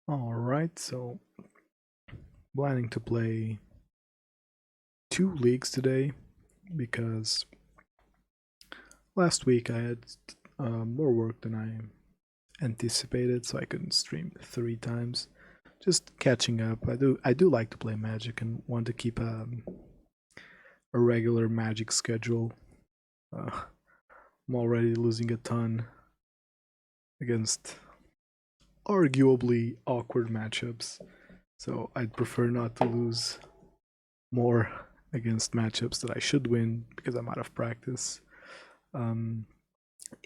Alright, so planning to play 2 leagues today because last week I had more work than I anticipated, so I couldn't stream 3 times. Just catching up. I do like to play Magic and want to keep a regular Magic schedule. I'm already losing a ton against arguably awkward matchups, so I'd prefer not to lose more against matchups that I should win because I'm out of practice.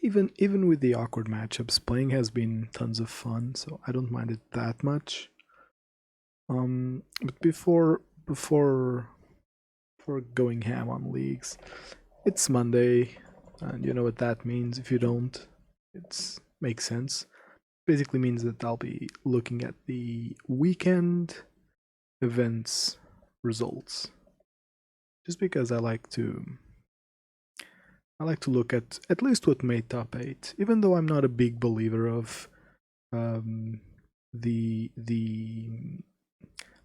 Even with the awkward matchups, playing has been tons of fun, so I don't mind it that much. But before going ham on leagues, it's Monday, and you know what that means. If you don't, it makes sense. Basically means that I'll be looking at the weekend events results, just because I like to look at least what made top 8, even though I'm not a big believer of the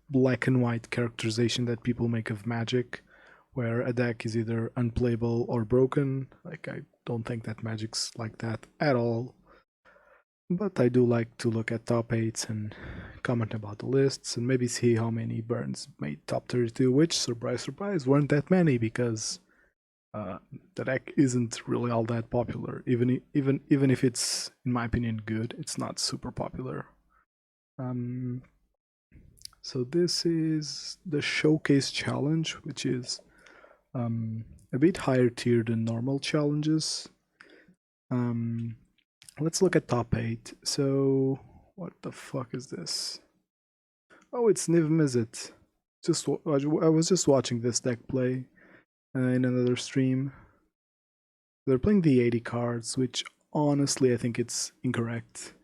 black and white characterization that people make of Magic, where a deck is either unplayable or broken. Like, I don't think that Magic's like that at all. But I do like to look at top 8s and comment about the lists and maybe see how many burns made top 32, which, surprise, surprise, weren't that many because the deck isn't really all that popular. Even if it's, in my opinion, good, it's not super popular. So this is the Showcase Challenge, which is a bit higher tier than normal challenges. Let's look at top 8. So, what the fuck is this? Oh, it's Niv Mizzet. I was just watching this deck play in another stream. They're playing the 80 cards, which honestly I think it's incorrect.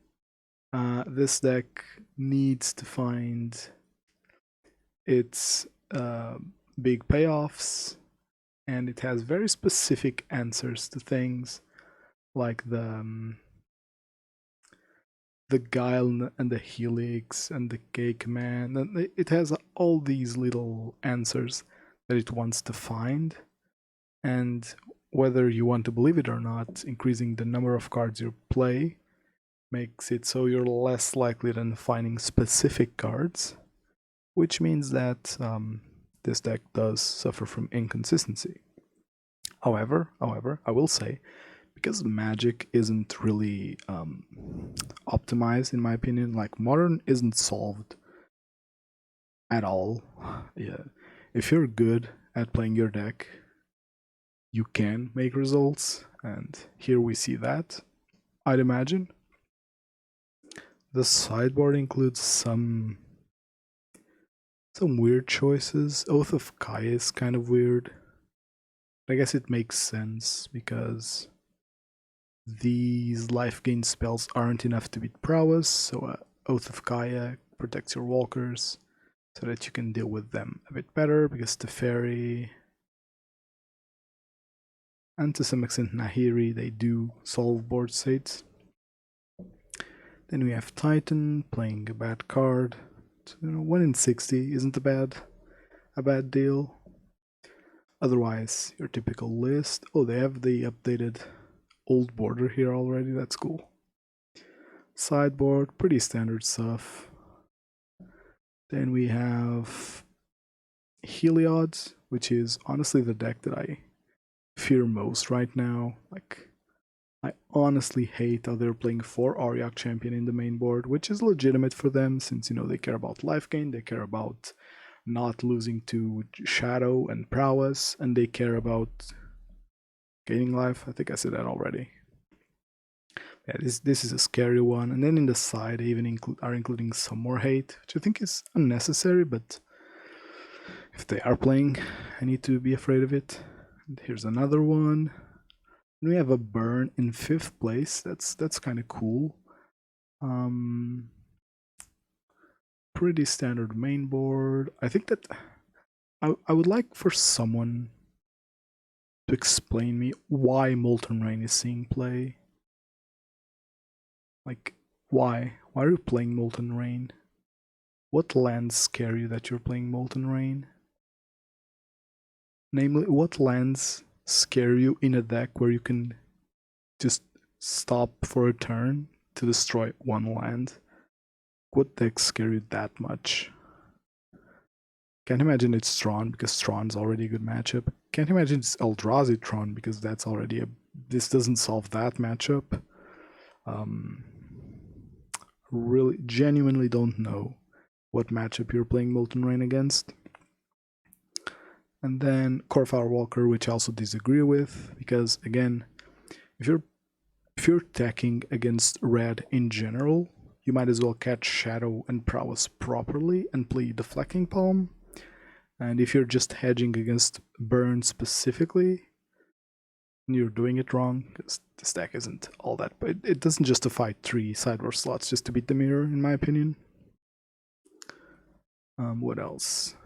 This deck needs to find its big payoffs, and it has very specific answers to things like the Guile and the Helix and the Cake Man, and it has all these little answers that it wants to find. And whether you want to believe it or not, increasing the number of cards you play makes it so you're less likely than finding specific cards, which means that this deck does suffer from inconsistency. However, I will say, because Magic isn't really optimized, in my opinion, like Modern isn't solved at all. Yeah, if you're good at playing your deck, you can make results, and here we see that, I'd imagine. The sideboard includes some weird choices. Oath of Kaya is kind of weird. I guess it makes sense because these life gain spells aren't enough to beat prowess, so Oath of Kaya protects your walkers so that you can deal with them a bit better, because Teferi and to some extent Nahiri, they do solve board states. Then we have Titan playing a bad card. 1 in 60 isn't a bad deal. Otherwise, your typical list. Oh, they have the updated old border here already, that's cool. Sideboard, pretty standard stuff. Then we have Heliod, which is honestly the deck that I fear most right now. Like, I honestly hate how they're playing 4 Auriok Champion in the main board, which is legitimate for them since, they care about life gain, they care about not losing to Shadow and Prowess, and they care about gaining life. I think I said that already. Yeah, this is a scary one. And then in the side, they even are including some more hate, which I think is unnecessary, but if they are playing, I need to be afraid of it. And here's another one. And we have a burn in 5th place. That's kind of cool. Pretty standard main board. I think that I would like for someone to explain me why Molten Rain is seeing play. Like, why? Why are you playing Molten Rain? What lands scare you that you're playing Molten Rain? Namely, what lands scare you in a deck where you can just stop for a turn to destroy one land? What decks scare you that much? Can't imagine it's Tron, because Tron's already a good matchup. Can't imagine it's Eldrazi Tron, because that's already a... This doesn't solve that matchup. Really, genuinely don't know what matchup you're playing Molten Rain against. And then Corfire Walker, which I also disagree with, because again, if you're attacking against red in general, you might as well catch Shadow and Prowess properly and play Deflecting Palm. And if you're just hedging against burn specifically, you're doing it wrong, because this deck isn't all that, but it doesn't justify 3 sideboard slots just to beat the mirror, in my opinion. What else?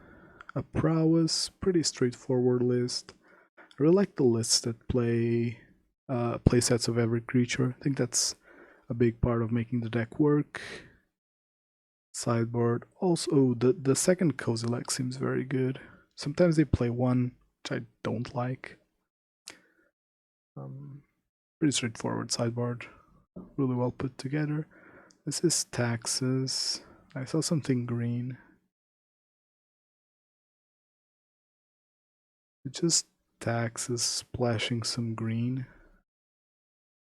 A Prowess, pretty straightforward list. I really like the lists that play sets of every creature. I think that's a big part of making the deck work. Sideboard. Also, the second Cozy Leg seems very good. Sometimes they play one, which I don't like. Pretty straightforward sideboard. Really well put together. This is taxes. I saw something green. It just taxes splashing some green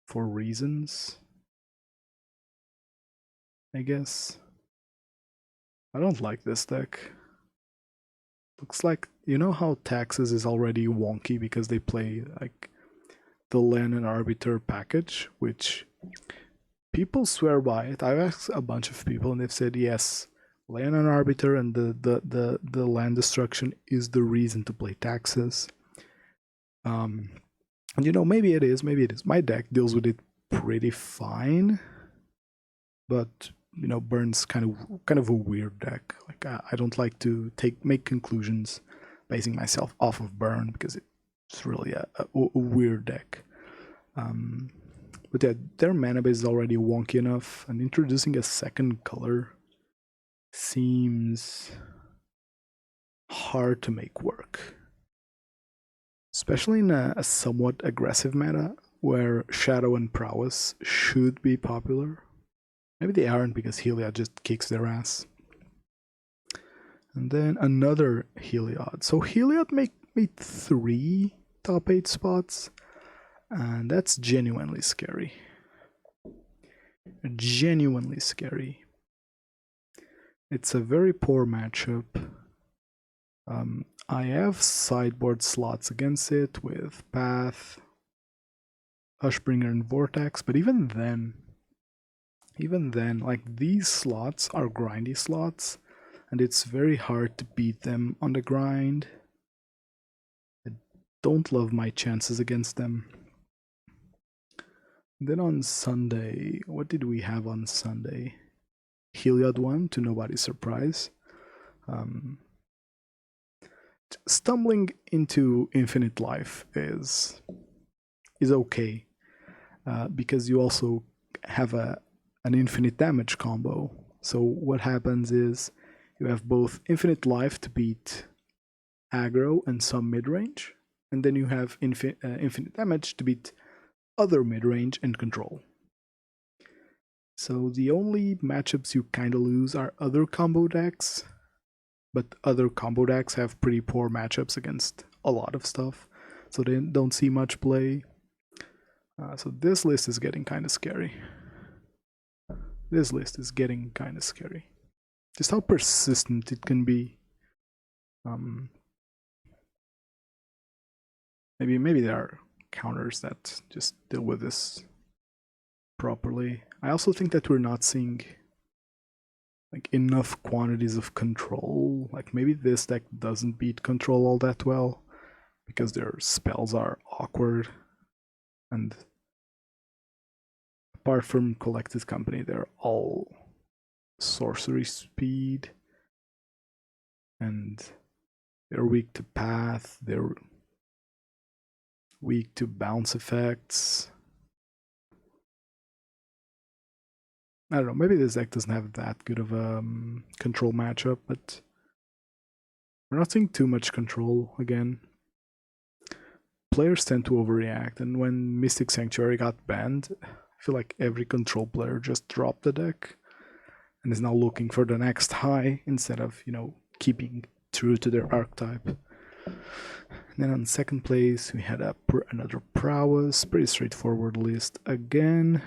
for reasons, I guess. I don't like this deck. Looks like, you know how taxes is already wonky because they play like the Land and Arbiter package, which people swear by it. I've asked a bunch of people and they've said yes, Land and Arbiter and the land destruction is the reason to play taxes. And you know, maybe it is, maybe it is. My deck deals with it pretty fine, but you know, Burn's kind of a weird deck. Like I don't like to make conclusions basing myself off of Burn, because it's really a weird deck. But yeah, their mana base is already wonky enough, and introducing a second color seems hard to make work. Especially in a somewhat aggressive meta where Shadow and Prowess should be popular. Maybe they aren't because Heliod just kicks their ass. And then another Heliod. So Heliod made 3 top 8 spots, and that's genuinely scary. Genuinely scary. It's a very poor matchup. I have sideboard slots against it with Path, Hushbringer, and Vortex, but even then, like, these slots are grindy slots, and it's very hard to beat them on the grind. I don't love my chances against them. Then on Sunday, what did we have on Sunday? Heliod won, to nobody's surprise. Stumbling into Infinite Life is okay, because you also have an infinite damage combo. So what happens is you have both Infinite Life to beat aggro and some mid-range, and then you have infinite damage to beat other mid-range and control. So the only matchups you kind of lose are other combo decks, but other combo decks have pretty poor matchups against a lot of stuff, so they don't see much play. So this list is getting kind of scary. This list is getting kind of scary. Just how persistent it can be. Maybe there are counters that just deal with this properly. I also think that we're not seeing like enough quantities of control. Like maybe this deck doesn't beat control all that well because their spells are awkward, and apart from Collected Company, they're all sorcery speed, and they're weak to path, they're weak to bounce effects. I don't know, maybe this deck doesn't have that good of a control matchup, but we're not seeing too much control again. Players tend to overreact, and when Mystic Sanctuary got banned, I feel like every control player just dropped the deck and is now looking for the next high instead of, you know, keeping true to their archetype. And then on second place, we had another Prowess, pretty straightforward list again.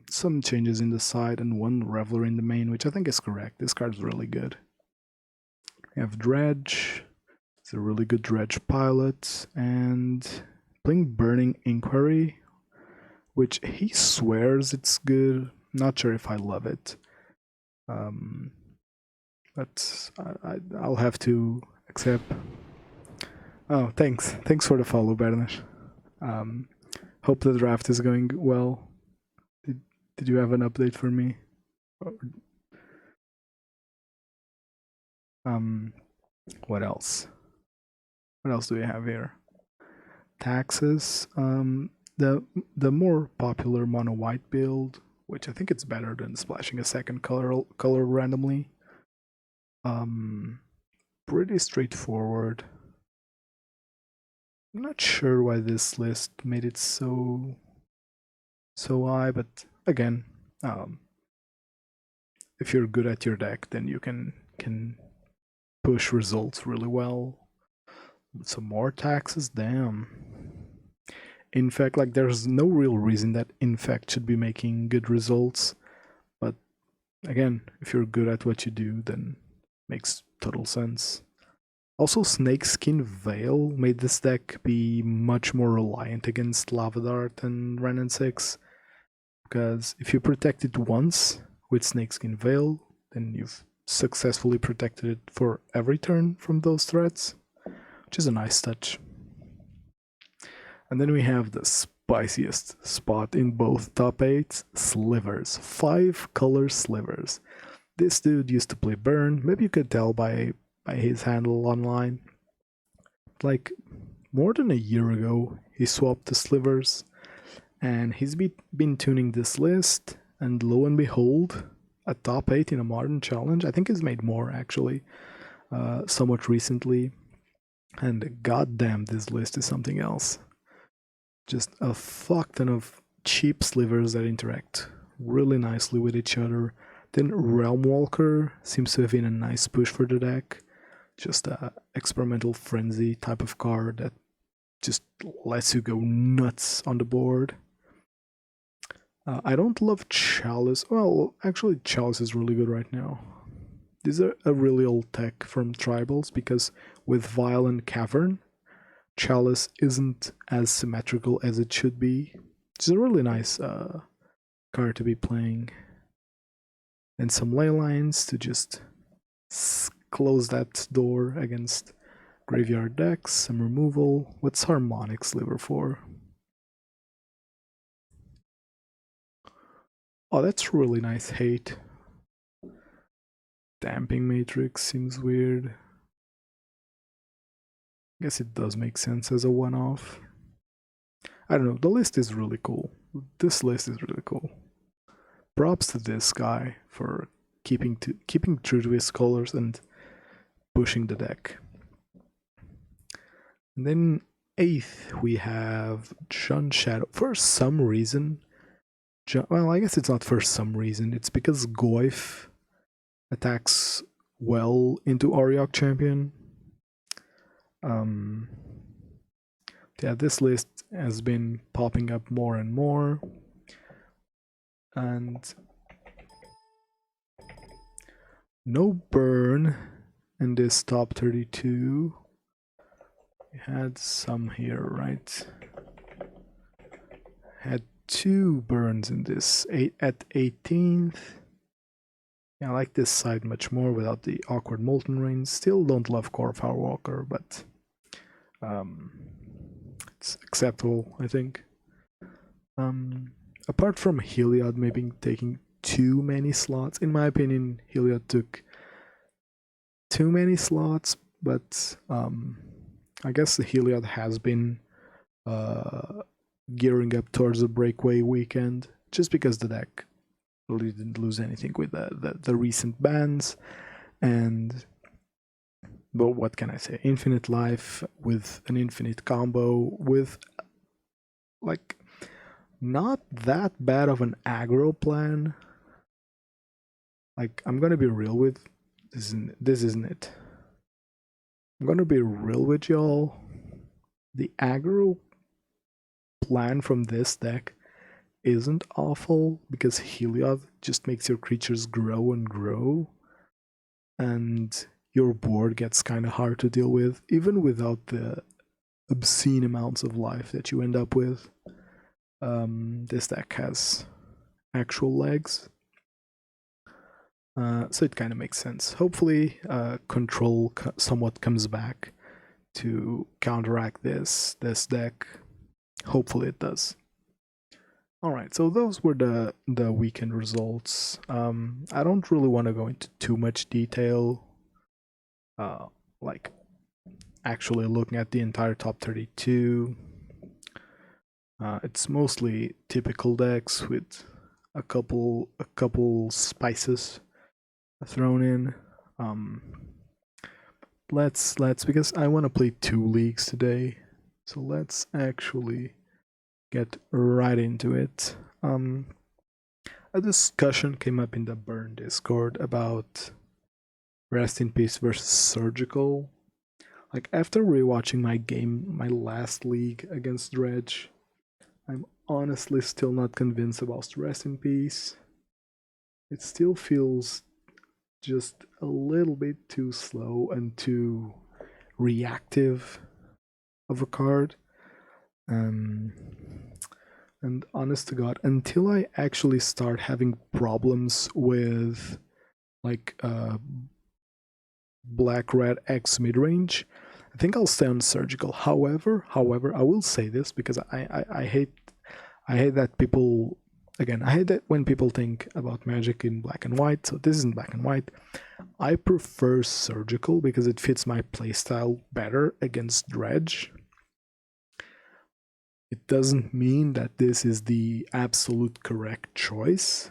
Some changes in the side and one Reveler in the main, which I think is correct. This card's really good. We have Dredge. It's a really good Dredge pilot, and playing Burning Inquiry, which he swears it's good. Not sure if I love it, but I'll have to accept. Oh, thanks for the follow, Bernish. Hope the draft is going well. Did you have an update for me? What else? What else do we have here? Taxes. The more popular mono white build, which I think it's better than splashing a second color randomly. Pretty straightforward. I'm not sure why this list made it so high, but again, if you're good at your deck, then you can push results really well. Some more taxes, damn. Infect, like, there's no real reason that Infect should be making good results, but again, if you're good at what you do, then makes total sense. Also, Snakeskin Veil made this deck be much more reliant against Lava Dart and Ren and 6, because if you protect it once with Snakeskin Veil, then you've successfully protected it for every turn from those threats, which is a nice touch. And then we have the spiciest spot in both top 8, Slivers. 5 color Slivers. This dude used to play Burn, maybe you could tell by his handle online. Like, more than a year ago, he swapped to Slivers, and he's been tuning this list, and lo and behold, a top 8 in a modern challenge. I think he's made more, actually, somewhat recently. And goddamn, this list is something else. Just a fuck ton of cheap slivers that interact really nicely with each other. Then Realm Walker seems to have been a nice push for the deck. Just a experimental frenzy type of card that just lets you go nuts on the board. I don't love Chalice. Well, actually Chalice is really good right now. These are a really old tech from Tribals, because with Vial and Cavern, Chalice isn't as symmetrical as it should be. It's a really nice card to be playing. And some ley lines to just close that door against graveyard decks. Some removal. What's Harmonic Sliver for? Oh, that's really nice hate. Damping Matrix seems weird. I guess it does make sense as a one-off. I don't know, the list is really cool. This list is really cool. Props to this guy for keeping true to his colors and pushing the deck. And then 8th we have John Shadow. For some reason, well, I guess it's not for some reason, it's because Goyf attacks well into Auriok Champion. Yeah, this list has been popping up more and more, and no burn in this top 32. We had some here, right? Had 2 burns in this, at 18th. Yeah, I like this side much more without the awkward Molten Rain. Still don't love Core Firewalker, but it's acceptable, I think. Apart from Heliod maybe taking too many slots, in my opinion, Heliod took too many slots, but I guess the Heliod has been gearing up towards the breakaway weekend, just because the deck really didn't lose anything with the recent bans. But what can I say? Infinite life with an infinite combo with like not that bad of an aggro plan. Like, I'm gonna be real with this isn't it. I'm gonna be real with y'all. The aggro plan from this deck isn't awful because Heliod just makes your creatures grow and grow, and your board gets kind of hard to deal with, even without the obscene amounts of life that you end up with. This deck has actual legs. So it kind of makes sense. Hopefully, control somewhat comes back to counteract this deck. Hopefully it does. Alright, so those were the weekend results. I don't really want to go into too much detail, like actually looking at the entire top 32. It's mostly typical decks with a couple spices thrown in. Let's because I want to play 2 leagues today, so let's actually get right into it. A discussion came up in the Burn Discord about Rest in Peace versus Surgical. Like, after rewatching my last league against Dredge, I'm honestly still not convinced about Rest in Peace. It still feels just a little bit too slow and too reactive of a card. And honest to God, until I actually start having problems with like black-red X mid-range, I think I'll stay on Surgical. However, I will say this because I hate that people, again, I hate that when people think about Magic in black and white, so this isn't black and white. I prefer Surgical because it fits my playstyle better against Dredge. It doesn't mean that this is the absolute correct choice,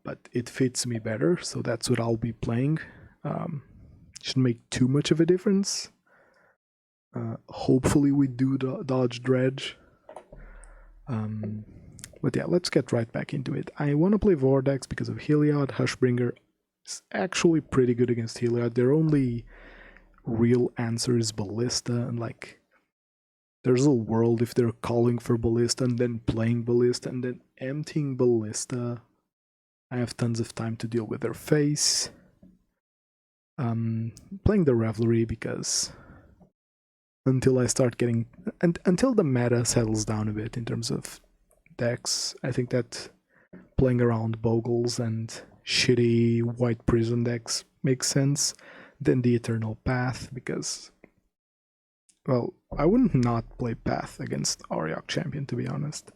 but it fits me better, so that's what I'll be playing. Shouldn't make too much of a difference. Hopefully we do dodge Dredge. But yeah, let's get right back into it. I want to play Vortex because of Heliod. Hushbringer is actually pretty good against Heliod. Their only real answer is Ballista, and like, there's a world if they're calling for Ballista and then playing Ballista and then emptying Ballista. I have tons of time to deal with their face. Playing the Revelry because until I start getting, until the meta settles down a bit in terms of decks, I think that playing around Bogles and shitty White Prison decks makes sense. Then the Eternal Path, because, well, I wouldn't not play Path against Auriok Champion, to be honest.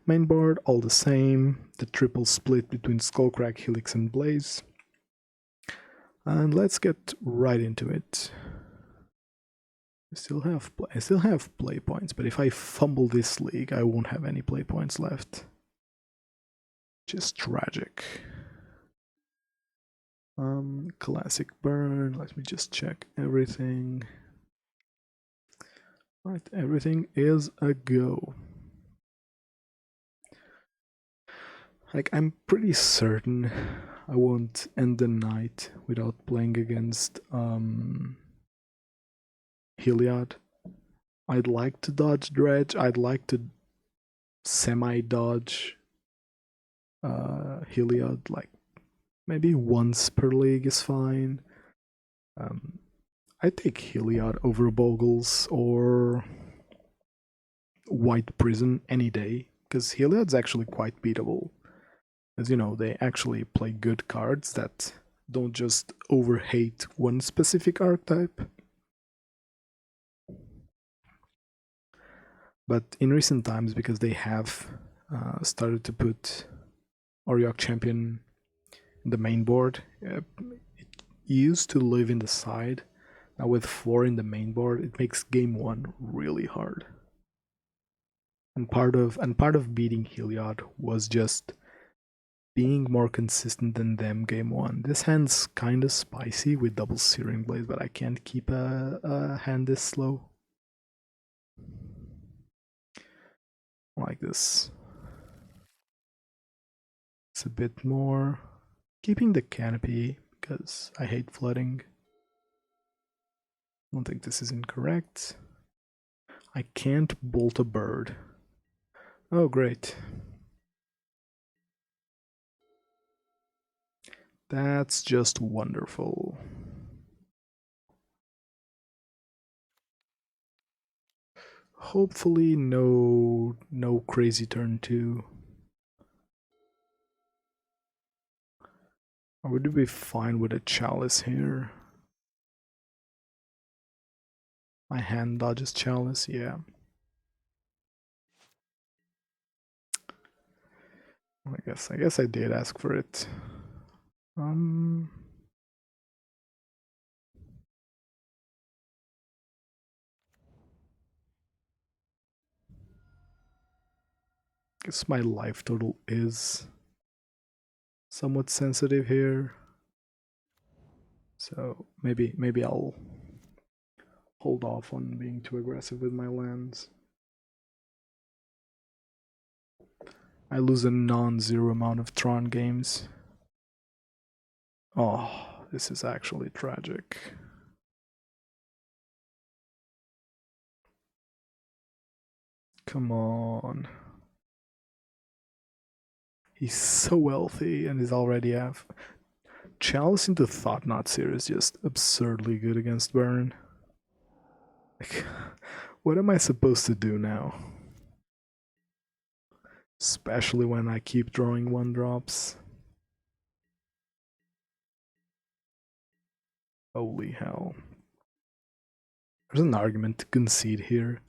Main board, all the same. The triple split between Skullcrack, Helix, and Blaze. And let's get right into it. I still have play points, but if I fumble this league, I won't have any play points left. Just tragic. Classic burn. Let me just check everything. Right, everything is a go. Like, I'm pretty certain I won't end the night without playing against Heliod. I'd like to dodge Dredge. I'd like to semi-dodge Heliod. Like, maybe once per league is fine. I take Heliod over Bogles or White Prison any day, because Heliod's actually quite beatable. As you know, they actually play good cards that don't just overhate one specific archetype. But in recent times, because they have started to put Auriok Champion in the main board, it used to live in the side. Now with 4 in the main board, it makes game 1 really hard. And part of beating Heliod was just being more consistent than them game one. This hand's kinda spicy with double Searing Blaze, but I can't keep a hand this slow. Like this. It's a bit more. Keeping the canopy, because I hate flooding. I don't think this is incorrect. I can't bolt a bird. Oh, great. That's just wonderful. Hopefully no crazy turn 2. I would be fine with a chalice here. My hand dodges chalice, yeah. I guess I did ask for it. Guess my life total is somewhat sensitive here. So maybe I'll hold off on being too aggressive with my lands. I lose a non-zero amount of Tron games. Oh, this is actually tragic. Come on. He's so wealthy and he's already have Chalice into Thought-Knot Seer is just absurdly good against Baron. Like, what am I supposed to do now? Especially when I keep drawing 1-drops. Holy hell. There's an argument to concede here.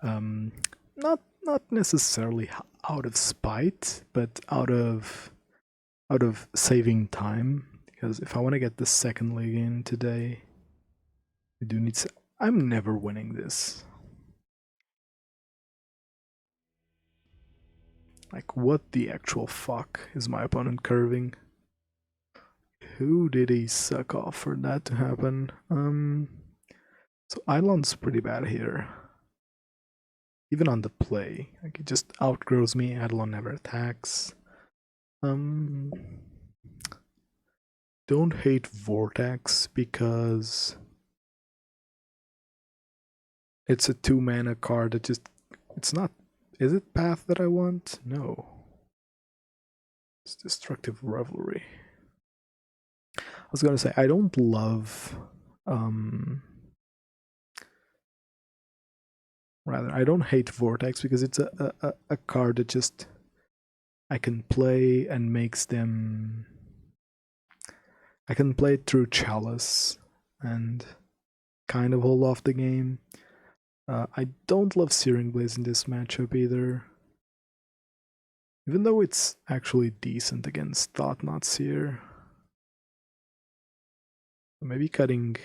Not necessarily out of spite, but out of saving time. Because if I want to get the second league in today, I do need. I'm never winning this. Like, what the actual fuck is my opponent curving? Who did he suck off for that to happen? So Eidolon's pretty bad here. Even on the play. Like, it just outgrows me, Eidolon never attacks. Don't hate Vortex because it's a 2-mana card that just... It's not... Is it Path that I want? No. It's Destructive Revelry. I was gonna say, I don't love... Rather, I don't hate Vortex because it's a card that just... I can play and makes them... I can play it through Chalice and kind of hold off the game. I don't love Searing Blaze in this matchup either. Even though it's actually decent against Thought-Knot Seer. Maybe cutting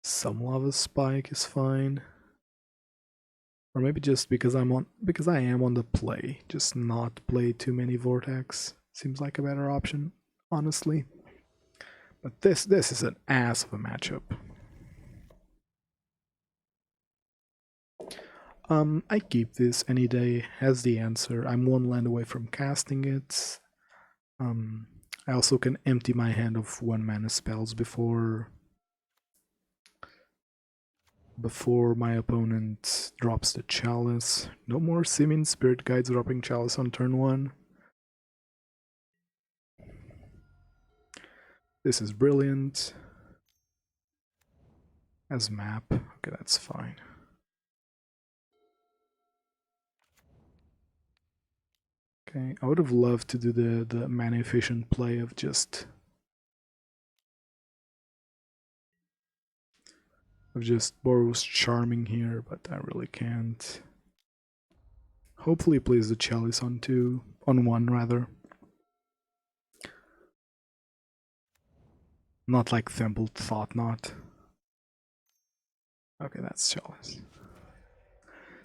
some Lava Spike is fine. Or maybe just because I am on the play, just not play too many Vortex. Seems like a better option, honestly. But this is an ass of a matchup. I keep this any day, has the answer. I'm 1 land away from casting it. I also can empty my hand of 1-mana spells before my opponent drops the Chalice. No more Simin Spirit Guides dropping Chalice on turn 1. This is brilliant. As map, okay, that's fine. Okay, I would have loved to do the mana efficient play of just Boros Charming here, but I really can't. Hopefully plays the Chalice on 1 rather. Not like Thimbled Thought-Knot. Okay, that's Chalice.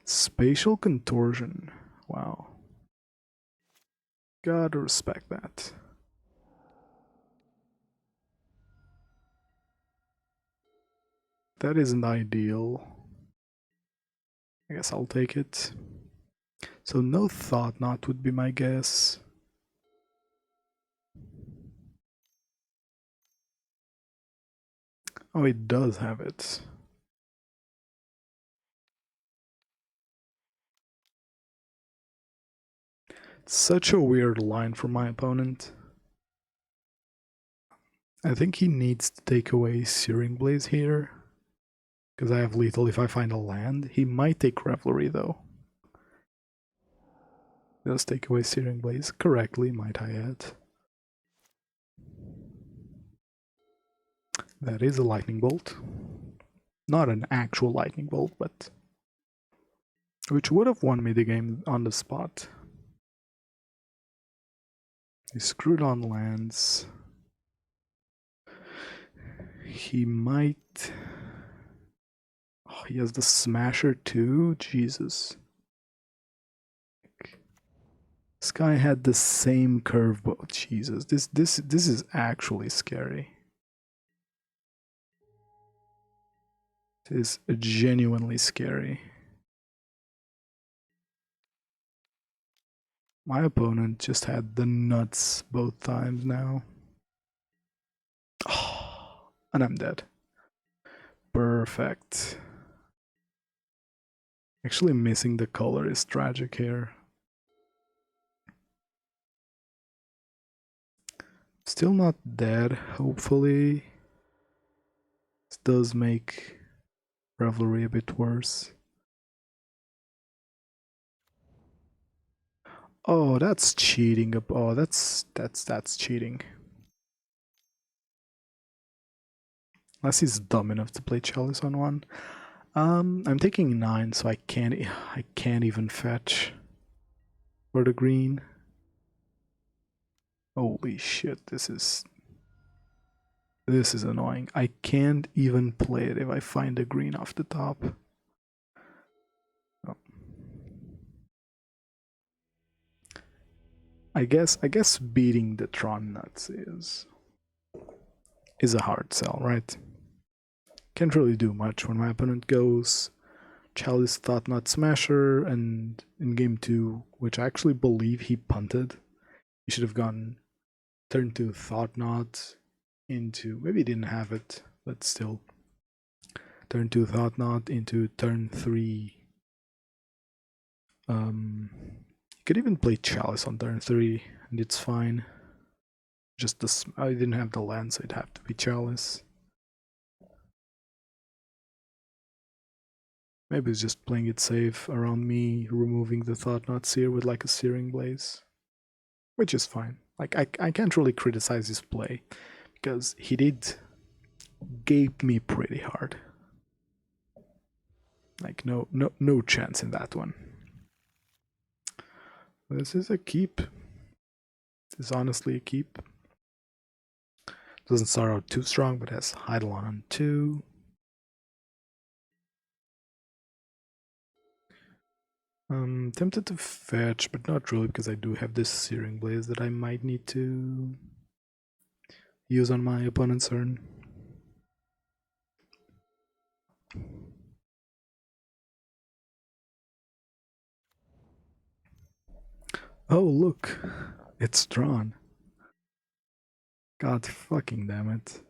Spatial Contortion. Wow. Gotta respect that. That isn't ideal. I guess I'll take it. So no Thought Knot would be my guess. Oh, it does have it. Such a weird line from my opponent. I think he needs to take away Searing Blaze here, because I have lethal if I find a land. He might take Revelry though. Does take away Searing Blaze correctly, might I add. That is a lightning bolt. Not an actual lightning bolt, but which would have won me the game on the spot. He screwed on lands. He might... Oh, he has the Smasher too? Jesus. This guy had the same curve, but Jesus, this is actually scary. It is genuinely scary. My opponent just had the nuts both times now. Oh, and I'm dead. Perfect. Actually missing the color is tragic here. Still not dead, hopefully. This does make Revelry a bit worse. Oh, that's cheating. Oh, that's cheating. Unless he's dumb enough to play Chalice on one. I'm taking 9, so I can't even fetch for the green. Holy shit, this is annoying. I can't even play it if I find a green off the top. Oh. I guess beating the Tron nuts is a hard sell, right? Can't really do much when my opponent goes Chalice Thought Knot Smasher, and in game 2, which I actually believe he punted, he should have gone turn 2 Thought Knot into, maybe he didn't have it, but still. Turn 2 Thought Knot into turn 3. You could even play Chalice on turn 3, and it's fine. Just I didn't have the land, so it'd have to be Chalice. Maybe it's just playing it safe around me, removing the Thought Knots here with like a Searing Blaze. Which is fine. Like, I can't really criticize his play, because he did gape me pretty hard. Like, no chance in that one. This is a keep. This is honestly a keep. Doesn't start out too strong, but has Eidolon on 2. Tempted to fetch, but not really, because I do have this Searing Blaze that I might need to use on my opponent's turn. Oh, look, it's Tron. God fucking damn it.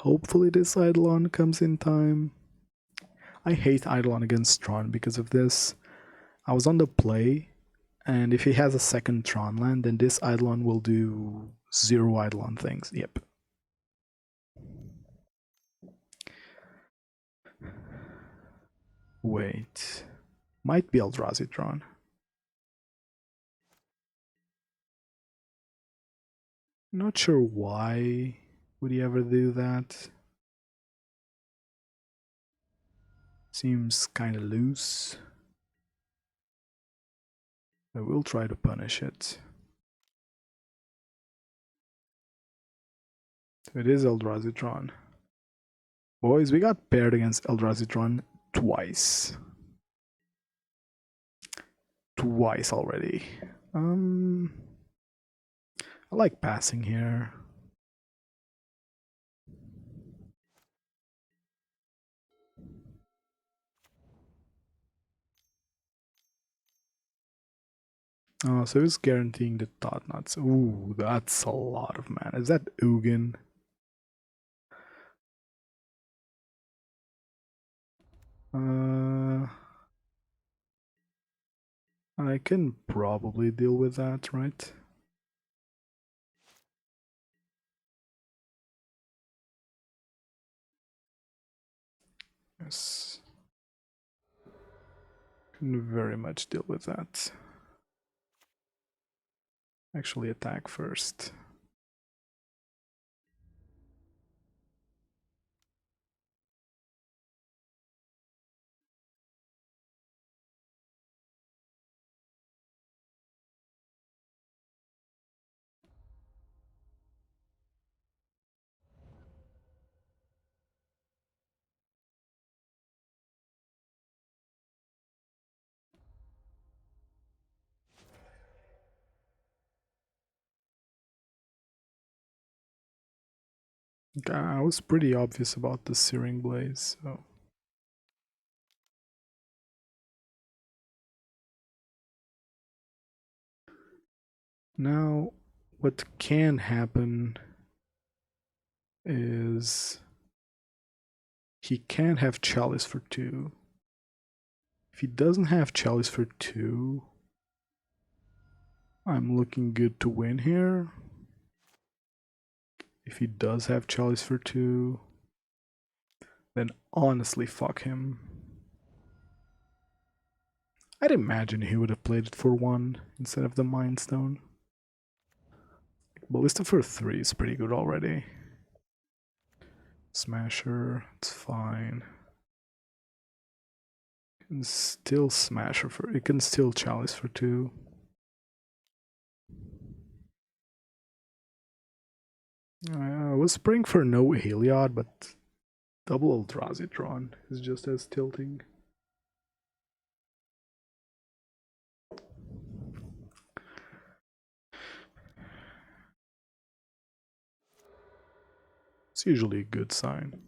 Hopefully this Eidolon comes in time. I hate Eidolon against Tron because of this. I was on the play, and if he has a second Tron land, then this Eidolon will do 0 Eidolon things. Yep. Wait. Might be Eldrazi Tron. Not sure why would he ever do that. Seems kinda loose. I will try to punish it. It is Eldrazi Tron. Boys, we got paired against Eldrazi Tron twice. twice already. I like passing here. Oh, so it's guaranteeing the thought nuts. Ooh, that's a lot of mana. Is that Ugin? I can probably deal with that, right? Yes. Can very much deal with that. Actually attack first. I was pretty obvious about the Searing Blaze, so... Now, what can happen is he can have Chalice for 2. If he doesn't have Chalice for 2, I'm looking good to win here. If he does have Chalice for 2, then honestly fuck him. I'd imagine he would have played it for 1 instead of the Mind Stone. Ballista for 3 is pretty good already. Smasher, it's fine. You can still Smasher for... You can still Chalice for 2. I was praying for no Heliod, but double Eldrazi Tron is just as tilting. It's usually a good sign.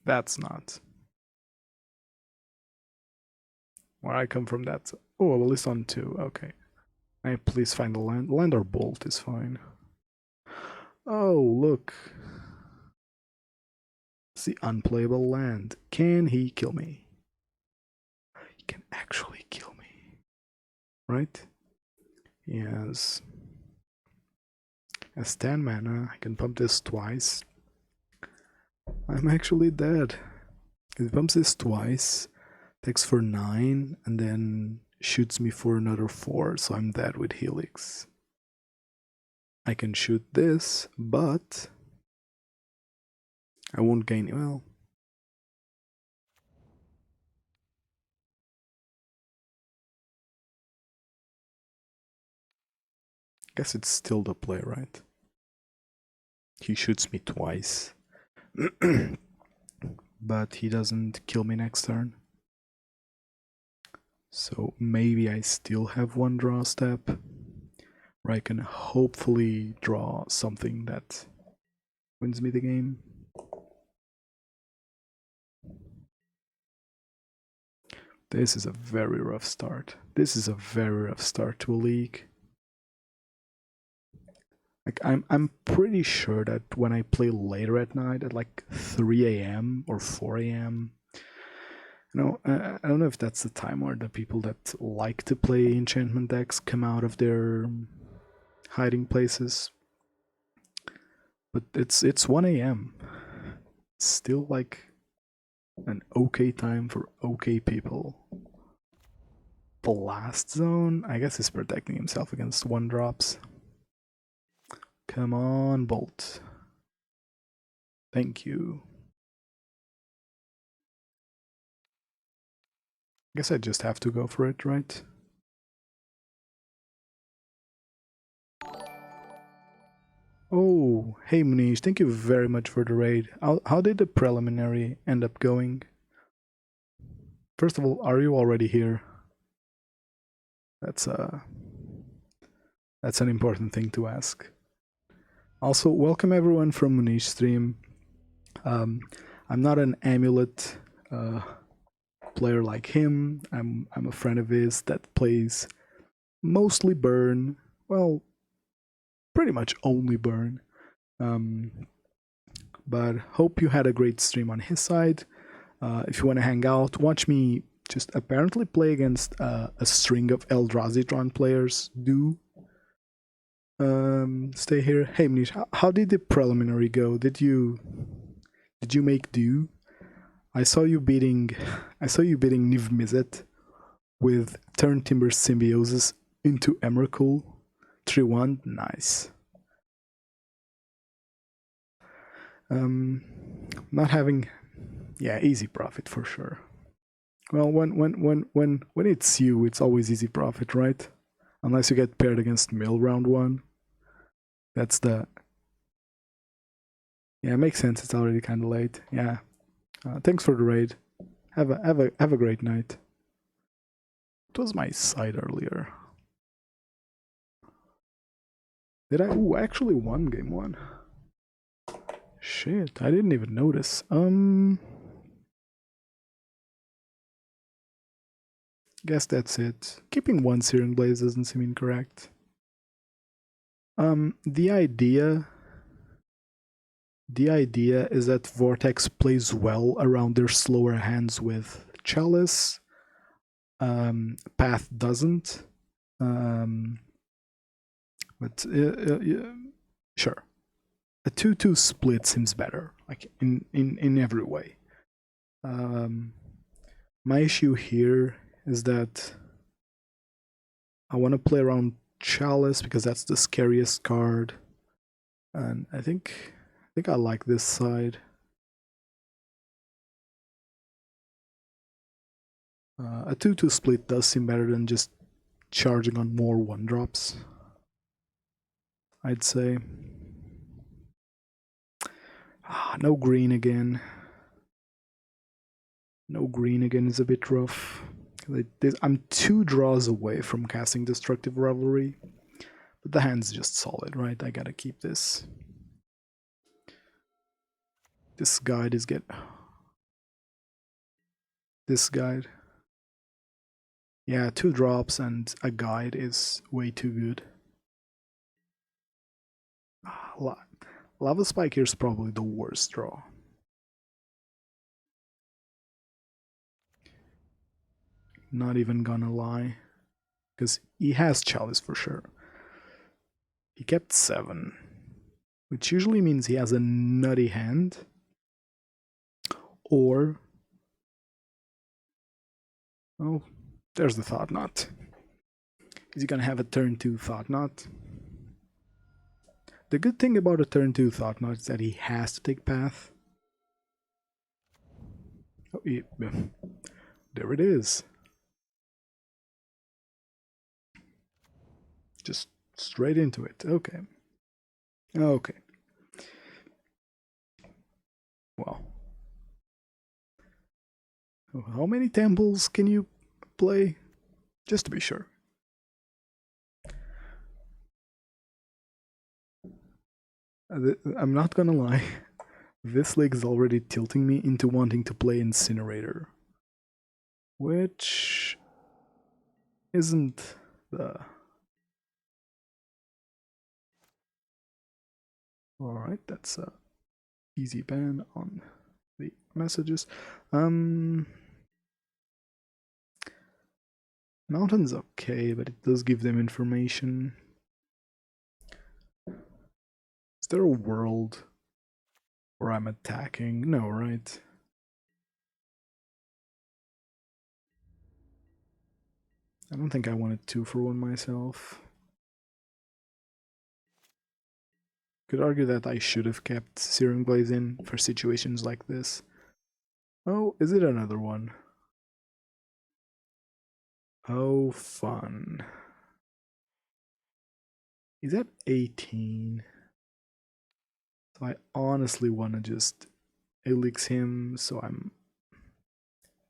That's not. Where I come from, that's... Oh, well, it's on 2, okay. May I please find the land? Land or Bolt is fine. Oh, look. It's the unplayable land. Can he kill me? He can actually kill me. Right? He has 10 mana. I can pump this twice. I'm actually dead. He pumps this twice, takes for 9, and then shoots me for another 4, so I'm dead with Helix. I can shoot this, but I won't gain... well... guess it's still the play, right? He shoots me twice. But he doesn't kill me next turn. So maybe I still have 1 draw step, where I can hopefully draw something that wins me the game. This is a very rough start. This is a very rough start to a league. Like I'm pretty sure that when I play later at night at like 3 a.m. or 4 a.m., you know, I don't know if that's the time where the people that like to play enchantment decks come out of their hiding places. But it's 1 a.m. Still like an okay time for okay people. The last zone, I guess, is protecting himself against 1-drops. Come on, Bolt. Thank you. I guess I just have to go for it, right? Oh, hey Munish, thank you very much for the raid. How did the preliminary end up going? First of all, are you already here? That's an important thing to ask. Also, welcome everyone from Munish stream. I'm not an Amulet player like him. I'm a friend of his that plays mostly burn. Well, pretty much only burn. But hope you had a great stream on his side. If you want to hang out, watch me just apparently play against a string of Eldrazi Tron players. Stay here. Hey Manish, how did the preliminary go? Did you make do? I saw you beating Niv Mizzet with Turn Timber Symbiosis into Emrakul 3-1. Nice. Not having, yeah, easy profit for sure. Well, when it's you, it's always easy profit, right? Unless you get paired against Mill round 1. That's the... Yeah, it makes sense. It's already kind of late. Yeah. Thanks for the raid. Have a great night. It was my side earlier. Did I? Ooh, I actually won game 1. Shit, I didn't even notice. Guess that's it. Keeping 1 Searing Blaze doesn't seem incorrect. The idea is that Vortex plays well around their slower hands with Chalice. Path doesn't. But sure. A 2-2 split seems better, like in every way. My issue here is that I want to play around Chalice because that's the scariest card, and I think I like this side. A 2-2 split does seem better than just charging on more 1-drops, I'd say. No green again. No green again is a bit rough. I'm 2 draws away from casting Destructive Revelry, but the hand's just solid, right? I gotta keep this. This guide is This guide. Yeah, 2 drops and a guide is way too good. Lava Spike here is probably the worst draw. Not even gonna lie. Because he has Chalice for sure. He kept 7. Which usually means he has a nutty hand. Or... oh, there's the Thought Knot. Is he gonna have a turn 2 Thought Knot? The good thing about a turn 2 Thought Knot is that he has to take Path. Oh, yeah. There it is. Just straight into it. Okay. Okay. Well. How many temples can you play? Just to be sure. I'm not gonna lie. This league is already tilting me into wanting to play Incinerator. Which... isn't the... Alright, that's a easy ban on the messages. Mountain's okay, but it does give them information. Is there a world where I'm attacking? No, right? I don't think I wanted 2-for-1 myself. Could argue that I should have kept Searing Blaze in for situations like this. Oh, is it another one? Oh, fun. He's at 18. So I honestly want to just elix him so I'm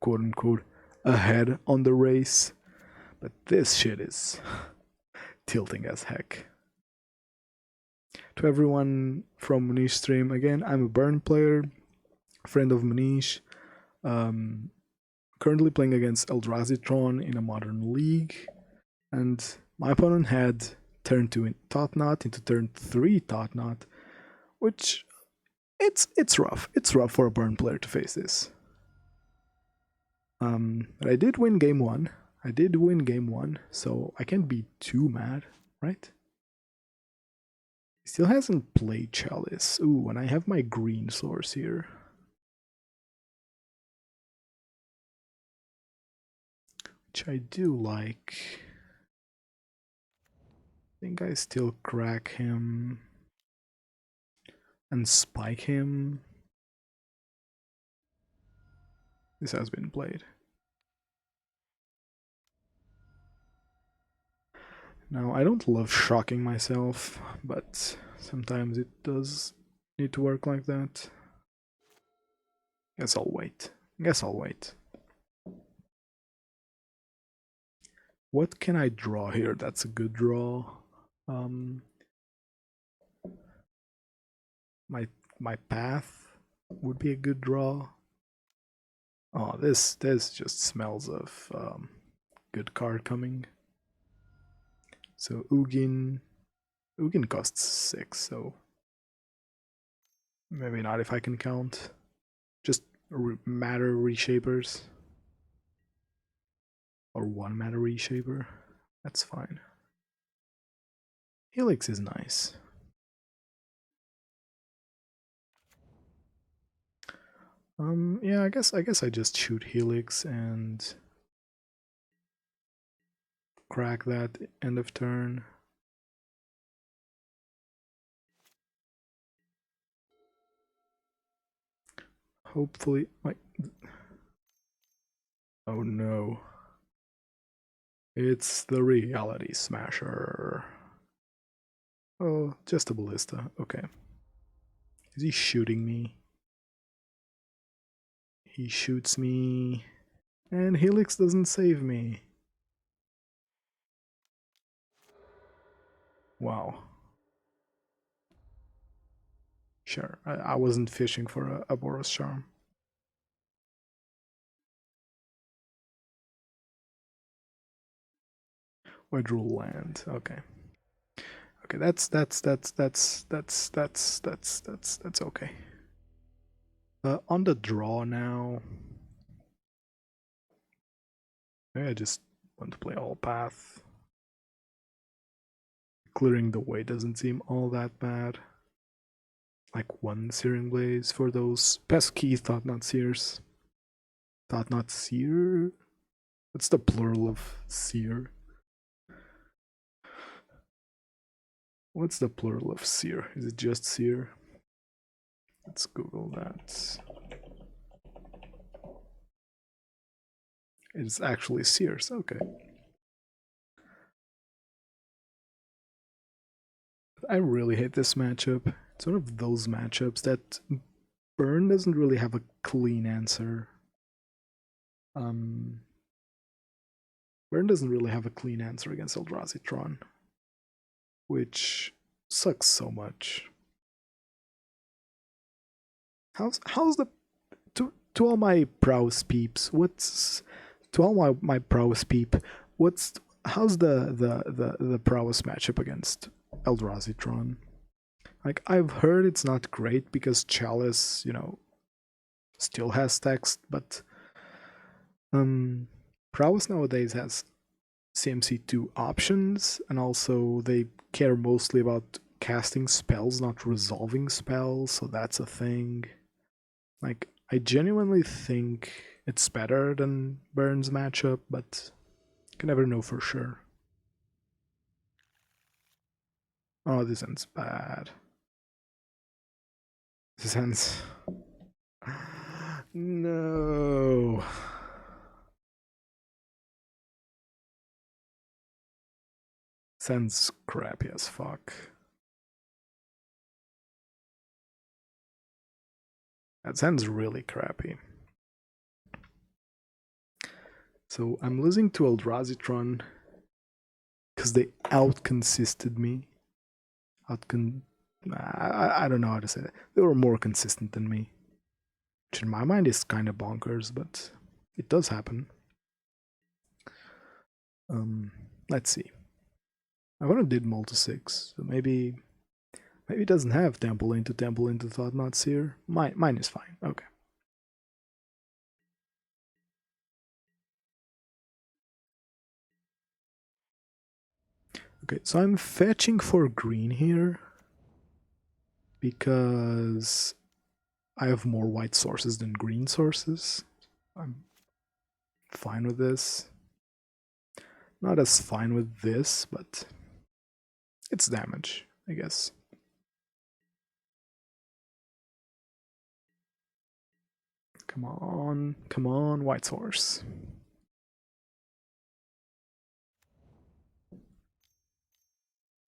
quote-unquote ahead on the race. But this shit is tilting as heck. To everyone from Manish stream, again, I'm a Burn player, friend of Manish. Currently playing against Eldrazi Tron in a modern league, and my opponent had turn 2 Thought Knot into turn 3 Thought Knot, which it's rough. It's rough for a Burn player to face this. But I did win game 1. So I can't be too mad, right? He still hasn't played Chalice. Ooh, and I have my green source here. Which I do like. I think I still crack him and spike him. This has been played. Now, I don't love shocking myself, but sometimes it does need to work like that. Guess I'll wait. What can I draw here? That's a good draw. My path would be a good draw. Oh, this just smells of good card coming. So Ugin costs 6, so maybe not if I can count. Just matter reshapers. Or 1 matter reshaper. That's fine. Helix is nice. Yeah, I guess I just shoot Helix and crack that end of turn. Hopefully, oh no. It's the Reality Smasher. Oh, just a ballista. Okay. Is he shooting me? He shoots me, and Helix doesn't save me. Wow. Sure, I wasn't fishing for a Boros Charm. Wide rule land. Okay. Okay, that's okay. On the draw now. Maybe I just want to play all path. Clearing the way doesn't seem all that bad. Like 1 Searing Blaze for those pesky Thought Knot Seers. Thought Knot Seer? What's the plural of Seer? What's the plural of Seer? Is it just Seer? Let's Google that. It's actually Seers, okay. I really hate this matchup. It's one of those matchups that Burn doesn't really have a clean answer. Burn doesn't really have a clean answer against Eldrazi Tron, which sucks so much. How's the to all my prowess peeps? What's to all my prowess peep? How's the prowess matchup against Eldrazi Tron? Like, I've heard it's not great because Chalice, still has text, but prowess nowadays has CMC2 options, and also they care mostly about casting spells, not resolving spells, so that's a thing. Like, I genuinely think it's better than Burn's matchup, but you can never know for sure. Oh, this ends bad. This ends... No. This ends crappy as fuck. That sounds really crappy. So I'm losing to Eldrazi Tron because they outconsisted me. I don't know how to say that. They were more consistent than me. Which in my mind is kind of bonkers, but it does happen. Let's see. I want to did multi-6, so maybe it doesn't have Temple into Thought Not Seer. Mine is fine. Okay. Okay, so I'm fetching for green here because I have more white sources than green sources. I'm fine with this. Not as fine with this, but it's damage, I guess. Come on, white source.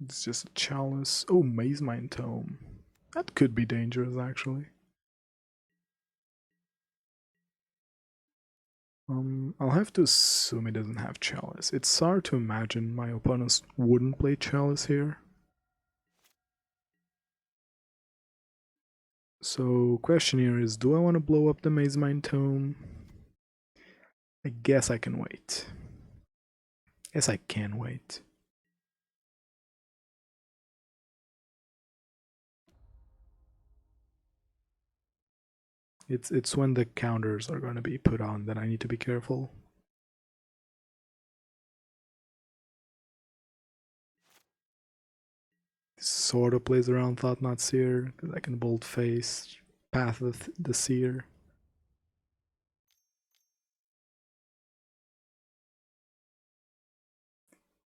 It's just a chalice. Oh, Maze Mine Tome. That could be dangerous, actually. I'll have to assume he doesn't have chalice. It's hard to imagine my opponents wouldn't play chalice here. So, question here is, do I want to blow up the Maze Mine Tome? I guess I can wait. Yes, I can wait. It's when the counters are going to be put on that I need to be careful. This sort of plays around Thought Not Seer, because I can bold face, Path of the Seer.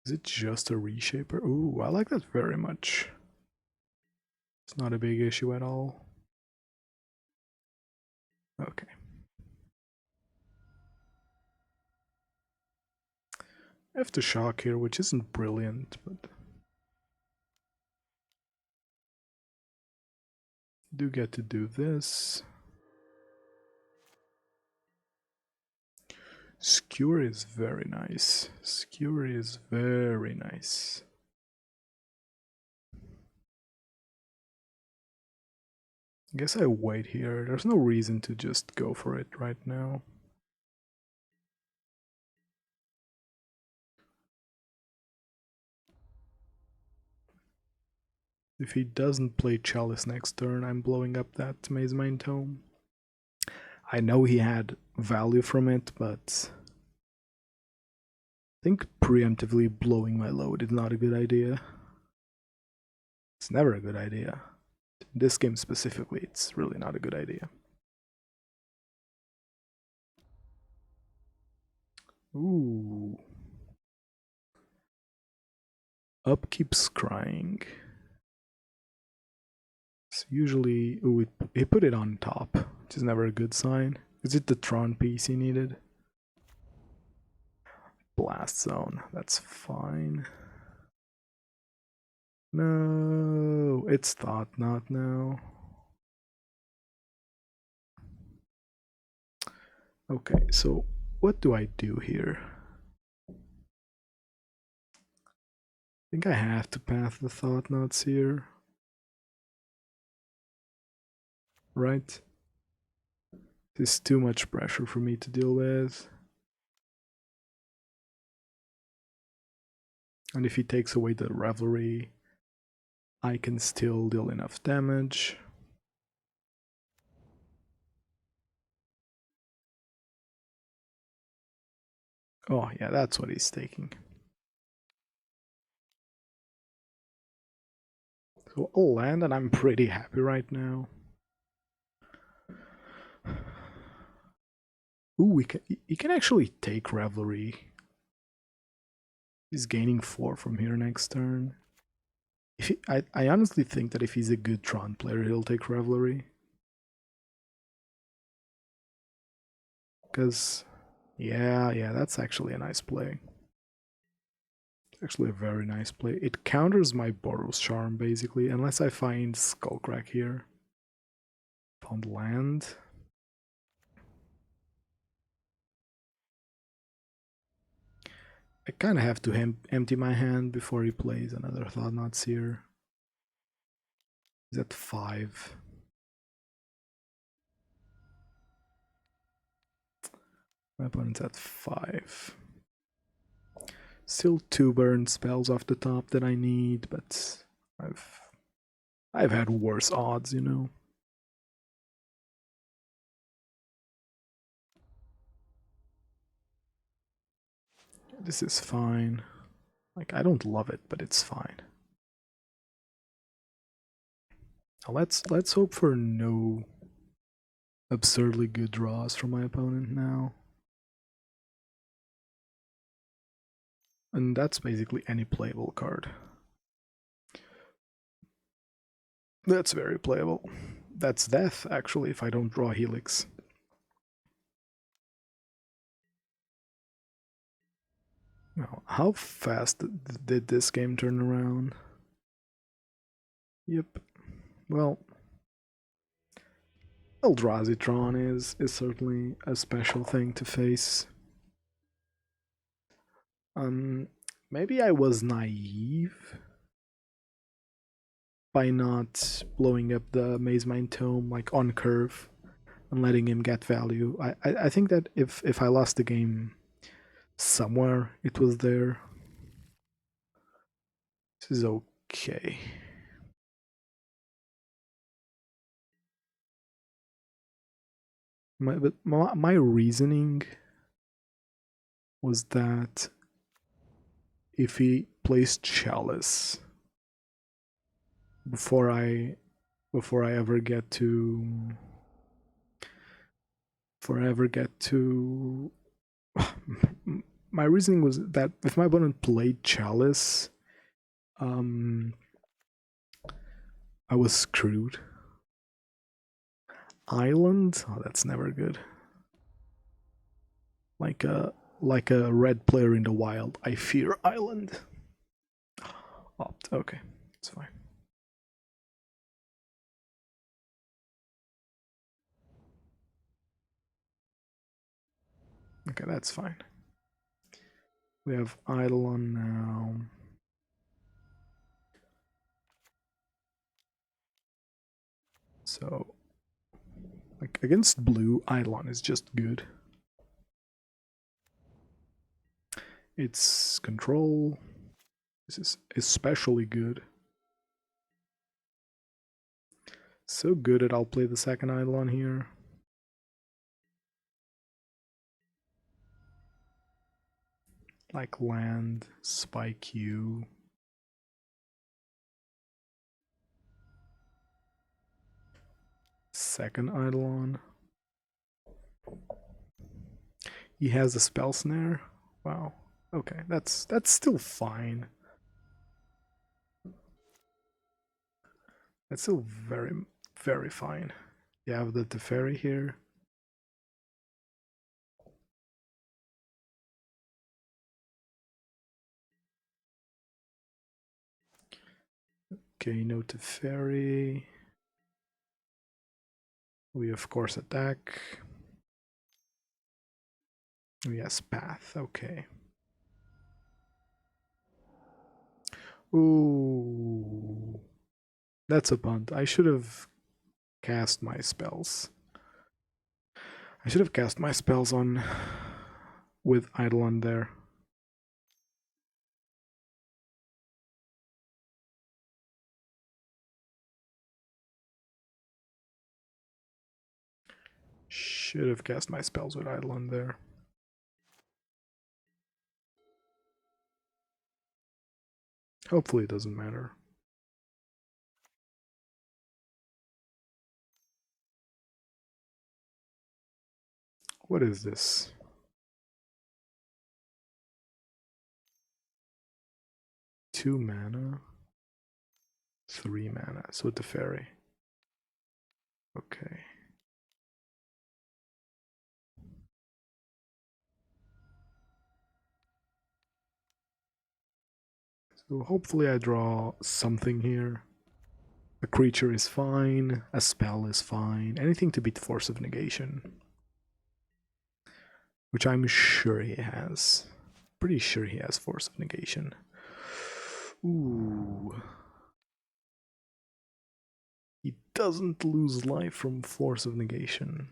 Is it just a reshaper? Ooh, I like that very much. It's not a big issue at all. Okay. I have to shock here, which isn't brilliant, but do get to do this. Skewer is very nice. Skewer is very nice. I guess I wait here. There's no reason to just go for it right now. If he doesn't play Chalice next turn, I'm blowing up that Maze Mine Tome. I know he had value from it, but I think preemptively blowing my load is not a good idea. It's never a good idea. In this game specifically, it's really not a good idea. Ooh. Upkeep's crying. So usually, ooh, he put it on top, which is never a good sign. Is it the Tron piece he needed? Blast Zone, that's fine. No, it's Thought Not now. Okay, so what do I do here? I think I have to path the Thought Knots here. Right? This is too much pressure for me to deal with. And if he takes away the Revelry, I can still deal enough damage. Oh yeah, that's what he's taking. So I'll land and I'm pretty happy right now. Ooh, he can actually take Revelry. He's gaining 4 from here next turn. I honestly think that if he's a good Tron player, he'll take Revelry. Because, yeah, that's actually a nice play. Actually a very nice play. It counters my Boros Charm, basically, unless I find Skullcrack here. Found land. I kind of have to empty my hand before he plays another Thought-Knot Seer. He's at 5. My opponent's at 5. Still 2 burn spells off the top that I need, but I've had worse odds, you know. This is fine. Like, I don't love it, but it's fine. Now let's hope for no absurdly good draws from my opponent now. And that's basically any playable card. That's very playable. That's death, actually, if I don't draw Helix. Now, how fast did this game turn around? Yep. Well, Eldrazi Tron is certainly a special thing to face. Maybe I was naive by not blowing up the Maze Mine Tome like on curve and letting him get value. I think that if I lost the game somewhere, it was there. This is okay. My reasoning was that if he plays Chalice before I ever get to my reasoning was that if my opponent played Chalice, I was screwed. Island? Oh, that's never good. Like a red player in the wild. I fear Island. Opt. Okay, it's fine. Okay, that's fine. We have Eidolon now. So, like against blue, Eidolon is just good. Its control. This is especially good. So good that I'll play the second Eidolon here. Like land, spike you. Second Eidolon. He has a spell snare. Wow. Okay, that's still fine. That's still very, very fine. You have the Teferi here. Okay, no Teferi. We of course attack. Yes, path, okay. Ooh. That's a bunt. I should have cast my spells. I should have cast my spells on with Eidolon there. Should have cast my spells with Eidolon there. Hopefully it doesn't matter. What is this? 2 mana, 3 mana. So the fairy. Okay. So hopefully I draw something here. A creature is fine, a spell is fine, anything to beat Force of Negation. Which I'm sure he has. pretty sure he has Force of Negation. Ooh. He doesn't lose life from Force of Negation.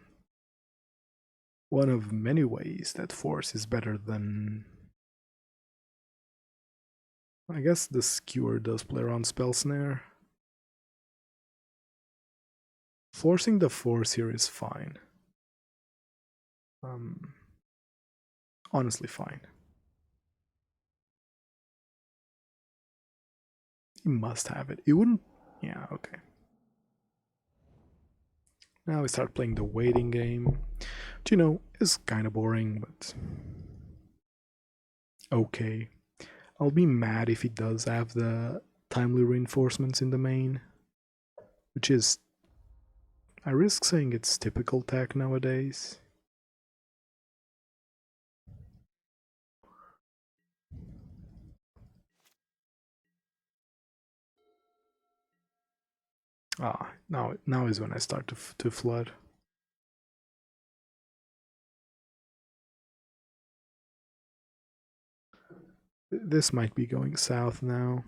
One of many ways that Force is better than... I guess the Skewer does play around Spell Snare. Forcing the Force here is fine. Honestly fine. He must have it. It wouldn't... Yeah, okay. Now we start playing the waiting game. Which, you know, is kind of boring, but... okay. I'll be mad if he does have the timely reinforcements in the main. Which is... I risk saying it's typical tech nowadays. Now is when I start to flood. This might be going south now.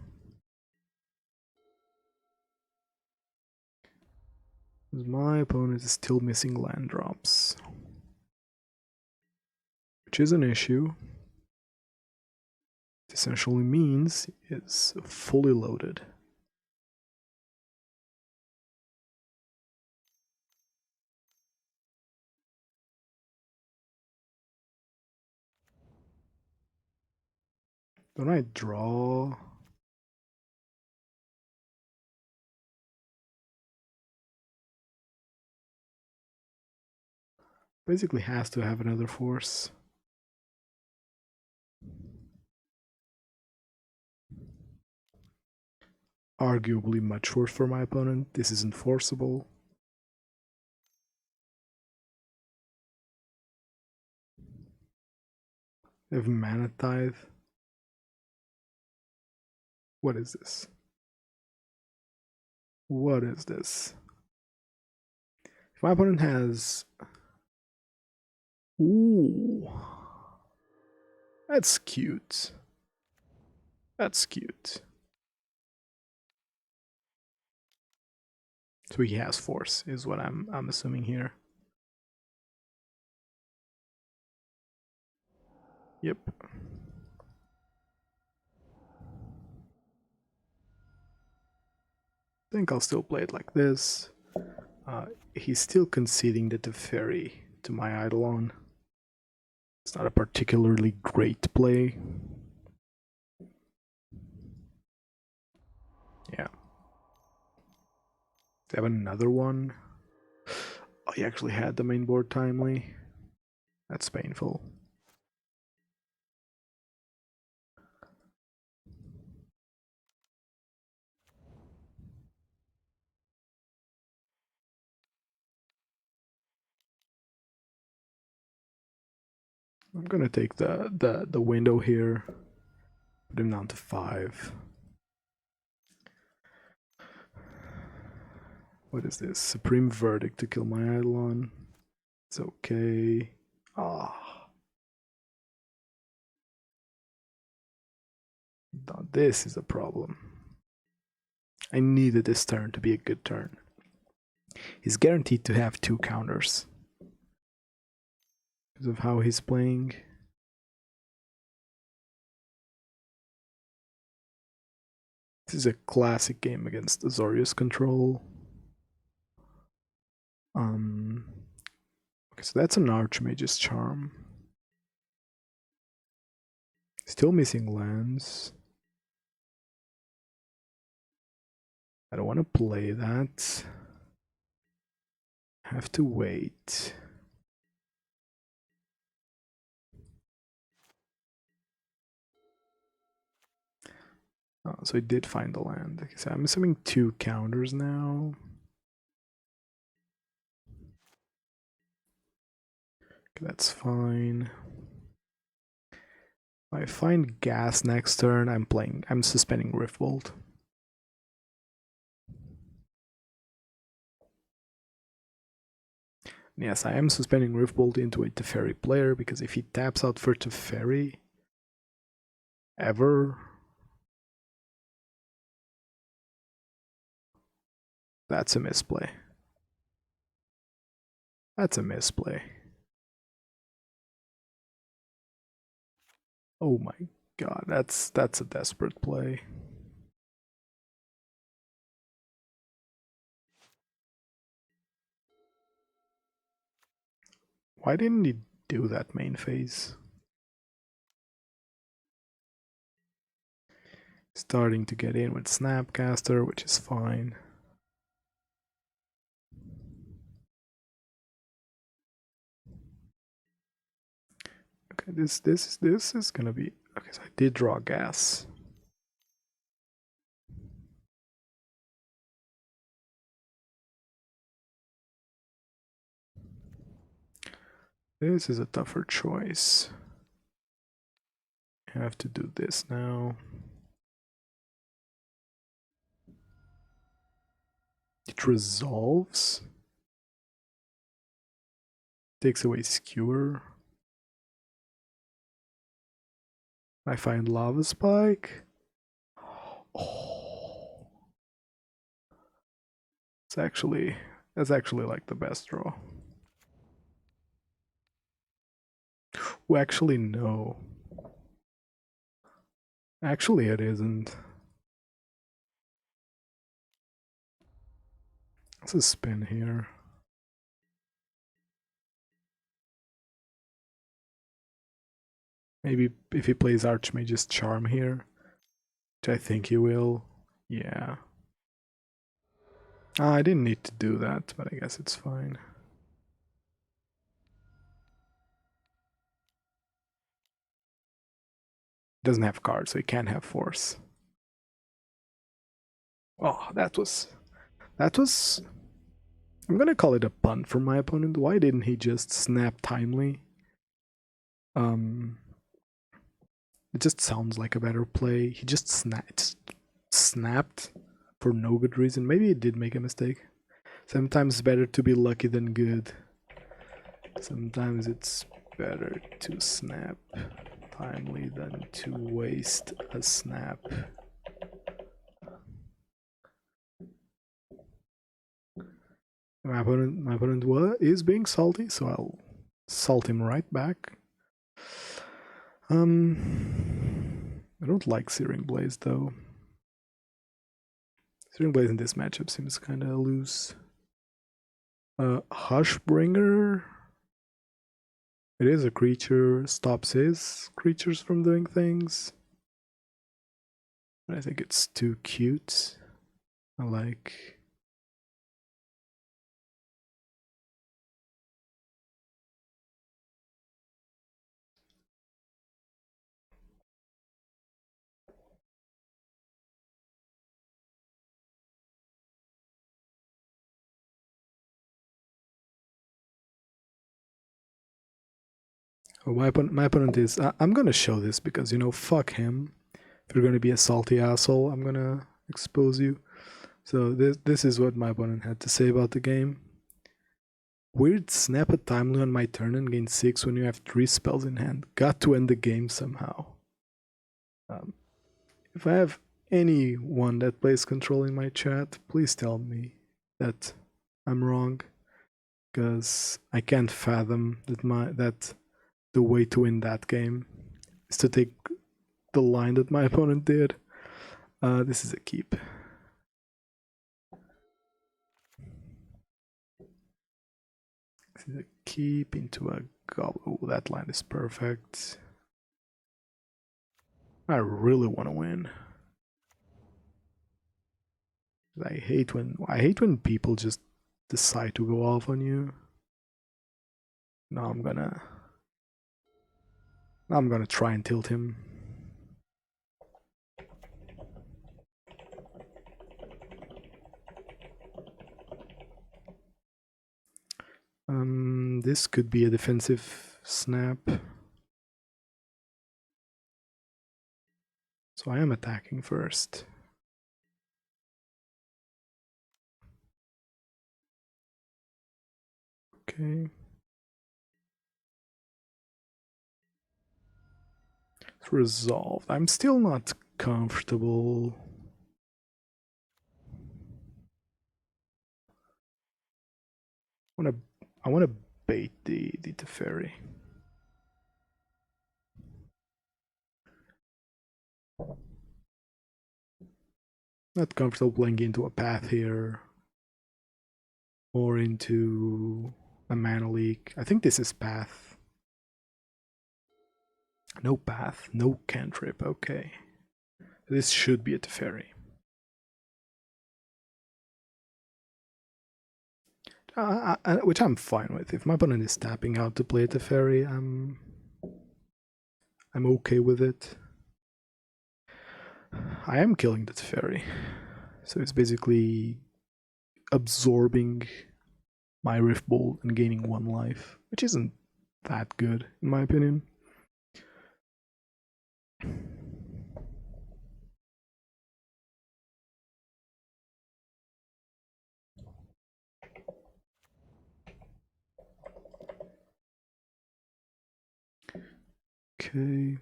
My opponent is still missing land drops. Which is an issue. It essentially means it's fully loaded. Don't I draw? Basically has to have another force. Arguably much worse for my opponent. This isn't forceable. They have Mana Tithe. What is this? What is this? If my opponent has... Ooh. That's cute. That's cute. So he has force, is what I'm assuming here. Yep. I think I'll still play it like this. He's still conceding the Teferi to my Eidolon. It's not a particularly great play. Yeah. They have another one. Oh, he actually had the main board timely. That's painful. I'm gonna take the window here. Put him down to 5. What is this? Supreme Verdict to kill my Eidolon. It's okay. Ah. Now this is a problem. I needed this turn to be a good turn. He's guaranteed to have 2 counters. Because of how he's playing. This is a classic game against Azorius control. Okay, so that's an Archmage's Charm. Still missing lands. I don't want to play that. Have to wait. Oh, so he did find the land. Okay, so I'm assuming 2 counters now. Okay, that's fine. If I find gas next turn, I'm suspending Riftbolt. Yes, I am suspending Riftbolt into a Teferi player, because if he taps out for Teferi, Ever? That's a misplay. That's a misplay. Oh my god, that's a desperate play. Why didn't he do that main phase? Starting to get in with Snapcaster, which is fine. Okay, this is gonna be okay. So I did draw gas. This is a tougher choice. I have to do this now. It resolves. Takes away Skewer. I find Lava Spike. Oh. That's actually like the best draw. Oh, actually no. Actually it isn't. Let's a spin here. Maybe if he plays Archmage's Charm here, which I think he will. Yeah. I didn't need to do that, but I guess it's fine. Doesn't have cards, so he can't have force. Oh, that was I'm gonna call it a punt from my opponent. Why didn't he just snap timely? It just sounds like a better play. He just snapped for no good reason. Maybe he did make a mistake. Sometimes it's better to be lucky than good. Sometimes it's better to snap timely than to waste a snap. My opponent is being salty, so I'll salt him right back. I don't like Searing Blaze though. Searing Blaze in this matchup seems kind of loose. Hushbringer. It is a creature, stops his creatures from doing things. But I think it's too cute. I like. Oh, my opponent is. I'm gonna show this because, you know, fuck him. If you're gonna be a salty asshole, I'm gonna expose you. So this is what my opponent had to say about the game. Weird, snap a timely on my turn and gain 6 when you have 3 spells in hand. Got to end the game somehow. If I have anyone that plays control in my chat, please tell me that I'm wrong, because I can't fathom that the way to win that game is to take the line that my opponent did. This is a keep. This is a keep into a Goblin. Oh, that line is perfect. I really want to win. I hate when people just decide to go off on you. Now I'm gonna try and tilt him. This could be a defensive snap. So I am attacking first. Okay. It's resolved. I'm still not comfortable. I wanna bait the Teferi. Not comfortable playing into a path here. Or into a mana leak. I think this is path. No path, no cantrip, okay. This should be a Teferi. Which I'm fine with. If my opponent is tapping out to play a Teferi, I'm okay with it. I am killing the Teferi. So it's basically absorbing my Rift Bolt and gaining 1 life, which isn't that good, in my opinion. Okay.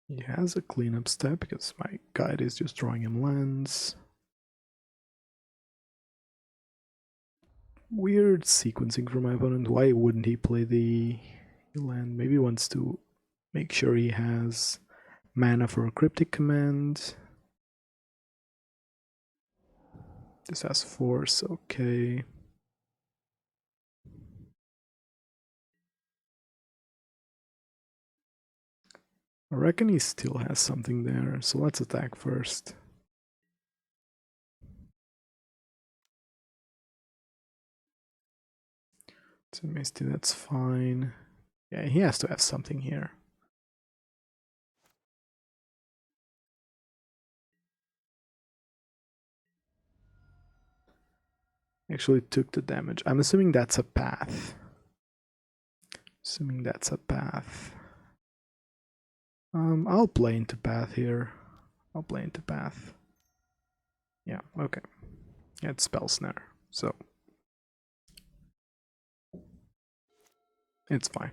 He has a cleanup step because my guide is just drawing him lands. Weird sequencing from my opponent. Why wouldn't he play the land? Maybe he wants to make sure he has mana for a cryptic command. This has force, okay. I reckon he still has something there, so let's attack first. It's a Misty, that's fine. Yeah, he has to have something here. Actually took the damage. I'm assuming that's a path. Assuming that's a path. I'll play into path here. I'll play into path. Yeah, okay. Yeah, it's Spell Snare, so it's fine.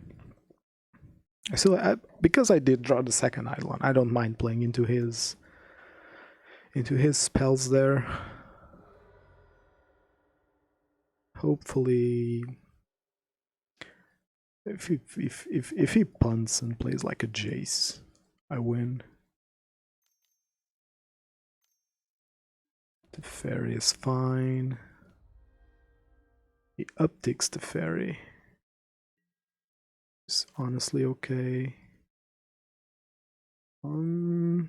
Because I did draw the second Eidolon, I don't mind playing into his spells there. Hopefully, if he punts and plays like a Jace, I win. The fairy is fine. He upticks the fairy. It's honestly okay. Am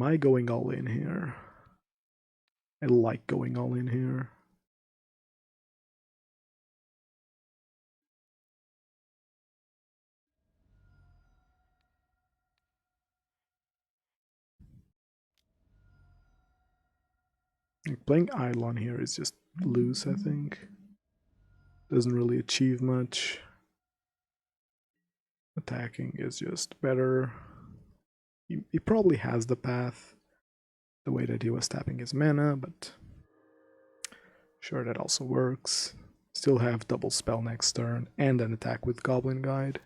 I going all in here? I like going all in here. Playing Eidolon here is just loose, I think. Doesn't really achieve much. Attacking is just better. He probably has the path, the way that he was tapping his mana, but sure, that also works. Still have double spell next turn and an attack with Goblin Guide.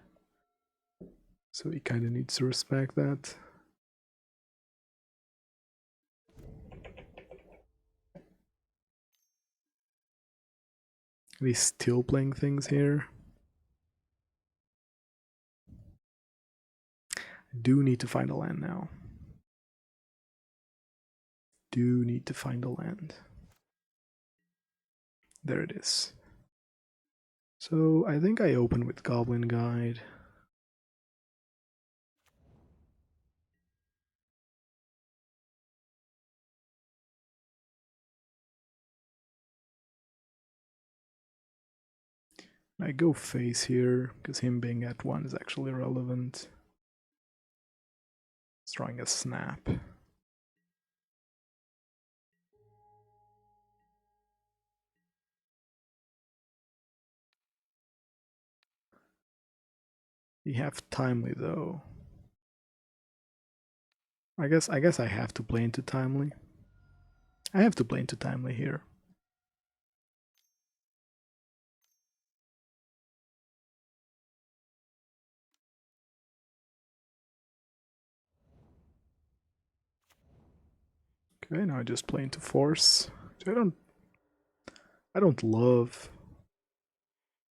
So he kinda needs to respect that. And he's still playing things here. I do need to find a land now. Do need to find a land. There it is. So I think I open with Goblin Guide. I go face here, because him being at 1 is actually relevant. He's drawing a snap. You have Timely though. I guess I have to play into Timely. I have to play into Timely here. Okay, now I just play into force. Which I don't love,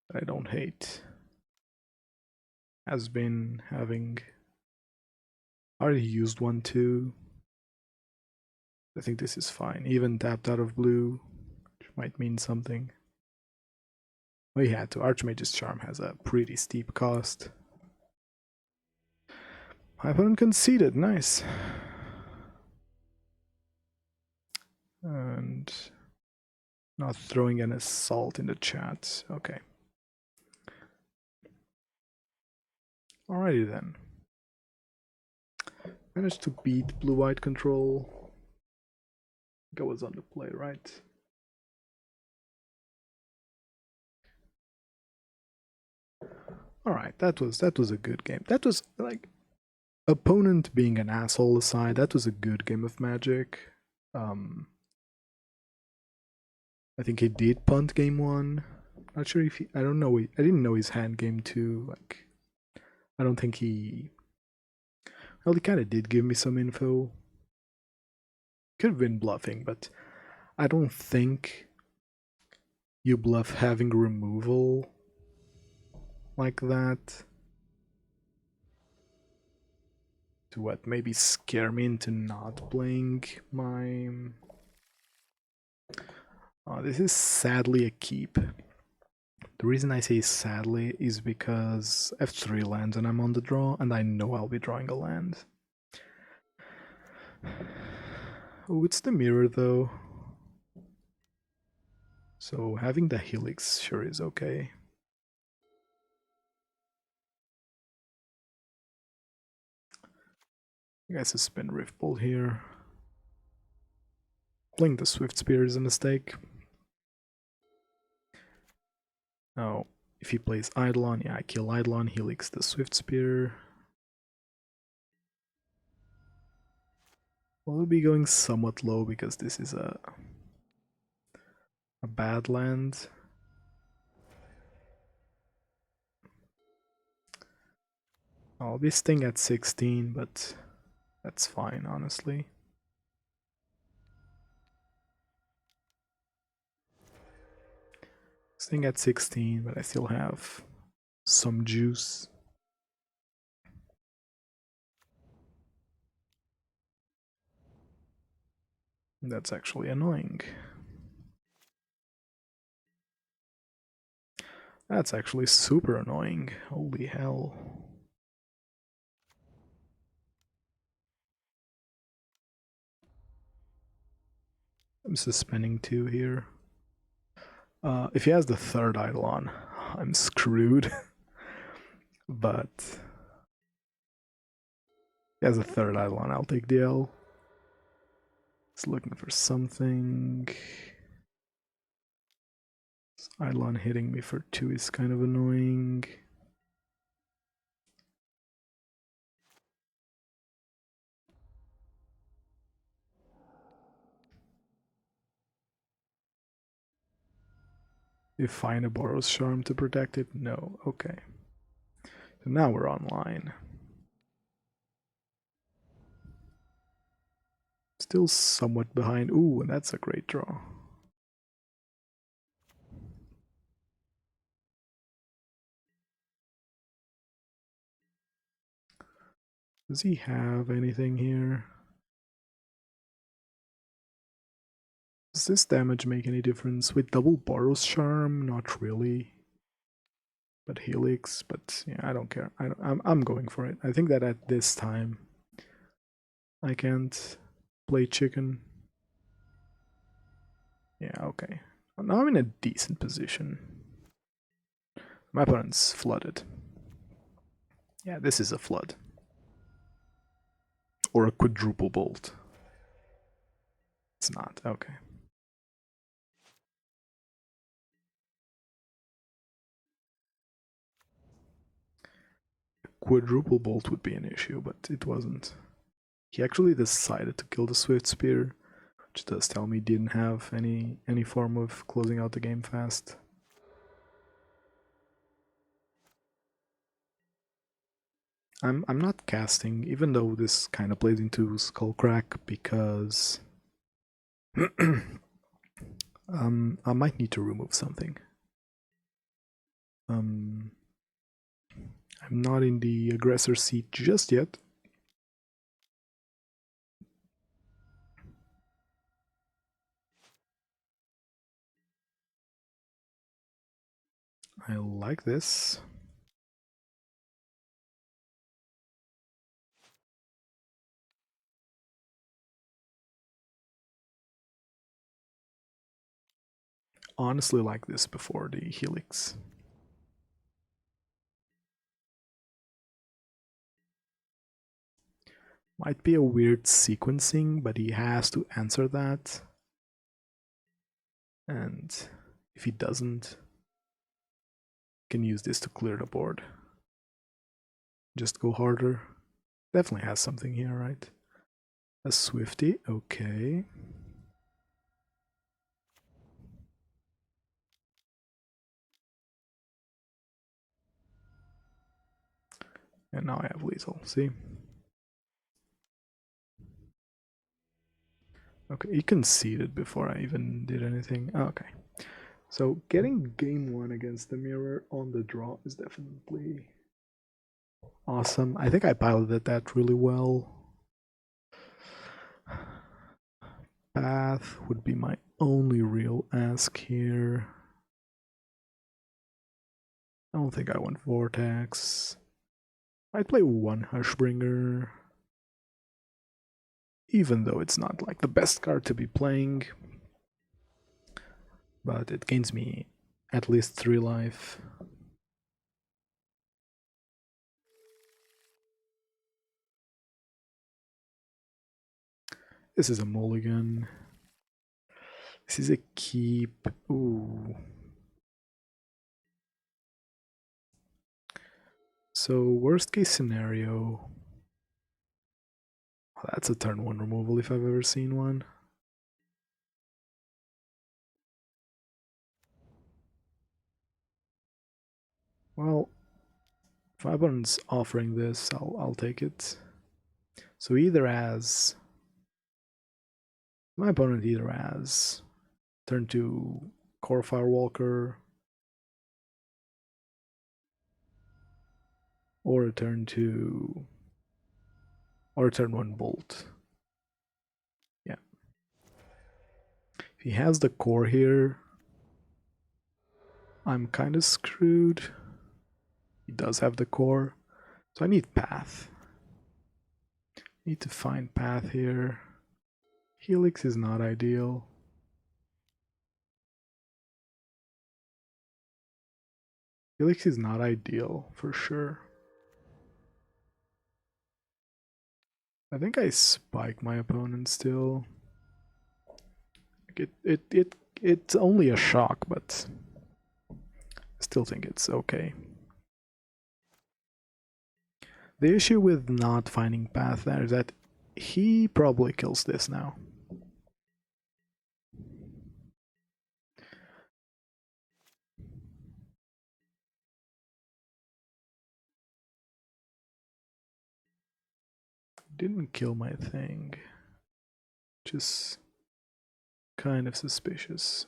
but I don't hate. Has been having already used one too. I think this is fine. Even tapped out of blue, which might mean something. We had to. Archmage's Charm has a pretty steep cost. My opponent conceded, nice. And not throwing an assault in the chat. Okay. Alrighty then. Managed to beat blue-white control. I think I was on the play, right? Alright, that was a good game. That was like, opponent being an asshole aside, that was a good game of Magic. I think he did punt game 1. Not sure if I don't know. I didn't know his hand game 2. Like, I don't think he. Well, he kind of did give me some info. Could have been bluffing, but I don't think you bluff having removal like that. To what? Maybe scare me into not playing my. This is sadly a keep. The reason I say sadly is because I have 3 lands and I'm on the draw, and I know I'll be drawing a land. Oh, it's the mirror though. So having the Helix sure is okay. I guess I spin Riftbolt here. Playing the Swiftspear is a mistake. Now, if he plays Eidolon, yeah, I kill Eidolon, Helix the Swiftspear. We'll be going somewhat low because this is a bad land. I'll be staying at 16, but that's fine, honestly. Staying at 16, but I still have some juice. That's actually annoying. That's actually super annoying. Holy hell. I'm suspending 2 here. If he has the 3rd Eidolon, I'm screwed. But if he has a 3rd Eidolon, I'll take the L. He's looking for something. This Eidolon hitting me for 2 is kind of annoying. You find a Boros Charm to protect it? No, okay. So now we're online. Still somewhat behind. Ooh, and that's a great draw. Does he have anything here? Does this damage make any difference? With double Boros Charm, not really. But Helix, but yeah, I don't care. I'm going for it. I think that at this time, I can't play chicken. Yeah, okay. Now I'm in a decent position. My opponent's flooded. Yeah, this is a flood. Or a quadruple bolt. It's not, okay. Quadruple bolt would be an issue, but it wasn't. He actually decided to kill the Swiftspear, which does tell me he didn't have any form of closing out the game fast. I'm not casting, even though this kind of plays into Skullcrack, because I might need to remove something. I'm not in the aggressor seat just yet. I like this. Honestly like this before the Helix. Might be a weird sequencing, but he has to answer that. And if he doesn't, he can use this to clear the board. Just go harder. Definitely has something here, right? A Swifty, okay. And now I have lethal, see? Okay, he conceded before I even did anything. Okay. So getting game 1 against the mirror on the draw is definitely awesome. I think I piloted that really well. Path would be my only real ask here. I don't think I want Vortex. I'd play one Hushbringer. Even though it's not like the best card to be playing. But it gains me at least 3 life. This is a mulligan. This is a keep. Ooh. So, worst case scenario. Oh, that's a turn 1 removal if I've ever seen one. Well, if my opponent's offering this, I'll take it. So either has my opponent either has turn 2 Core Firewalker or a turn 2 or a turn 1 Bolt. Yeah. If he has the core here, I'm kind of screwed. He does have the core, so I need path. Need to find path here. Helix is not ideal. Helix is not ideal for sure. I think I spike my opponent still. It's only a shock, but I still think it's okay. The issue with not finding path there is that he probably kills this now. Didn't kill my thing, which is kind of suspicious.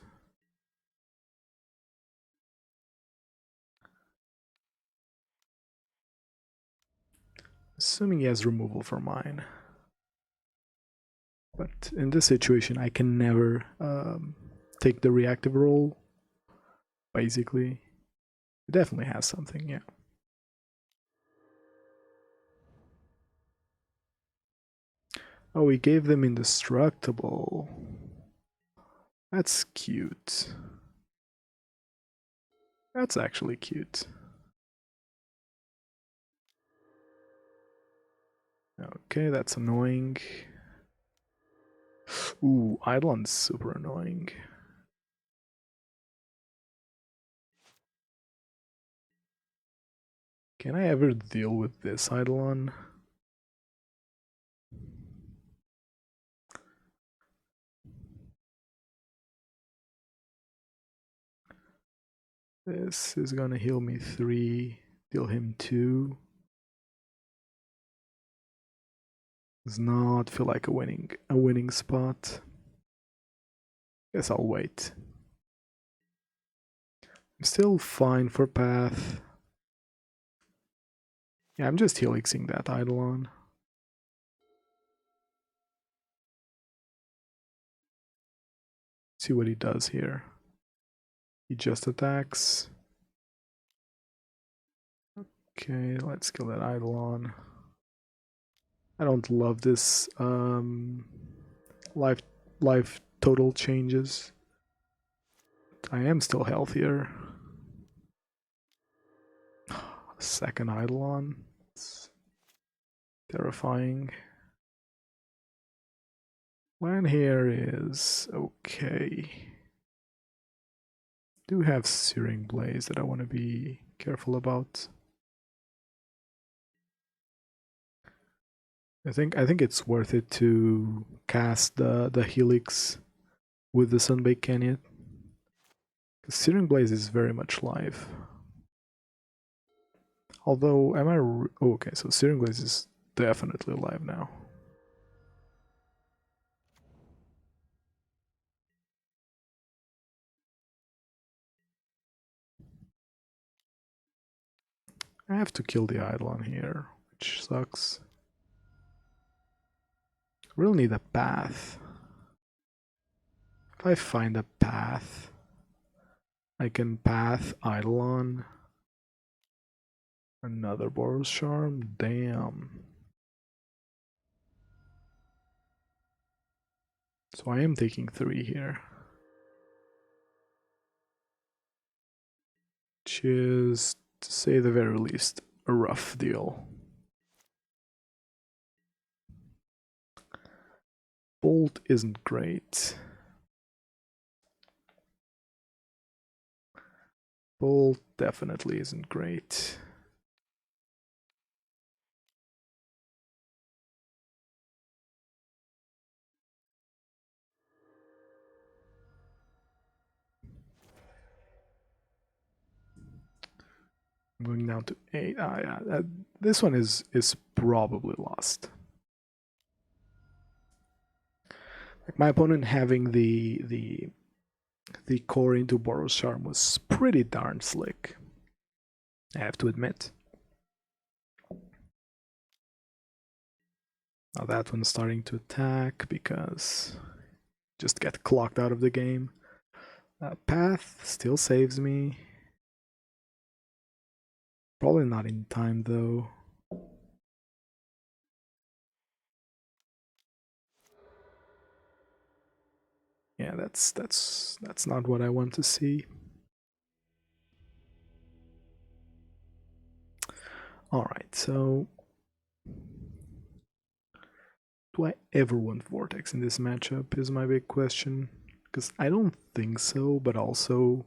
Assuming he has removal for mine. But in this situation, I can never take the reactive role, basically. It definitely has something, yeah. Oh, we gave them indestructible. That's cute. That's actually cute. Okay, that's annoying. Ooh, Eidolon's super annoying. Can I ever deal with this Eidolon? This is gonna heal me 3, deal him 2. Does not feel like a winning spot. Guess I'll wait. I'm still fine for path. Yeah, I'm just helixing that Eidolon. See what he does here. He just attacks. Okay, let's kill that Eidolon. I don't love this life total changes. I am still healthier. Second Eidolon. It's terrifying. Plan here is okay. Do have Searing Blaze that I want to be careful about. I think it's worth it to cast the Helix with the Sunbaked Canyon. Because Searing Blaze is very much live. Although, am I... Oh, okay, so Searing Blaze is definitely alive now. I have to kill the Eidolon here, which sucks. Really need a path. If I find a path, I can path Eidolon. Another Boros Charm? Damn. So I am taking 3 here. Which is, to say the very least, a rough deal. Bolt isn't great. Bolt definitely isn't great. I'm going down to 8. Ah, yeah, this one is probably lost. Like my opponent having the core into Boros Charm was pretty darn slick, I have to admit. Now that one's starting to attack because just get clocked out of the game. Path still saves me. Probably not in time though. Yeah, that's not what I want to see. Alright, so do I ever want Vortex in this matchup is my big question. Because I don't think so, but also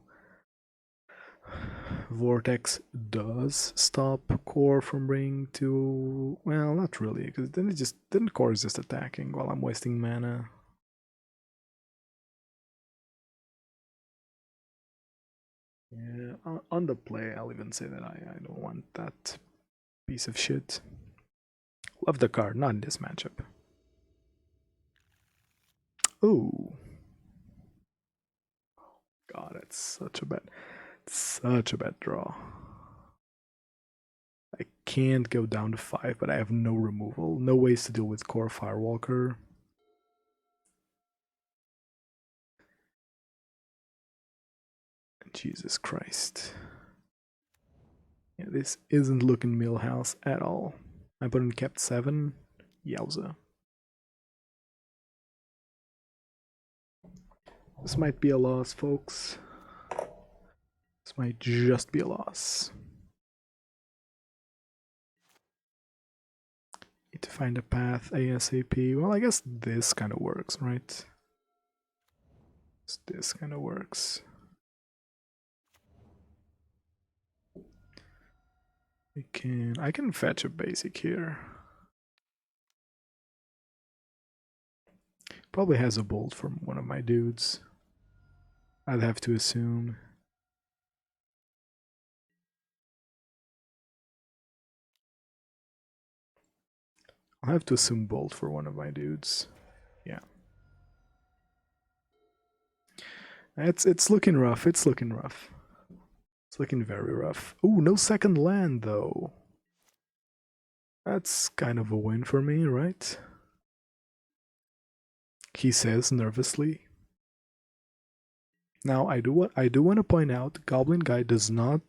Vortex does stop core from bringing to... Well, not really, because then core is just attacking while I'm wasting mana. Yeah, on the play, I'll even say that I don't want that piece of shit. Love the card, not in this matchup. Oh. God, it's such a bad draw. I can't go down to 5, but I have no removal, no ways to deal with core Firewalker. Jesus Christ. Yeah, this isn't looking Millhouse at all. My opponent kept 7. Yowza. This might be a loss, folks. This might just be a loss. Need to find a path ASAP. Well, I guess this kind of works, right? This kind of works. I can fetch a basic here. Probably has a bolt from one of my dudes. I'd have to assume. I'll have to assume bolt for one of my dudes. Yeah. It's looking rough. It's looking rough. It's looking very rough. Ooh, no second land though. That's kind of a win for me, right? He says nervously. Now I do want to point out Goblin Guy does not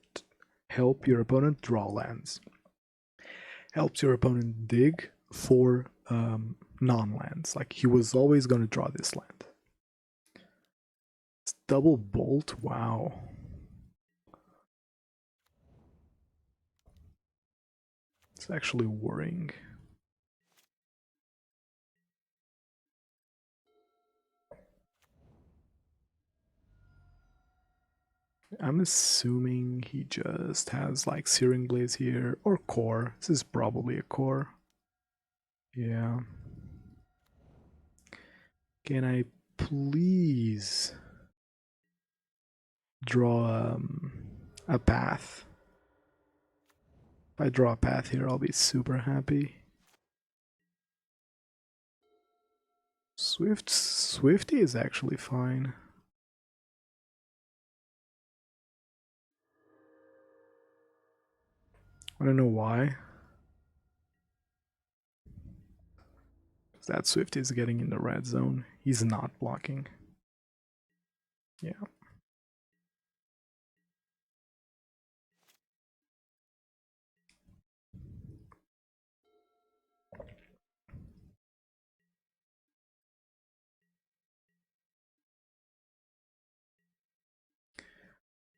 help your opponent draw lands. Helps your opponent dig for non-lands. Like he was always going to draw this land. It's double bolt. Wow. It's actually worrying. I'm assuming he just has like Searing Blaze here or core. This is probably a core. Yeah. Can I please draw a path? If I draw a path here, I'll be super happy. Swifty is actually fine. I don't know why. That Swift is getting in the red zone. He's not blocking. Yeah.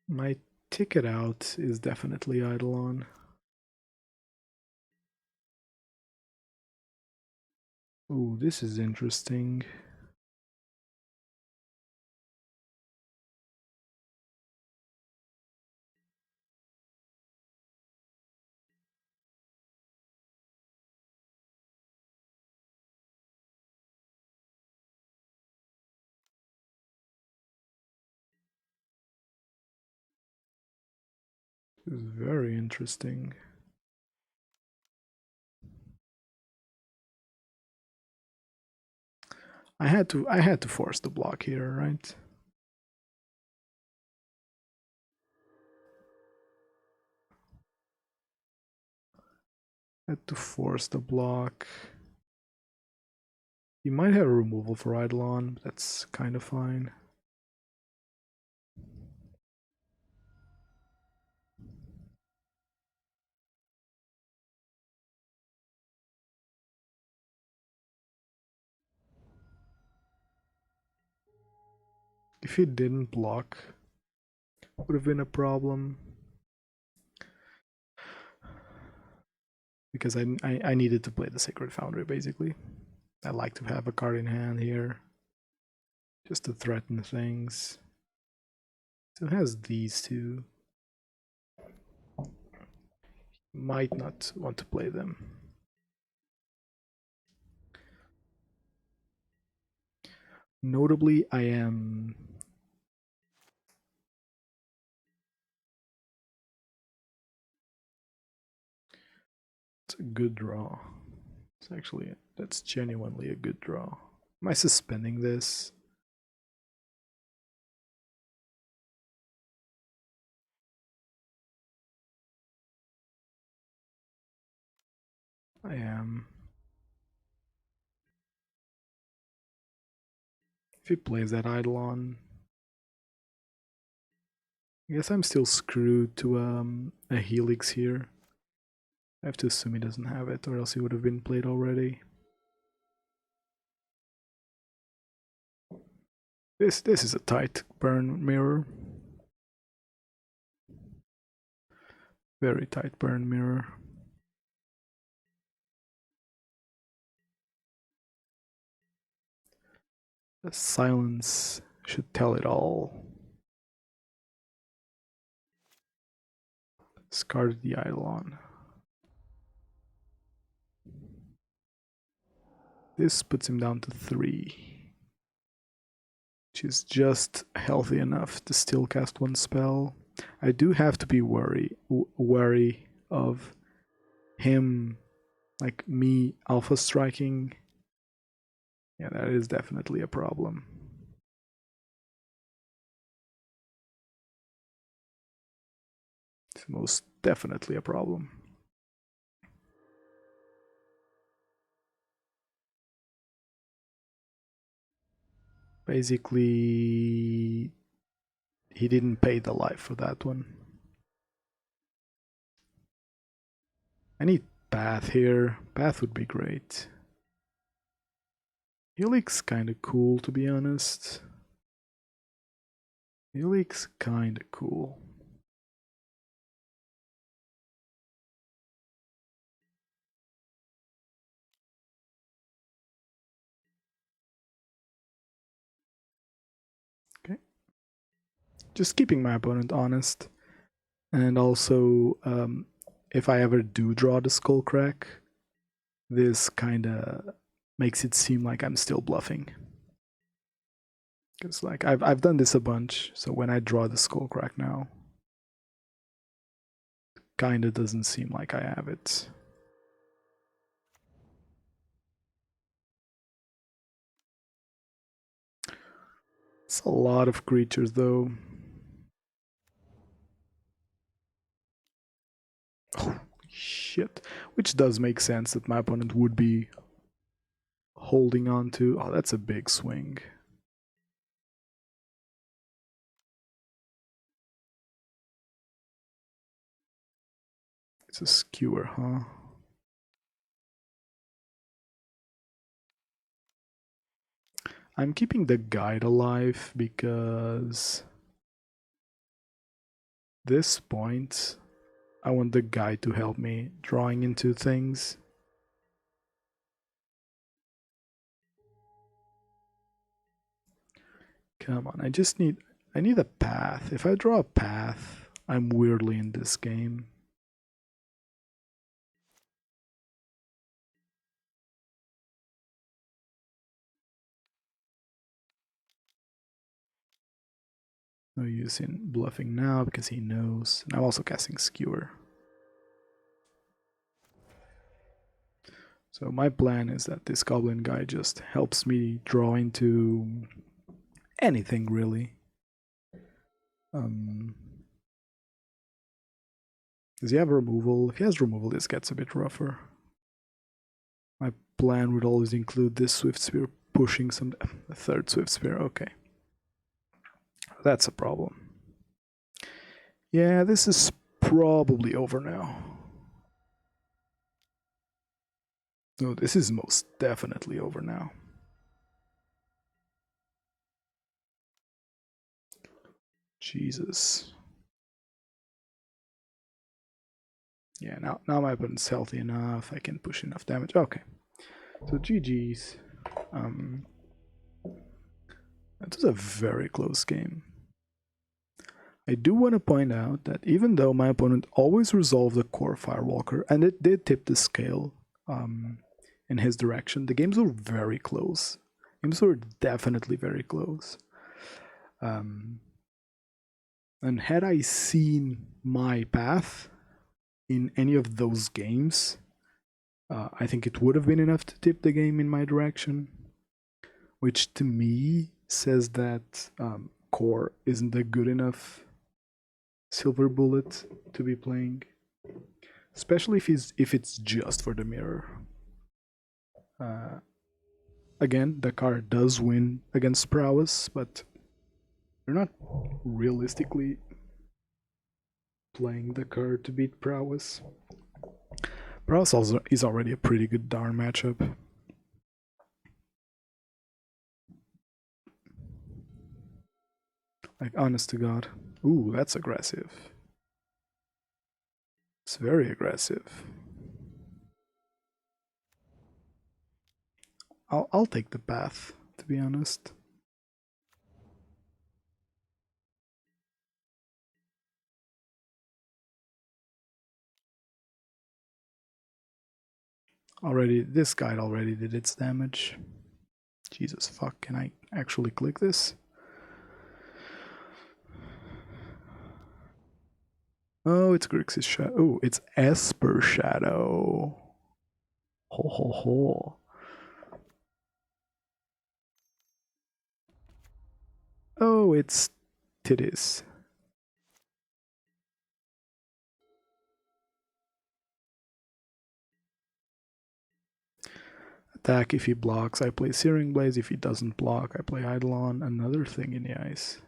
My ticket out is definitely Eidolon. Ooh, this is interesting. This is very interesting. I had to force the block here, right? Had to force the block. He might have a removal for Eidolon, but that's kind of fine. If he didn't block, would have been a problem. Because I needed to play the Sacred Foundry, basically. I like to have a card in hand here. Just to threaten things. So it has these two. Might not want to play them. Notably, I am... It's a good draw. It's actually, that's genuinely a good draw. Am I suspending this? I am. If he plays that Eidolon, I guess I'm still screwed to a Helix here. I have to assume he doesn't have it, or else he would have been played already. This is a tight burn mirror. Very tight burn mirror. The silence should tell it all. Discard the Eidolon. This puts him down to 3. Which is just healthy enough to still cast one spell. I do have to be wary of him, like me alpha striking. Yeah, that is definitely a problem. Most definitely a problem. Basically, he didn't pay the life for that one. I need Path here. Path would be great. Helix kinda cool, to be honest. Helix kinda cool. Okay. Just keeping my opponent honest. And also, if I ever do draw the Skullcrack, this kinda makes it seem like I'm still bluffing. Because like I've done this a bunch, so when I draw the Skullcrack now, kinda doesn't seem like I have it. It's a lot of creatures though. Holy shit. Which does make sense that my opponent would be holding on to. Oh, that's a big swing. It's a skewer, huh? I'm keeping the guide alive because this point I want the guide to help me drawing into things. Come on, I need a path. If I draw a path, I'm weirdly in this game. No use in bluffing now because he knows. And I'm also casting Skewer. So my plan is that this Goblin guy just helps me draw into anything really. Does he have removal? If he has removal, this gets a bit rougher. My plan would always include this Swiftspear pushing a third Swiftspear. Okay. That's a problem. Yeah, this is probably over now. No, this is most definitely over now. Jesus. Yeah, now my opponent's healthy enough. I can push enough damage. Okay. So GG's. That was a very close game. I do want to point out that even though my opponent always resolved the core Firewalker, and it did tip the scale in his direction, the games were very close. Games were definitely very close. And had I seen my path in any of those games, I think it would have been enough to tip the game in my direction, which to me says that core isn't a good enough silver bullet to be playing, especially if it's just for the mirror. Again, the card does win against prowess, but you're not realistically playing the card to beat prowess. Prowess also is already a pretty good darn matchup. Like, honest to God. Ooh, that's aggressive. It's very aggressive. I'll take the path, to be honest. This guide already did its damage. Jesus fuck, can I actually click this? Oh, it's Grixis Shadow. Oh, it's Esper Shadow. Ho ho ho. Oh, it's Titties. attack. If he blocks, I play Searing Blaze. If he doesn't block, I play Eidolon. Another thing in the ice.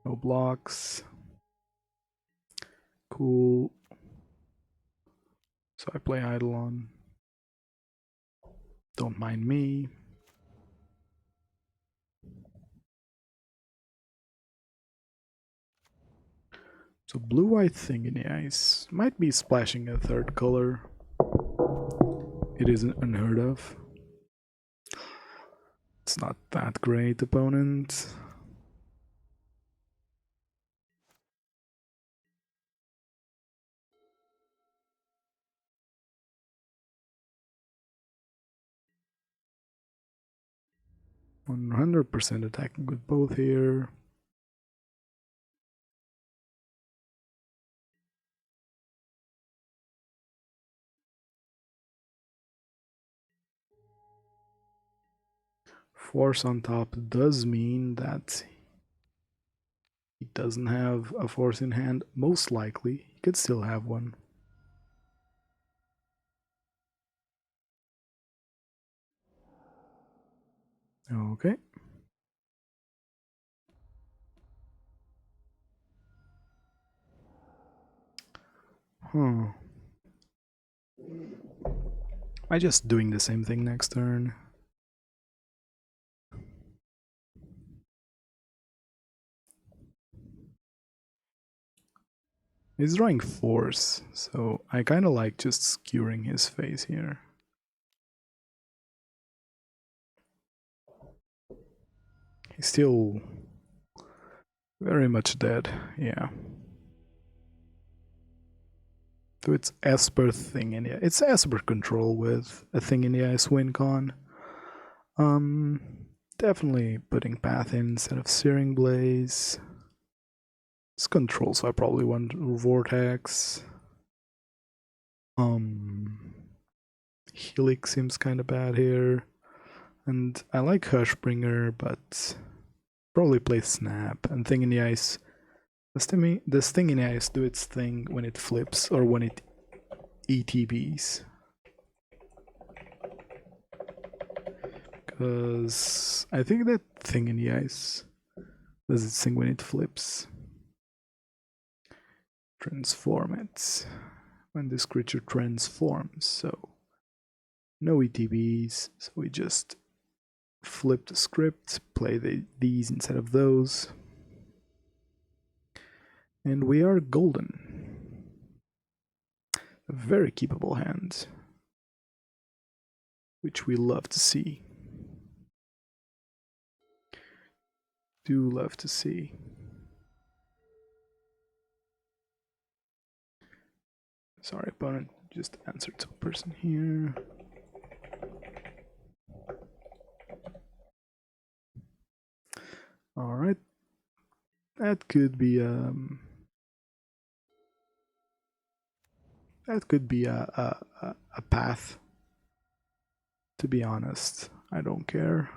No blocks. Cool. So I play Eidolon. Don't mind me. So blue-white thing in the ice might be splashing a third color. It isn't unheard of. It's not that great, opponent. %100% attacking with both here. Force on top does mean that he doesn't have a force in hand. Most likely, he could still have one. Okay. Huh. Am I just doing the same thing next turn? He's drawing force, so I kind of like just skewering his face here. He's still very much dead, yeah. So it's Esper thing in the it's Esper control with a thing in the ice win con. Definitely putting path in instead of Searing Blaze. It's control, so I probably want Vortex. Helix seems kind of bad here. And I like Hushbringer, but probably play Snap and Thing in the Ice. This Thing in the Ice do its thing when it flips or when it ETBs. Because I think that Thing in the Ice does its thing when it flips. Transform it. When this creature transforms, so no ETBs, so we just flip the script, play these instead of those, and we are golden. A very keepable hand, which we love to see. Do love to see. Sorry, opponent, just answered to a person here. All right, that could be a path. To be honest, I don't care.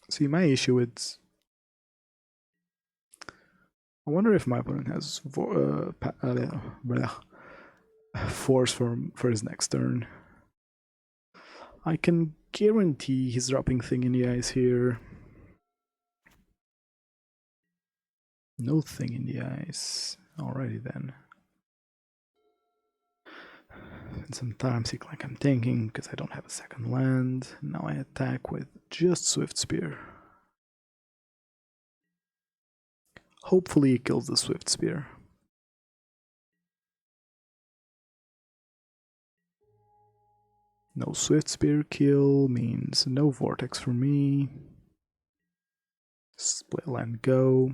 See, my issue is, I wonder if my opponent has force for his next turn. I can guarantee he's dropping Thing in the Ice here. No Thing in the Ice. Alrighty then. And sometimes like I'm thinking, because I don't have a second land. Now I attack with just Swiftspear. Hopefully he kills the Swiftspear. No Swiftspear kill means no Vortex for me. Split land go.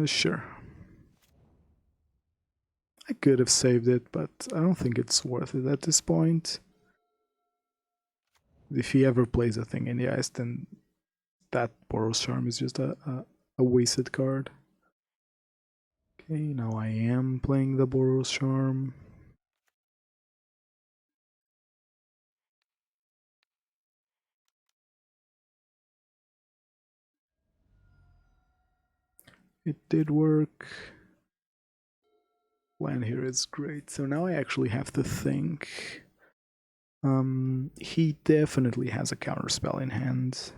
Sure. I could have saved it, but I don't think it's worth it at this point. If he ever plays a Thing in the Ice, then that Boros Charm is just a wasted card. Okay, now I am playing the Boros Charm. It did work. Land here is great. So now I actually have to think. He definitely has a counterspell in hand.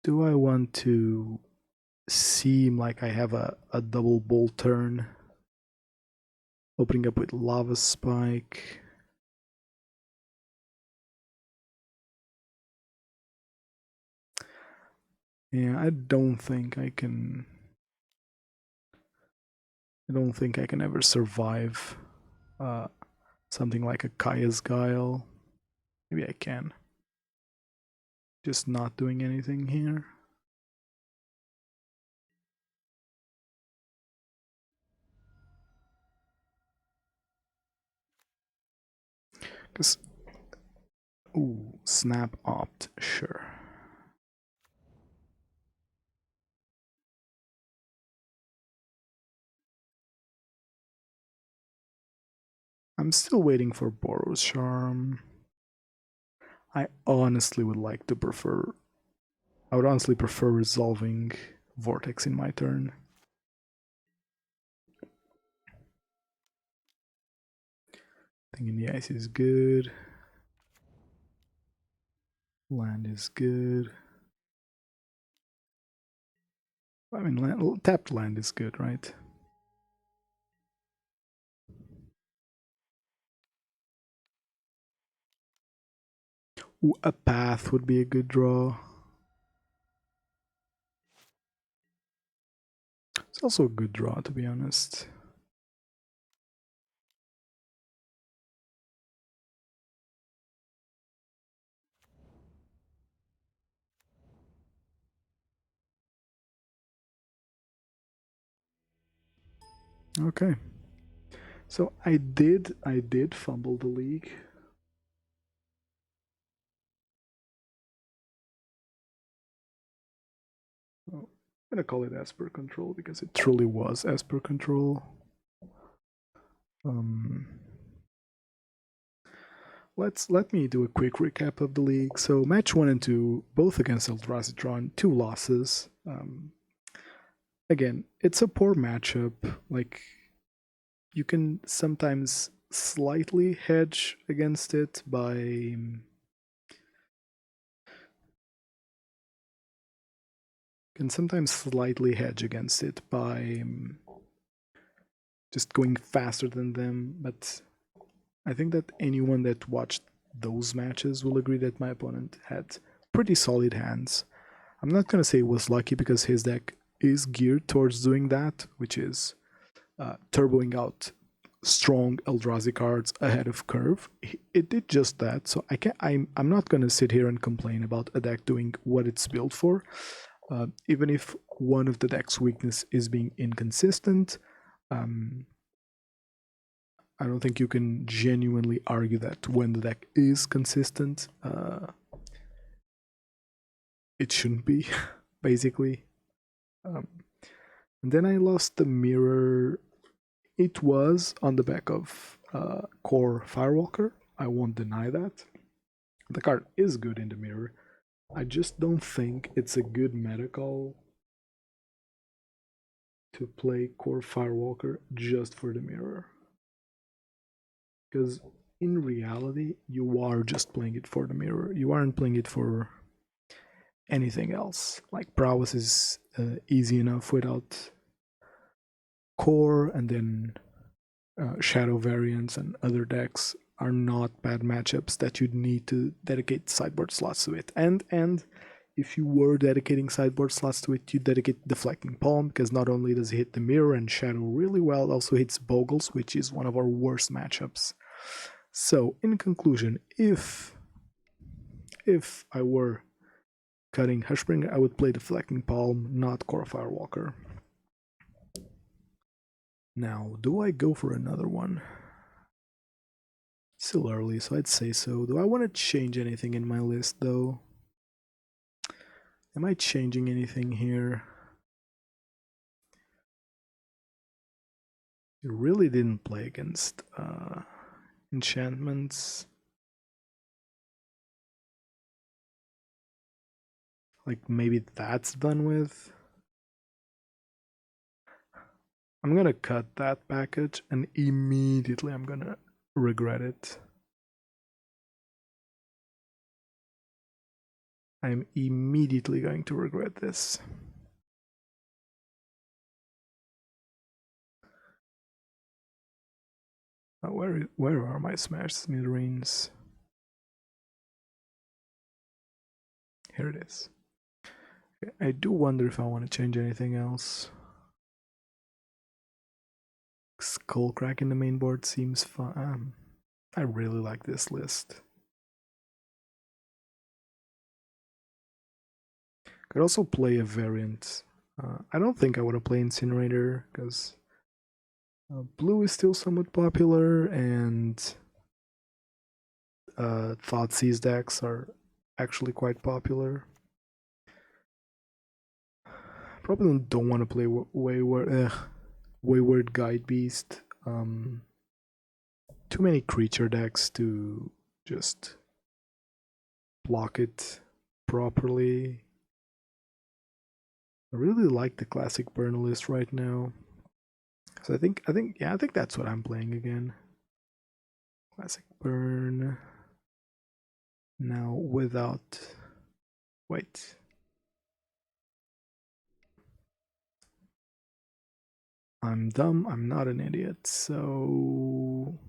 Do I want to seem like I have a double bolt turn? Opening up with Lava Spike. Yeah, I don't think I can ever survive something like a Kaya's Guile. Maybe I can. Just not doing anything here. Because, ooh, Snap Opt, sure. I'm still waiting for Boros Charm. I honestly would prefer resolving Vortex in my turn. Thing in the Ice is good. Land is good. I mean, tapped land is good, right? Ooh, a path would be a good draw. It's also a good draw, to be honest. Okay. So I did fumble the league. Oh, I'm gonna call it Esper Control because it truly was Esper Control. Let me do a quick recap of the league. So match 1 and 2, both against Eldrazi Tron, 2 losses. Again, it's a poor matchup. Like, you can sometimes slightly hedge against it by just going faster than them, but I think that anyone that watched those matches will agree that my opponent had pretty solid hands. I'm not going to say it was lucky because his deck is geared towards doing that, which is turboing out strong Eldrazi cards ahead of curve. It did just that, so I'm not going to sit here and complain about a deck doing what it's built for. Even if one of the deck's weakness is being inconsistent, I don't think you can genuinely argue that when the deck is consistent, it shouldn't be, basically. And then I lost the mirror. It was on the back of Core Firewalker. I won't deny that. The card is good in the mirror. I just don't think it's a good meta call to play Core Firewalker just for the mirror. Because in reality, you are just playing it for the mirror. You aren't playing it for anything else. Like, Prowess is easy enough without Core, and then Shadow variants and other decks are not bad matchups that you'd need to dedicate sideboard slots to it. And if you were dedicating sideboard slots to it, you dedicate Deflecting Palm, because not only does it hit the mirror and shadow really well, it also hits Bogles, which is one of our worst matchups. So, in conclusion, if I were cutting Hushbringer, I would play Deflecting Palm, not Core Firewalker. Now, do I go for another one? Still early, so I'd say so. Do I want to change anything in my list, though? Am I changing anything here? You really didn't play against enchantments. Like, maybe that's done with? I'm gonna cut that package and immediately I'm gonna regret it. I'm immediately going to regret this. Where are my Smash Smithereens? Here it is. Okay, I do wonder if I want to change anything else. Skullcrack in the main board seems fun. I really like this list. Could also play a variant. I don't think I want to play Incinerator because blue is still somewhat popular, and Thoughtseize decks are actually quite popular. Probably don't want to play Wayward Guide Beast. Too many creature decks to just block it properly. I really like the classic burn list right now. So I think that's what I'm playing again. Classic burn. Now without... Wait. I'm dumb, I'm not an idiot, so...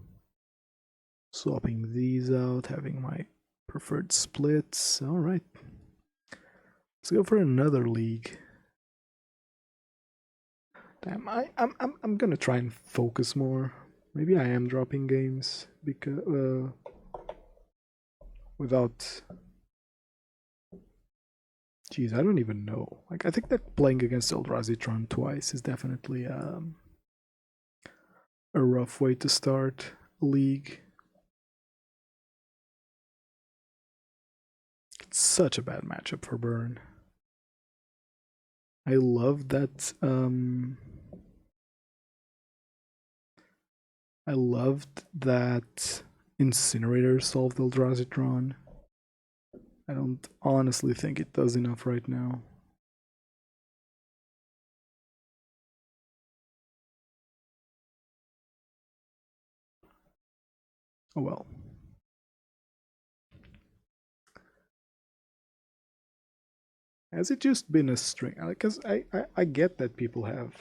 Swapping these out, having my preferred splits. Alright. Let's go for another league. Damn, I'm gonna try and focus more. Maybe I am dropping games because without. Jeez, I don't even know. Like, I think that playing against Eldrazi Tron twice is definitely a rough way to start a league. It's such a bad matchup for Burn. I love that. I loved that Incinerator solved Eldrazi Tron. I don't honestly think it does enough right now. Oh well. Has it just been a string? Because I get that people have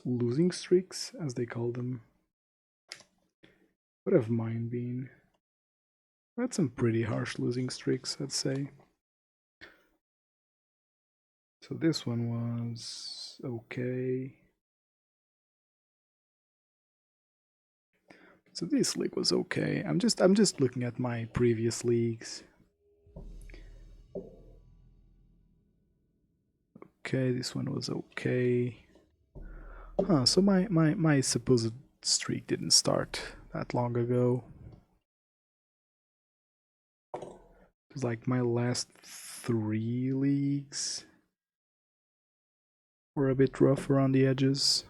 losing streaks, as they call them. What have mine been? That's some pretty harsh losing streaks, I'd say. So this one was okay. So this league was okay. I'm just looking at my previous leagues. Okay, this one was okay. Huh, so my supposed streak didn't start that long ago. It was like my last 3 leagues were a bit rough around the edges.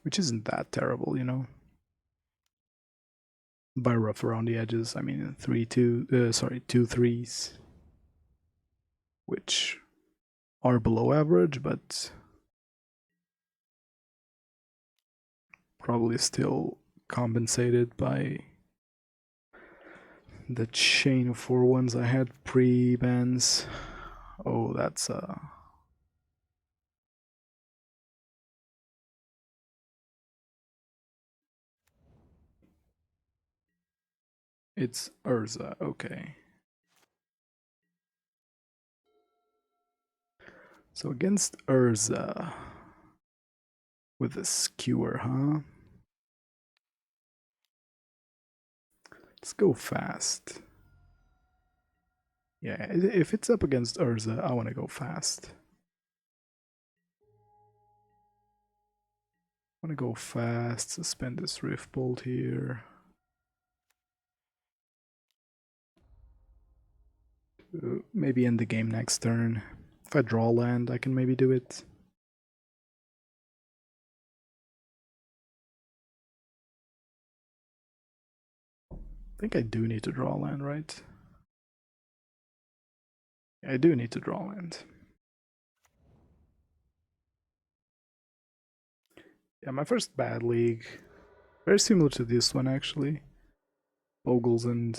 Which isn't that terrible, you know. By rough around the edges, I mean 2 threes. Which are below average, but probably still compensated by the chain of 4-1s I had pre-bans. Oh, that's it's Urza, okay. So against Urza with a skewer, huh? Let's go fast. Yeah, if it's up against Urza, I want to go fast. I want to go fast, suspend this Rift Bolt here. Maybe end the game next turn. If I draw land, I can maybe do it. I think I do need to draw land, right? I do need to draw land. Yeah, my first bad league. Very similar to this one, actually. Ogles and...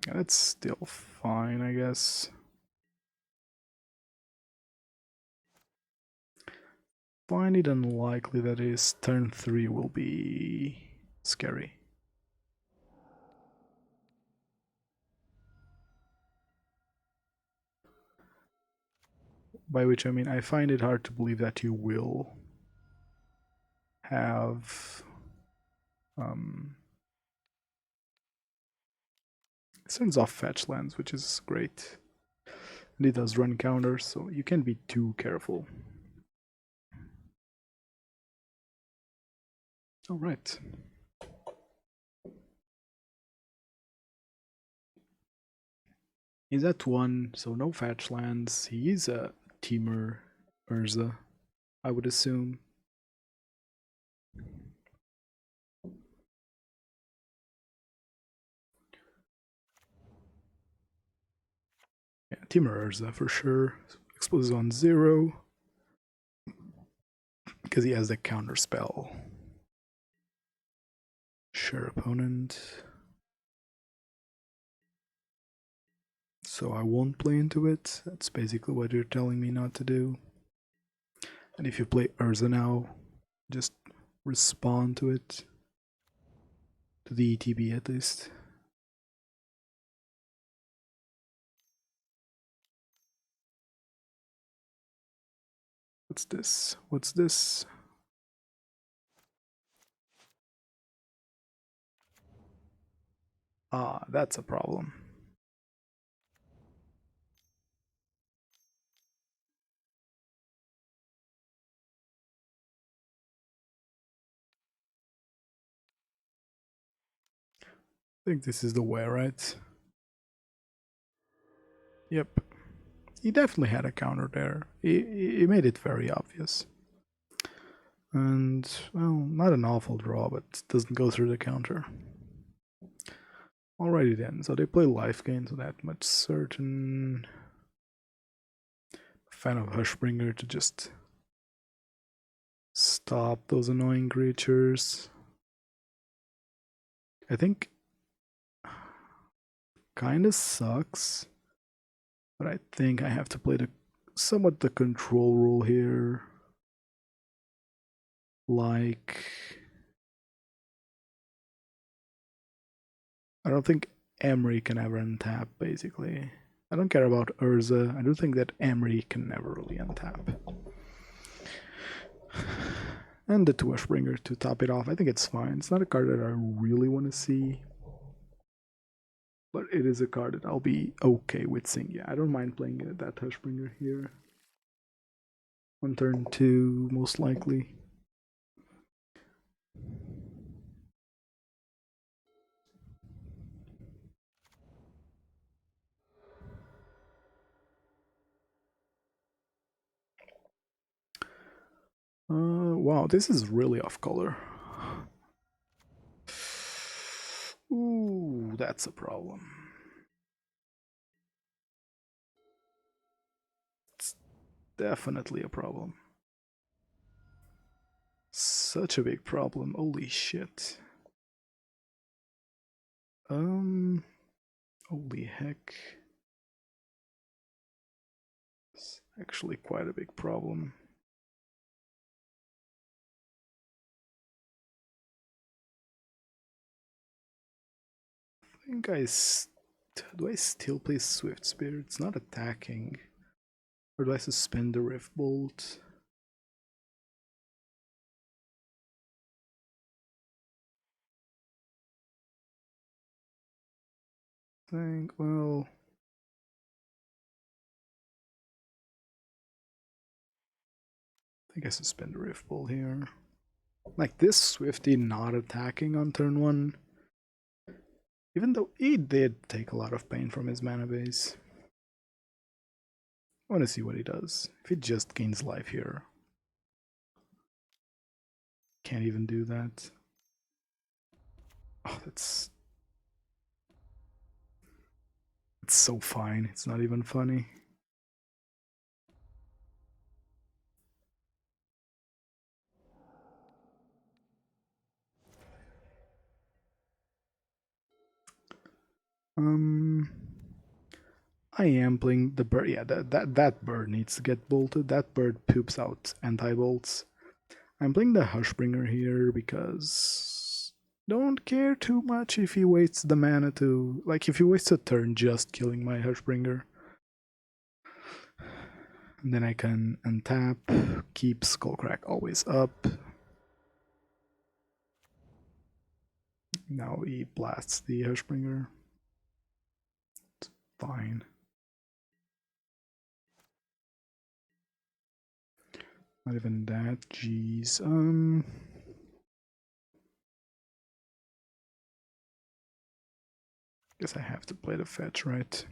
Yeah, that's still fine, I guess. Find it unlikely that his turn 3 will be scary. By which I mean, I find it hard to believe that you will have it turns off fetch lands, which is great. And it does run counters, so you can't be too careful. Alright. He's at 1, so no fetch lands. He is a Temur Urza, I would assume. Yeah, Temur Urza for sure. Exposes on 0. Because he has the counter spell. Sure, opponent. So I won't play into it. That's basically what you're telling me not to do. And if you play Urza now, just respond to it. To the ETB at least. What's this? What's this? Ah, that's a problem. I think this is the way, right? Yep. He definitely had a counter there. He made it very obvious. And, well, not an awful draw, but doesn't go through the counter. Alrighty then, so they play life gain, so that much certain. Fan of Hushbringer to just stop those annoying creatures. I think kinda sucks, but I think I have to play somewhat the control rule here. Like, I don't think Emery can ever untap, basically. I don't care about Urza. I do think that Emery can never really untap. And the Tuashbringer to top it off. I think it's fine. It's not a card that I really want to see. But it is a card that I'll be okay with seeing. Yeah, I don't mind playing that Tuashbringer here. On turn 2, most likely. Wow, this is really off color. Ooh, that's a problem. It's definitely a problem. Such a big problem, holy shit. Holy heck. It's actually quite a big problem. I think do I still play Swiftspear? It's not attacking. Or do I suspend the Rift Bolt? Well, I think I suspend the Rift Bolt here. Like this Swifty not attacking on turn 1. Even though he did take a lot of pain from his mana base. I want to see what he does. If he just gains life here. Can't even do that. Oh, it's so fine. It's not even funny. I am playing the bird. Yeah, that bird needs to get bolted. That bird poops out anti-bolts. I'm playing the Hushbringer here because don't care too much if he wastes the mana to... Like, if he wastes a turn just killing my Hushbringer. And then I can untap, keep Skullcrack always up. Now he blasts the Hushbringer. It's fine. Not even that, jeez. Guess I have to play the fetch, right?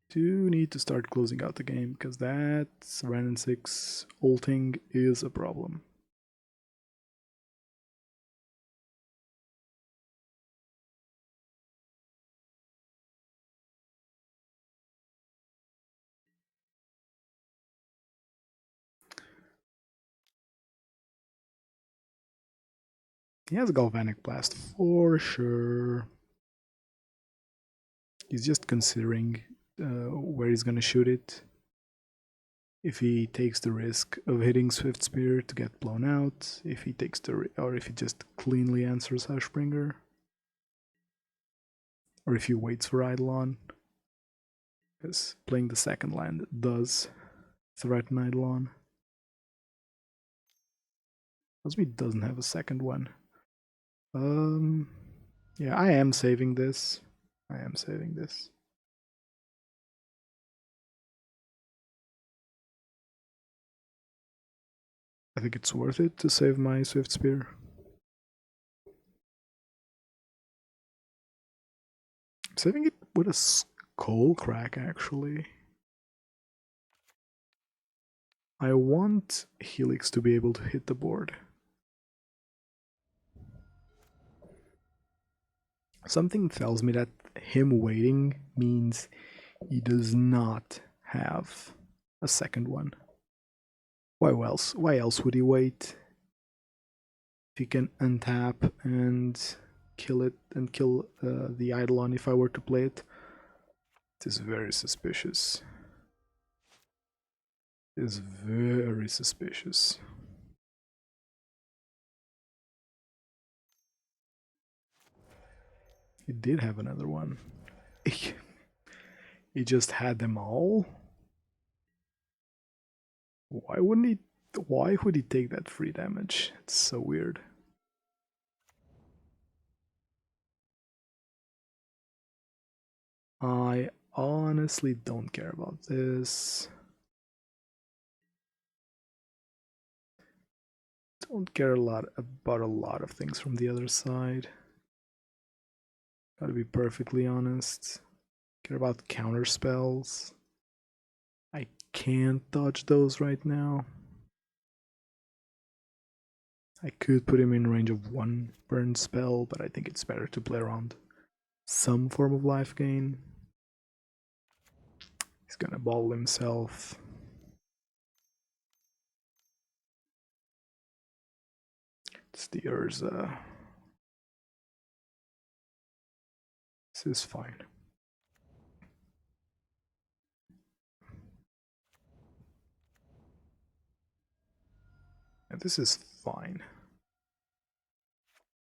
Do need to start closing out the game, because that 7 and 6 ulting is a problem. He has Galvanic Blast for sure. He's just considering where he's gonna shoot it. If he takes the risk of hitting Swiftspear to get blown out, if he takes or if he just cleanly answers Hushbringer, or if he waits for Eidolon, because playing the second land does threaten Eidolon. Cosme doesn't have a second one. Yeah, I am saving this. I am saving this. I think it's worth it to save my Swiftspear. I'm saving it with a Skullcrack, actually. I want Helix to be able to hit the board. Something tells me that him waiting means he does not have a second one. Why else would he wait? If he can untap and kill it and kill the Eidolon if I were to play it. It is very suspicious. It is very suspicious. He did have another one. He just had them all? Why wouldn't he? Why would he take that free damage? It's so weird. I honestly don't care about this. Don't care about a lot of things from the other side. Gotta be perfectly honest. Care about counter spells. I can't dodge those right now. I could put him in range of one burn spell, but I think it's better to play around some form of life gain. He's gonna ball himself. It's the Urza. This is fine. Yeah, this is fine.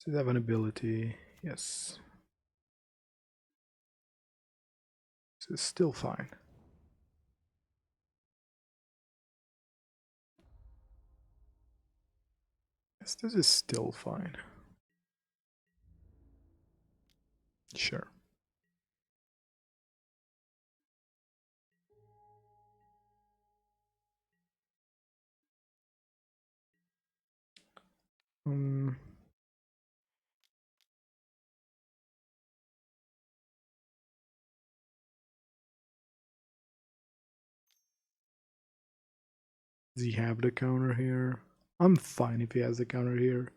Does it have an ability? Yes. This is still fine. Yes, this is still fine. Sure. Does he have the counter here? I'm fine if he has the counter here.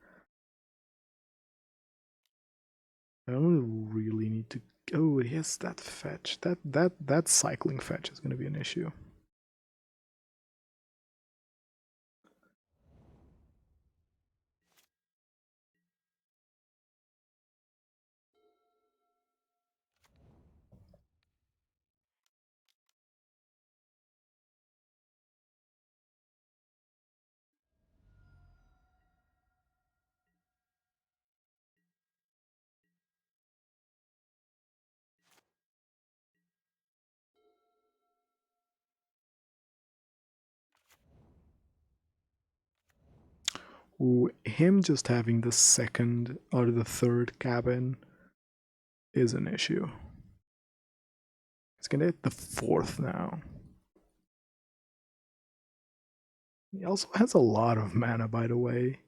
I don't really need to... Oh, yes, that fetch. That cycling fetch is going to be an issue. Ooh, him just having the second or the third cabin is an issue. He's gonna hit the fourth now. He also has a lot of mana, by the way.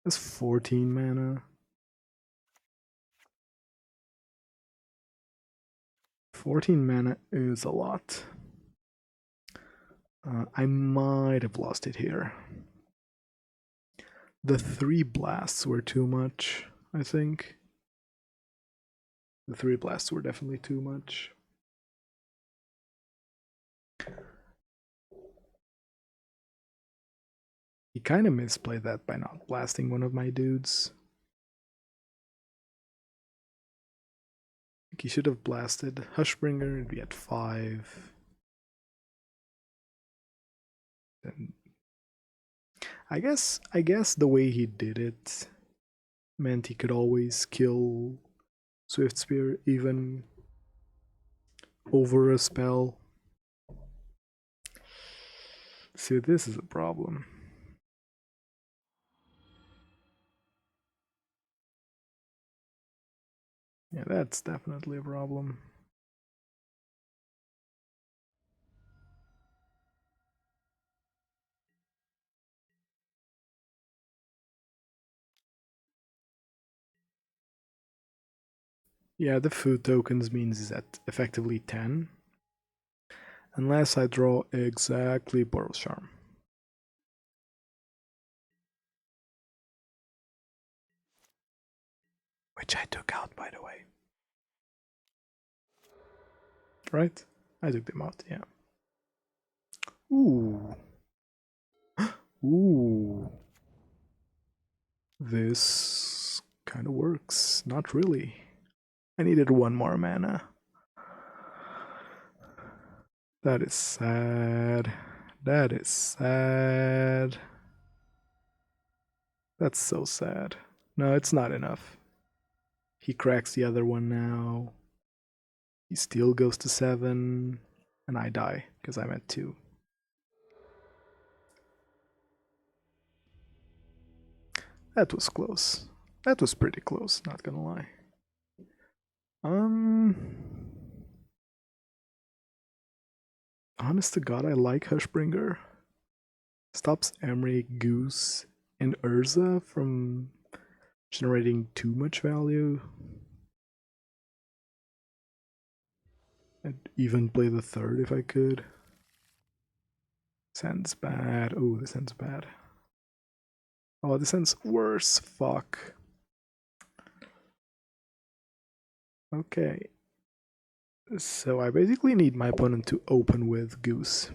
Has 14 mana. 14 mana is a lot. I might have lost it here. The 3 blasts were too much, I think. The 3 blasts were definitely too much. He kind of misplayed that by not blasting one of my dudes. He should have blasted Hushbringer and be at 5. Then I guess the way he did it meant he could always kill Swiftspear even over a spell. See, this is a problem. Yeah, that's definitely a problem. Yeah, the food tokens means is at effectively 10. Unless I draw exactly Boros Charm. Which I took out, by the way. Right? I took them out, yeah. Ooh. Ooh. This kind of works. Not really. I needed 1 more mana. That is sad. That is sad. That's so sad. No, it's not enough. He cracks the other one now. He still goes to 7. And I die, because I'm at 2. That was close. That was pretty close, not gonna lie. Honest to God, I like Hushbringer. Stops Emry, Goose, and Urza from generating too much value. I'd even play the 3rd if I could. Send's bad. Oh, this end's bad. Oh, this end's worse. Fuck. Okay. So I basically need my opponent to open with Goose. If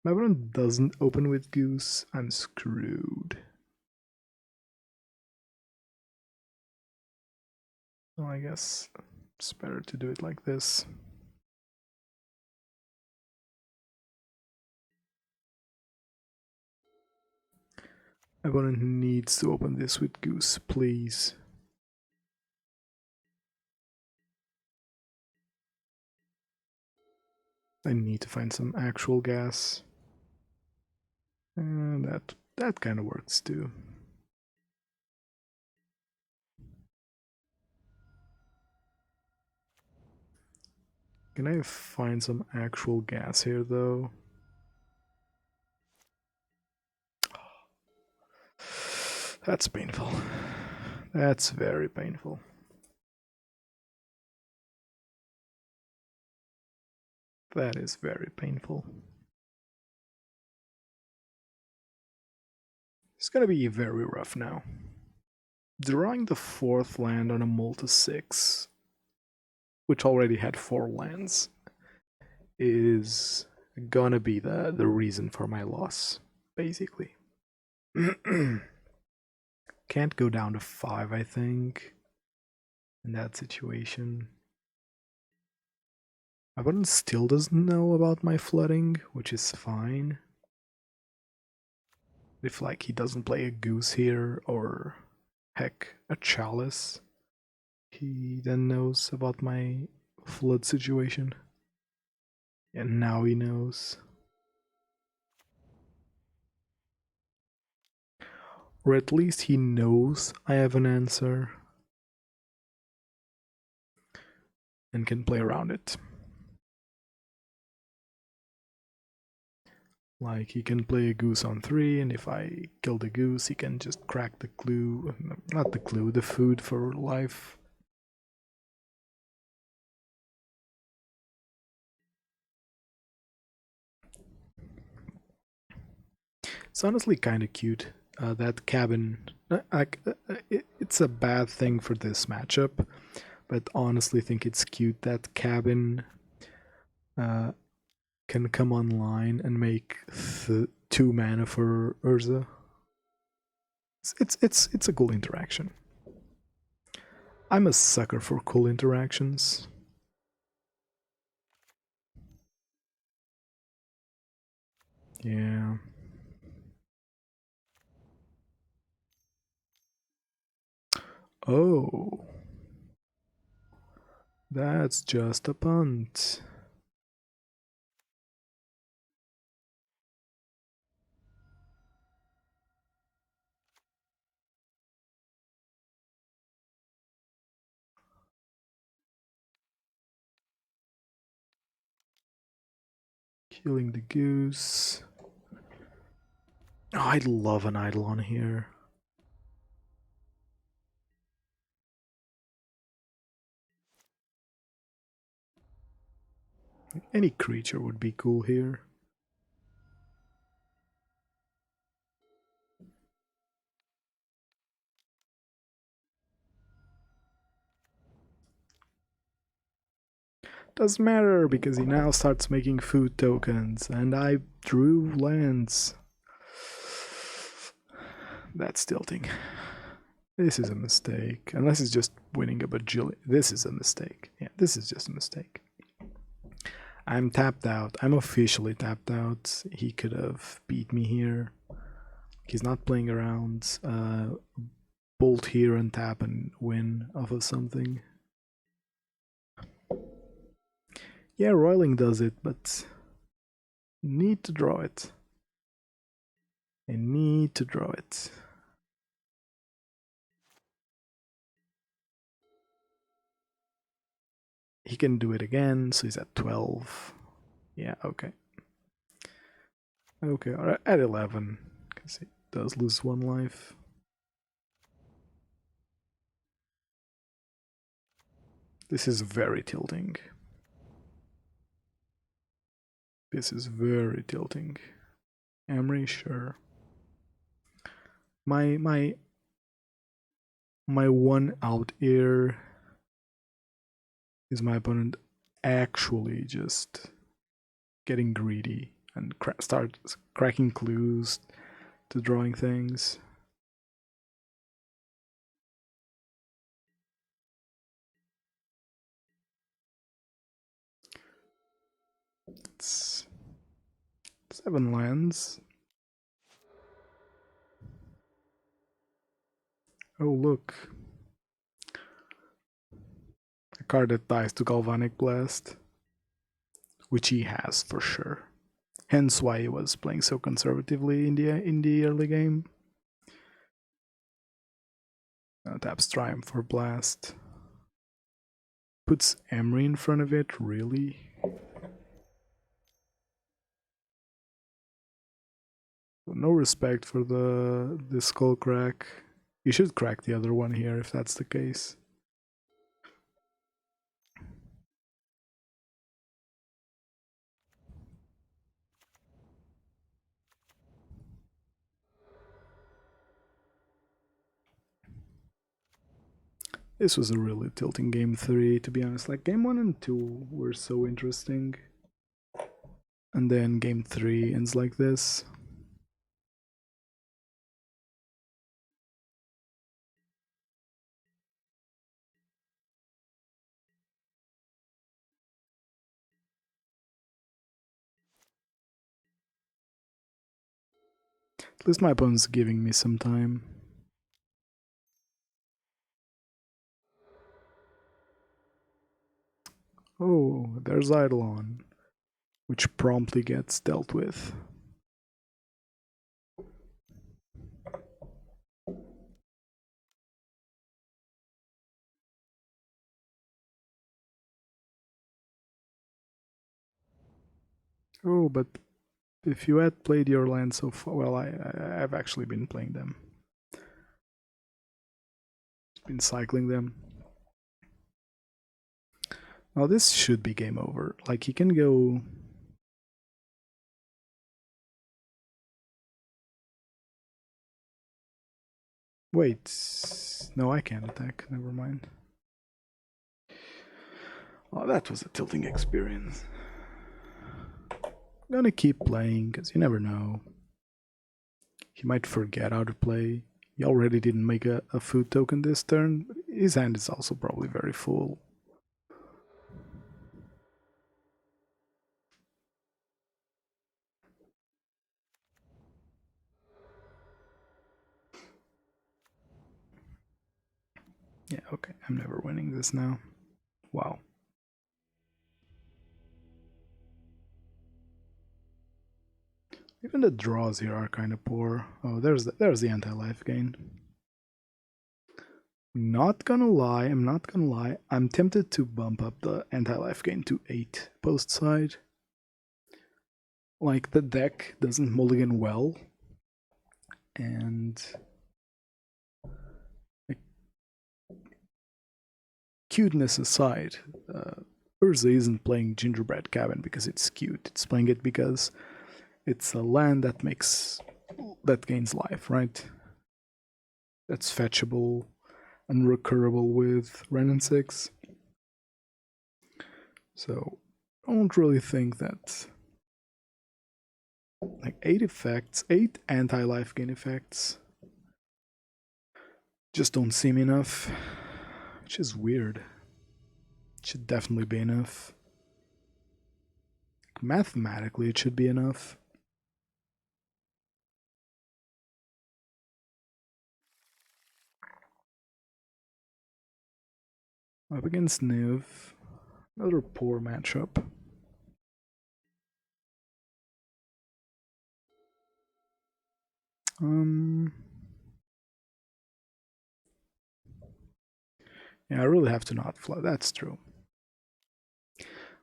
my opponent doesn't open with Goose, I'm screwed. Well, I guess it's better to do it like this. My opponent needs to open this with Goose, please. I need to find some actual gas. And that kind of works too. Can I find some actual gas here though? That's painful. That's very painful. That is very painful. It's gonna be very rough now. Drawing the 4th land on a Multi 6, which already had 4 lands, is gonna be the reason for my loss, basically. Can't go down to 5, I think, in that situation. My opponent still doesn't know about my flooding, which is fine. If like he doesn't play a Goose here, or heck, a Chalice, he then knows about my flood situation. And now he knows. Or at least he knows I have an answer and can play around it. Like, he can play a goose on 3, and if I kill the goose, he can just crack the clue, not the clue, the food for life. It's honestly kind of cute, that cabin. It's a bad thing for this matchup, but honestly think it's cute that cabin can come online and make 2 mana for Urza. It's a cool interaction. I'm a sucker for cool interactions. Yeah. Oh. That's just a punt. Killing the goose. Oh, I'd love an Eidolon here. Any creature would be cool here. Doesn't matter because he now starts making food tokens and I drew lands. That's tilting. This is a mistake. Unless he's just winning a bajillion. This is a mistake. Yeah, this is just a mistake. I'm tapped out. I'm officially tapped out. He could have beat me here. He's not playing around. Bolt here and tap and win off of something. Yeah, Roiling does it, but need to draw it. I need to draw it. He can do it again, so he's at 12. Yeah, okay. Okay, at 11, because he does lose 1 life. This is very tilting. This is very tilting. Emery, sure. My one out here is my opponent actually just getting greedy and start cracking clues to drawing things. It's 7 lands. Oh, look. A card that dies to Galvanic Blast, which he has for sure. Hence why he was playing so conservatively in the early game. Taps Triumph for Blast. Puts Emery in front of it, really? No respect for the Skullcrack. You should crack the other one here if that's the case. This was a really tilting game 3, to be honest. Like, game 1 and 2 were so interesting. And then game 3 ends like this. At least my opponent's giving me some time. Oh, there's Eidolon, which promptly gets dealt with. Oh, but if you had played your land so far, well, I've actually been playing them. Been cycling them. Now this should be game over. Like he can go. Wait, no, I can't attack. Never mind. Oh, that was a tilting experience. I'm gonna keep playing because you never know. He might forget how to play. He already didn't make a food token this turn. But his hand is also probably very full. Yeah, okay, I'm never winning this now. Wow. Even the draws here are kind of poor. Oh, there's the anti-life gain. I'm not gonna lie. I'm tempted to bump up the anti-life gain to 8 post side. Like, the deck doesn't mulligan well. And like, cuteness aside, Urza isn't playing Gingerbread Cabin because it's cute. It's playing it because it's a land that gains life, right? That's fetchable and recurable with Ren and 6. So I don't really think that like 8 effects, 8 anti-life gain effects just don't seem enough, which is weird. It should definitely be enough. Mathematically, it should be enough. Up against Niv, another poor matchup. Yeah, I really have to not flood. That's true.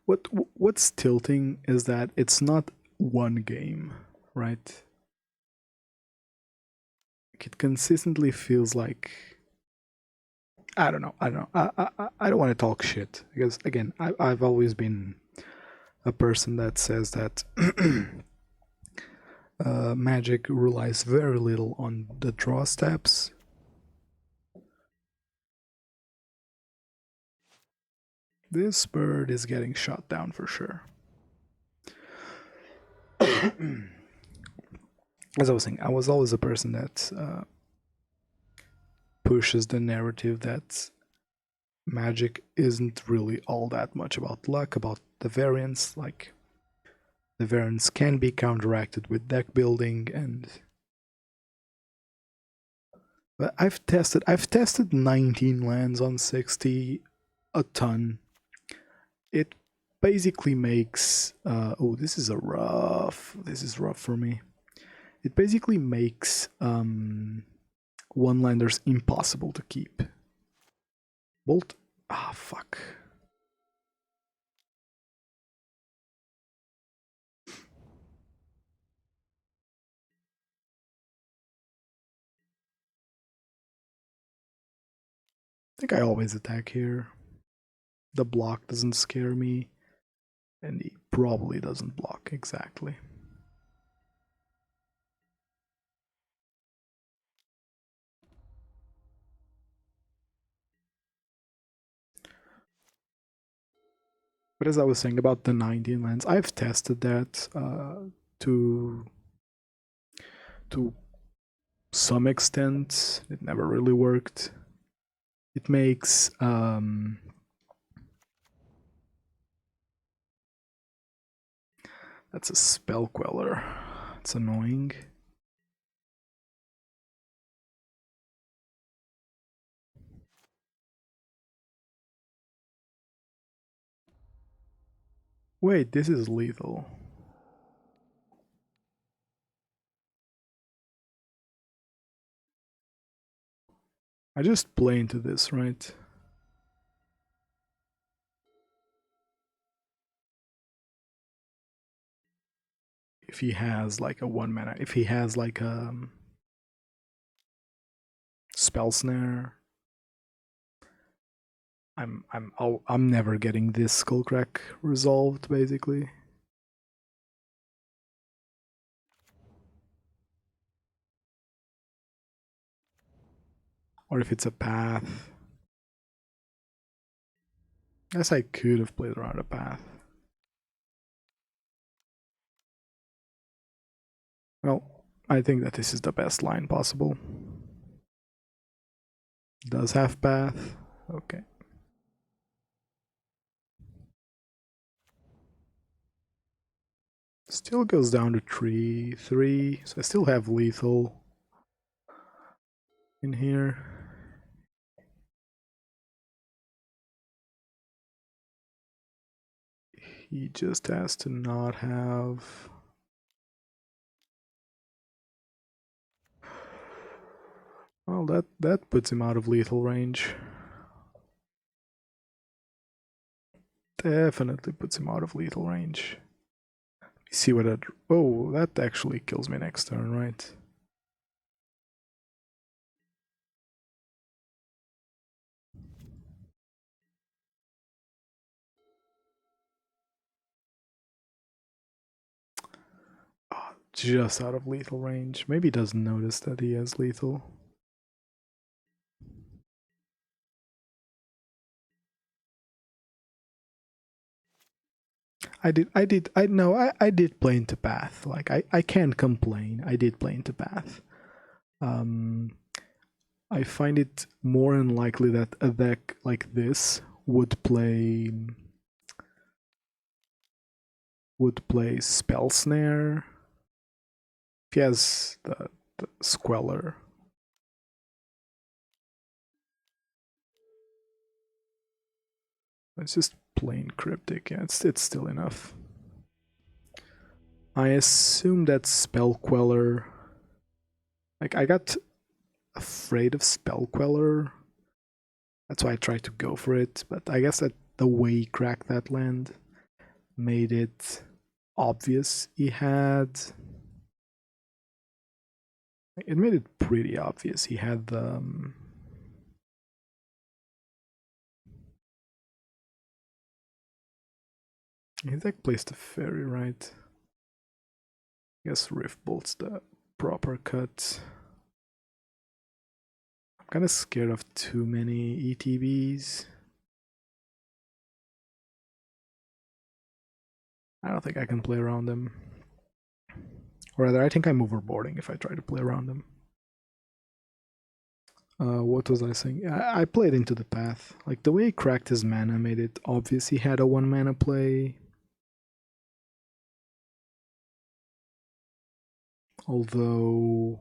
What's tilting is that it's not one game, right? It consistently feels like I don't know. I don't want to talk shit because again, I've always been a person that says that Magic relies very little on the draw steps. This bird is getting shot down for sure. As I was saying, I was always a person that pushes the narrative that Magic isn't really all that much about luck, about the variance. Like, the variance can be counteracted with deck building, and but I've tested 19 lands on 60, a ton. It basically makes oh, this is rough for me. It basically makes one-landers impossible to keep. Bolt, fuck. I think I always attack here. The block doesn't scare me, and he probably doesn't block exactly. But as I was saying about the 19 lands, I've tested that to some extent. It never really worked. It makes that's a spell queller. It's annoying. Wait, this is lethal. I just play into this, right? if he has like a 1 mana, if he has like a spell snare, I'm never getting this Skullcrack resolved, basically. Or if it's a path. I guess I could have played around a path. Well, I think that this is the best line possible. Does have path. Okay. Still goes down to 3, so I still have lethal in here. He just has to not have... Well, that puts him out of lethal range. Definitely puts him out of lethal range. See what that... Oh, that actually kills me next turn, right? Oh, just out of lethal range. Maybe he doesn't notice that he has lethal. I did play into path. Like I can't complain. I did play into path. I find it more unlikely that a deck like this would play Spell Snare. If he has the Queller. It's just plain Cryptic. Yeah, it's still enough. I assume that Spell Queller... Like, I got afraid of Spell Queller. That's why I tried to go for it. But I guess that the way he cracked that land made it obvious he had... It made it pretty obvious he had the... His deck placed a fairy, right? I guess Rift Bolt's the proper cut. I'm kind of scared of too many ETBs. I don't think I can play around them. Or rather, I think I'm overboarding if I try to play around them. What was I saying? I played into the path. Like, the way he cracked his mana made it obvious he had a 1 mana play. Although,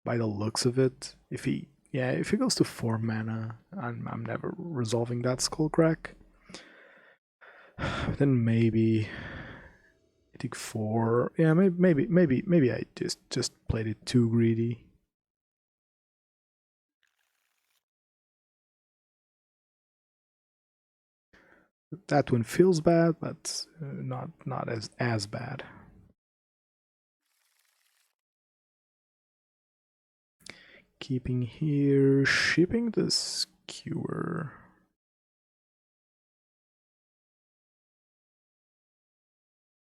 by the looks of it, if he goes to 4 mana, I'm never resolving that Skullcrack. Then maybe I think 4. Yeah, maybe I just played it too greedy. That one feels bad, but not as bad. Keeping here, shipping the Skewer.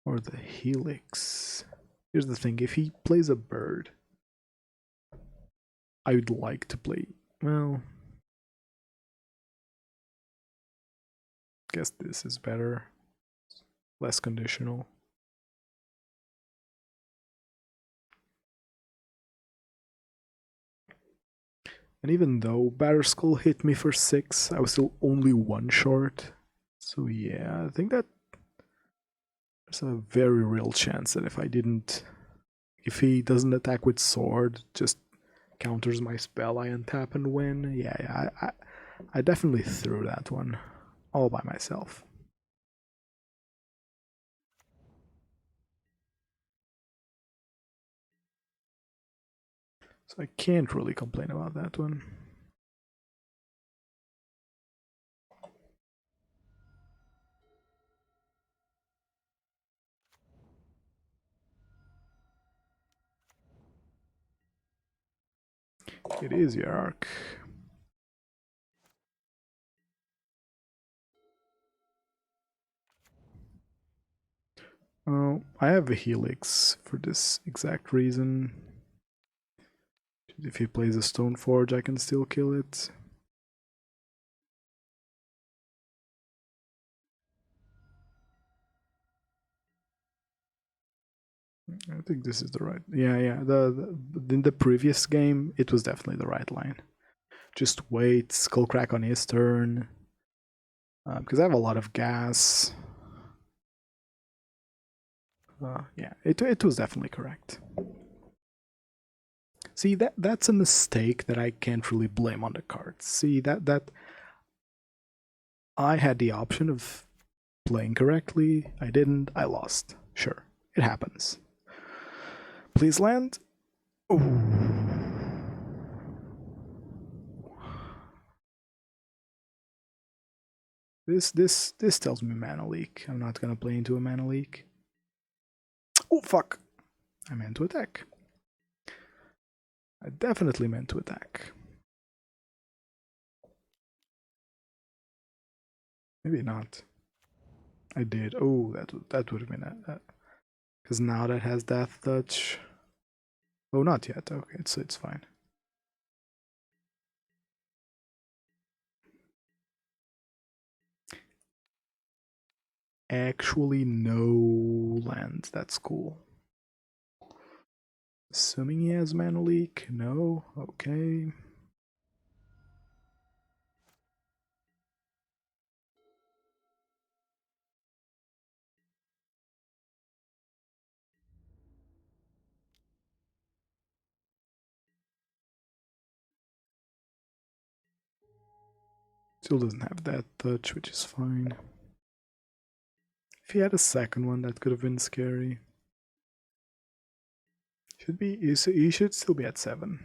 Or the Helix. Here's the thing, if he plays a bird, I would like to play, well, guess this is better. Less conditional. And even though Batterskull hit me for 6, I was still only 1 short. So yeah, I think that there's a very real chance that if he doesn't attack with sword, just counters my spell, I untap and win. Yeah, I definitely threw that one all by myself. So I can't really complain about that one. It is Yark. Oh, I have a Helix for this exact reason. If he plays a Stoneforge, I can still kill it. I think this is the right. Yeah. In the previous game, it was definitely the right line. Just wait, Skullcrack on his turn, because I have a lot of gas. Yeah, it was definitely correct. See, that's a mistake that I can't really blame on the cards. See, that I had the option of playing correctly. I didn't. I lost. Sure, it happens. Please land. Ooh. This tells me mana leak. I'm not gonna play into a mana leak. Oh fuck! I meant to attack. I definitely meant to attack. Maybe not. I did. Oh, that would have been that. Because now that has Death Touch. Oh, not yet. Okay, it's fine. Actually, no lands. That's cool. Assuming he has mana leak. No. Okay. Still doesn't have that touch, which is fine. If he had a second one, that could have been scary. He should still be at 7.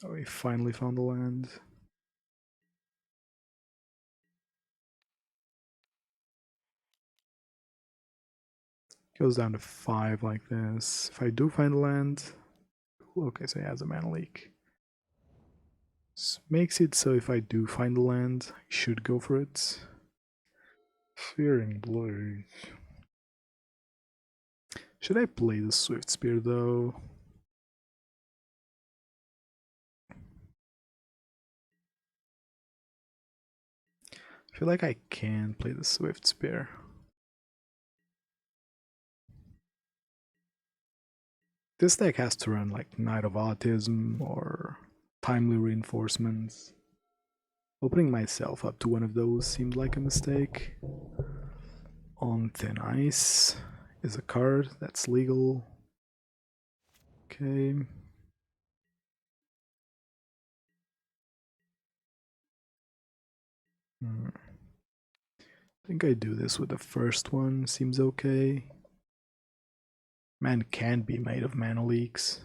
Oh, he finally found the land. Goes down to 5 like this. If I do find the land, okay, so he has a mana leak. This makes it so if I do find the land, I should go for it. Searing Blaze. Should I play the Swiftspear though? I feel like I can play the Swiftspear. This deck has to run like Knight of Autism or Timely Reinforcements. Opening myself up to one of those seems like a mistake. On Thin Ice is a card that's legal. Okay. I think I do this with the first one, seems okay. Man can't be made of mana leaks.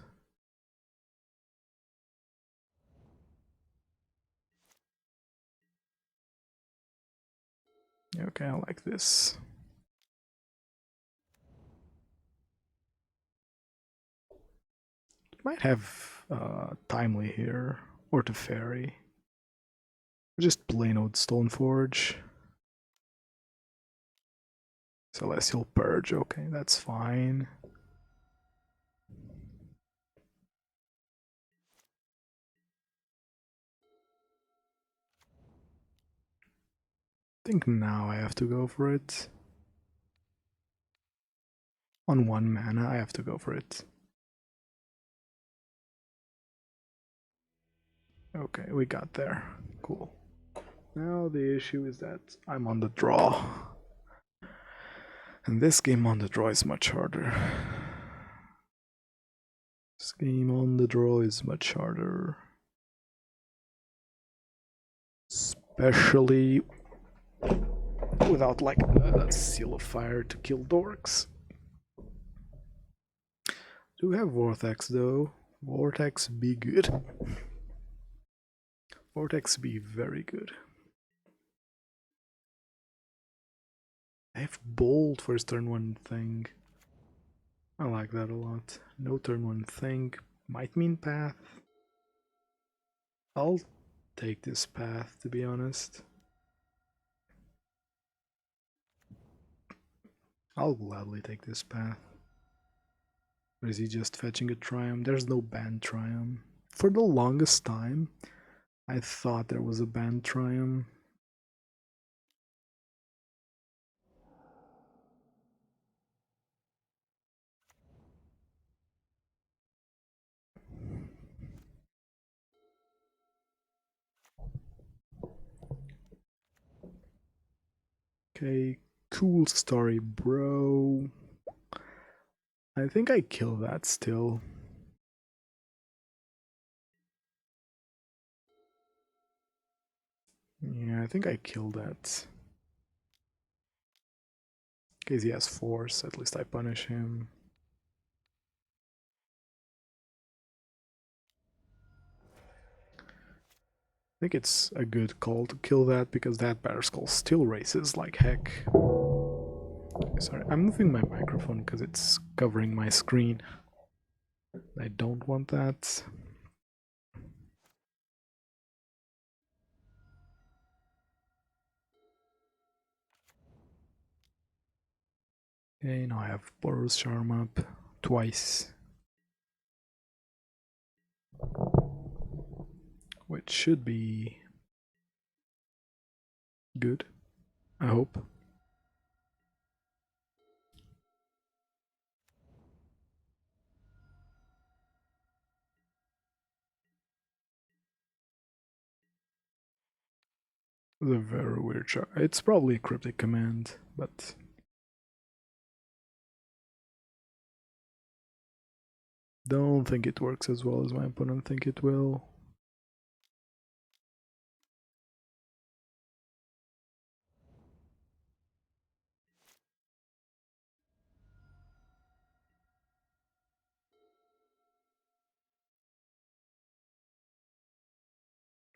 Okay, I like this. Might have Timely here, or to Fairy. Or just plain old Stoneforge. Celestial Purge, okay, that's fine. I think now I have to go for it. On 1 mana, I have to go for it. Okay, we got there. Cool. Now the issue is that I'm on the draw. And this game on the draw is much harder. This game on the draw is much harder. Especially without like a Seal of Fire to kill dorks. Do have Vortex though. Vortex be good. Vortex be very good. I have Bolt for his turn 1 thing. I like that a lot. No turn 1 thing. Might mean path. I'll take this path, to be honest. I'll gladly take this path. Or is he just fetching a Triumph? There's no banned Triumph. For the longest time, I thought there was a banned Triumph. Okay, cool story, bro. I think I kill that still. Yeah, I think I kill that. In case he has force, at least I punish him. I think it's a good call to kill that because that Batterskull still races like heck. Sorry, I'm moving my microphone because it's covering my screen. I don't want that. Okay, now I have Boros Charm up twice. Which should be good, I hope. The very weird chart. It's probably a cryptic command, but don't think it works as well as my opponent think it will.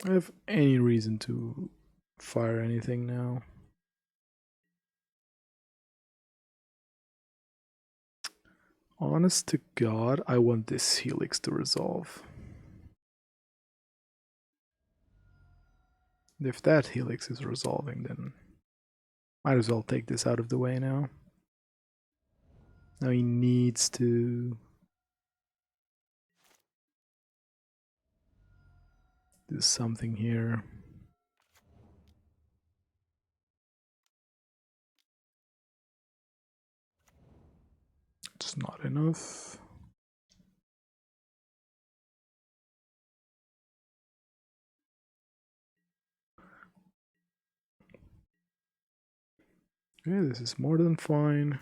I have any reason to fire anything now. Honest to God, I want this Helix to resolve. If that Helix is resolving, then might as well take this out of the way now. Now he needs to do something here. It's not enough. Okay, this is more than fine.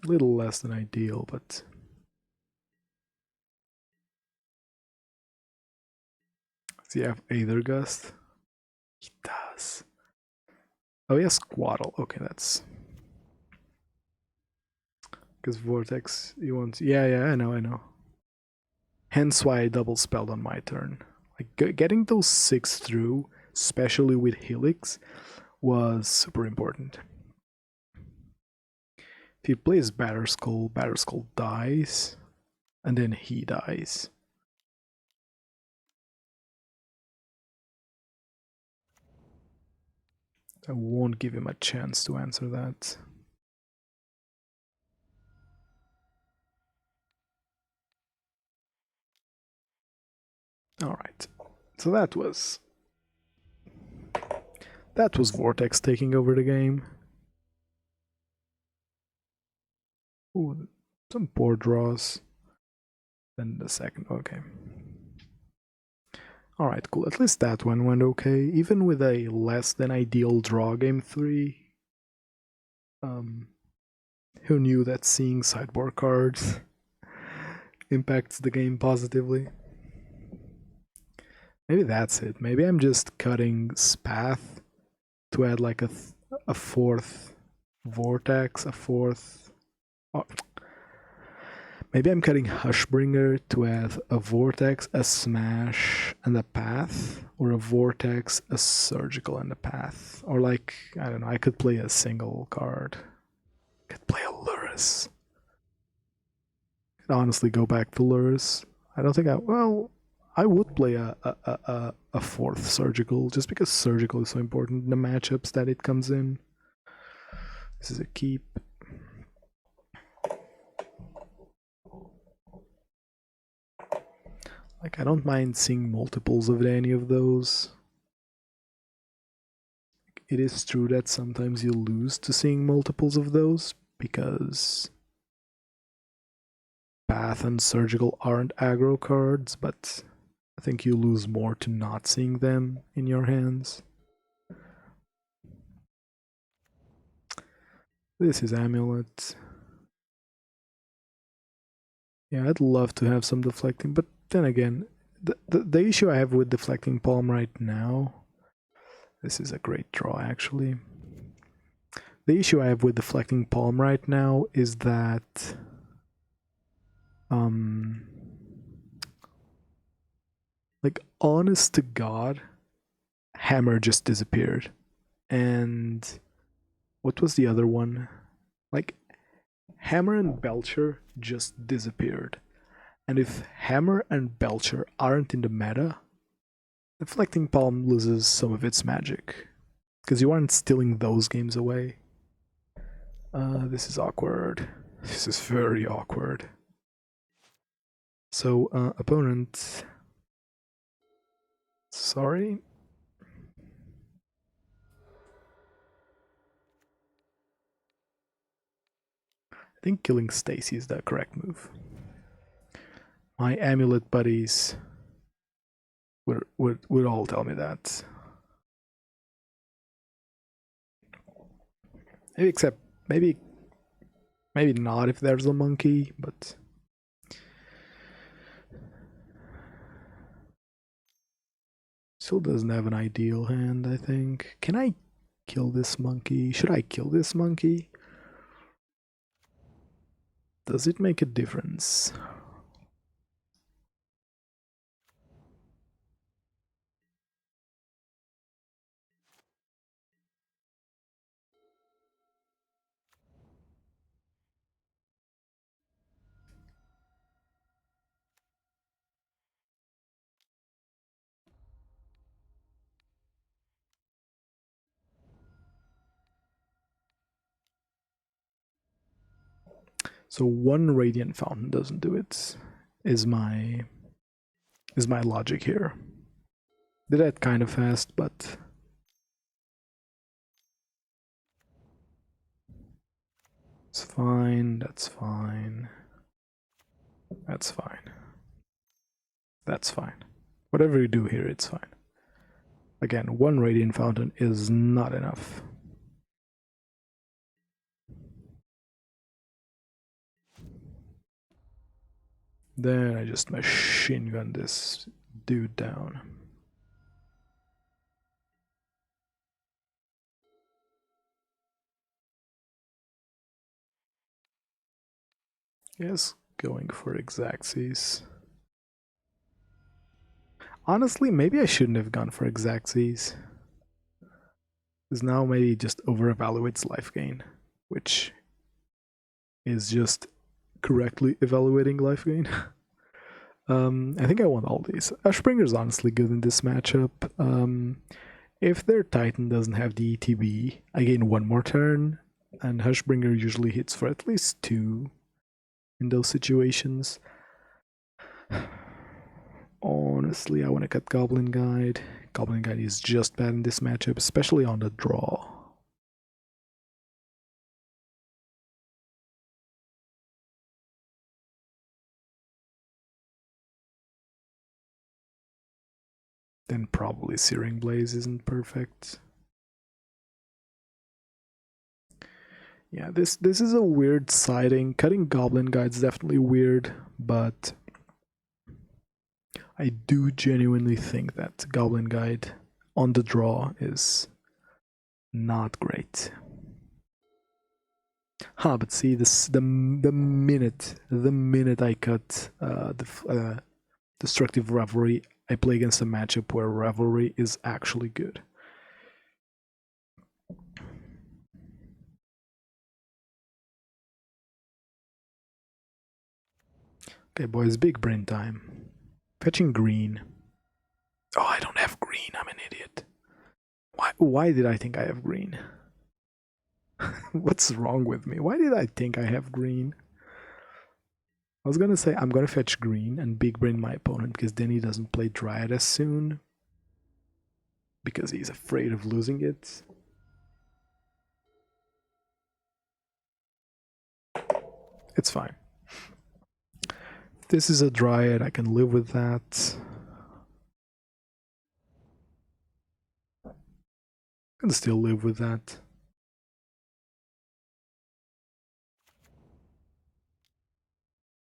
A little less than ideal, but does he have Aether Gust? He does. Oh, he has Squaddle. Okay, that's because Vortex. He wants. Yeah, I know. Hence why I double spelled on my turn. Like getting those 6 through, especially with Helix, was super important. If he plays Batterskull, Batterskull dies, and then he dies. I won't give him a chance to answer that. Alright, so that was Vortex taking over the game. Ooh, some board draws. Then the second, okay. Alright, cool. At least that one went okay. Even with a less than ideal draw game 3. Who knew that seeing sideboard cards impacts the game positively? Maybe that's it. Maybe I'm just cutting Spath to add like a 4th Vortex, a 4th... Oh. Maybe I'm cutting Hushbringer to add a Vortex, a Smash, and a Path, or a Vortex, a Surgical, and a Path. Or like, I don't know, I could play a single card. I could play a Lurid. Lurrus. I'd honestly go back to Lurrus. I don't think I would play a fourth Surgical, just because Surgical is so important in the matchups that it comes in. This is a keep. Like, I don't mind seeing multiples of any of those. It is true that sometimes you lose to seeing multiples of those, because Path and Surgical aren't aggro cards, but I think you lose more to not seeing them in your hands. This is Amulet. Yeah, I'd love to have some deflecting, but then again, the issue I have with deflecting palm right now, this is a great draw actually. The issue I have with deflecting palm right now is that like, honest to God, Hammer just disappeared. And what was the other one? Like, Hammer and Belcher just disappeared. And if Hammer and Belcher aren't in the meta, Deflecting Palm loses some of its magic, because you aren't stealing those games away. This is awkward. This is very awkward. So, opponent... Sorry? I think killing Stacy is the correct move. My Amulet buddies would all tell me that. Except maybe not if there's a monkey, but still doesn't have an ideal hand, I think. Can I kill this monkey? Should I kill this monkey? Does it make a difference? So one Radiant Fountain doesn't do it, is my logic here. Did that kind of fast, but it's fine, that's fine. That's fine. That's fine. Whatever you do here, it's fine. Again, one Radiant Fountain is not enough. Then I just machine gun this dude down. Yes, going for Xaxes. Honestly, maybe I shouldn't have gone for Xaxes. Because now maybe just over-evaluates life gain, which is just correctly evaluating life gain. I think I want all these. Ashbringer's honestly good in this matchup. If their Titan doesn't have the ETB, I gain one more turn, and Hushbringer usually hits for at least 2 in those situations. Honestly, I want to cut Goblin Guide. Goblin Guide is just bad in this matchup, especially on the draw. Then probably Searing Blaze isn't perfect. Yeah, this is a weird siding. Cutting Goblin Guide is definitely weird, but I do genuinely think that Goblin Guide on the draw is not great. But see, the minute I cut Destructive Revelry, I play against a matchup where Revelry is actually good. Okay, boys, big brain time. Fetching green. Oh, I don't have green. I'm an idiot. Why did I think I have green? What's wrong with me? Why did I think I have green? I was gonna say I'm gonna fetch green and big brain my opponent because then he doesn't play Dryad as soon. Because he's afraid of losing it. It's fine. If this is a Dryad, I can live with that. I can still live with that.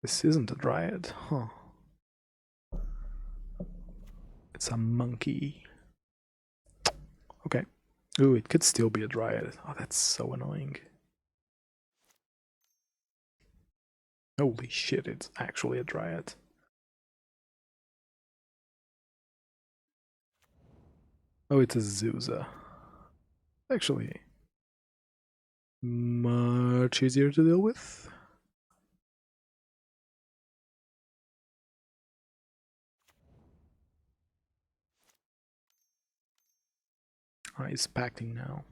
This isn't a Dryad, huh? It's a monkey. Okay. Ooh, it could still be a Dryad. Oh, that's so annoying. Holy shit, it's actually a Dryad. Oh, it's a Zuza. Actually, much easier to deal with. Oh, he's packing now.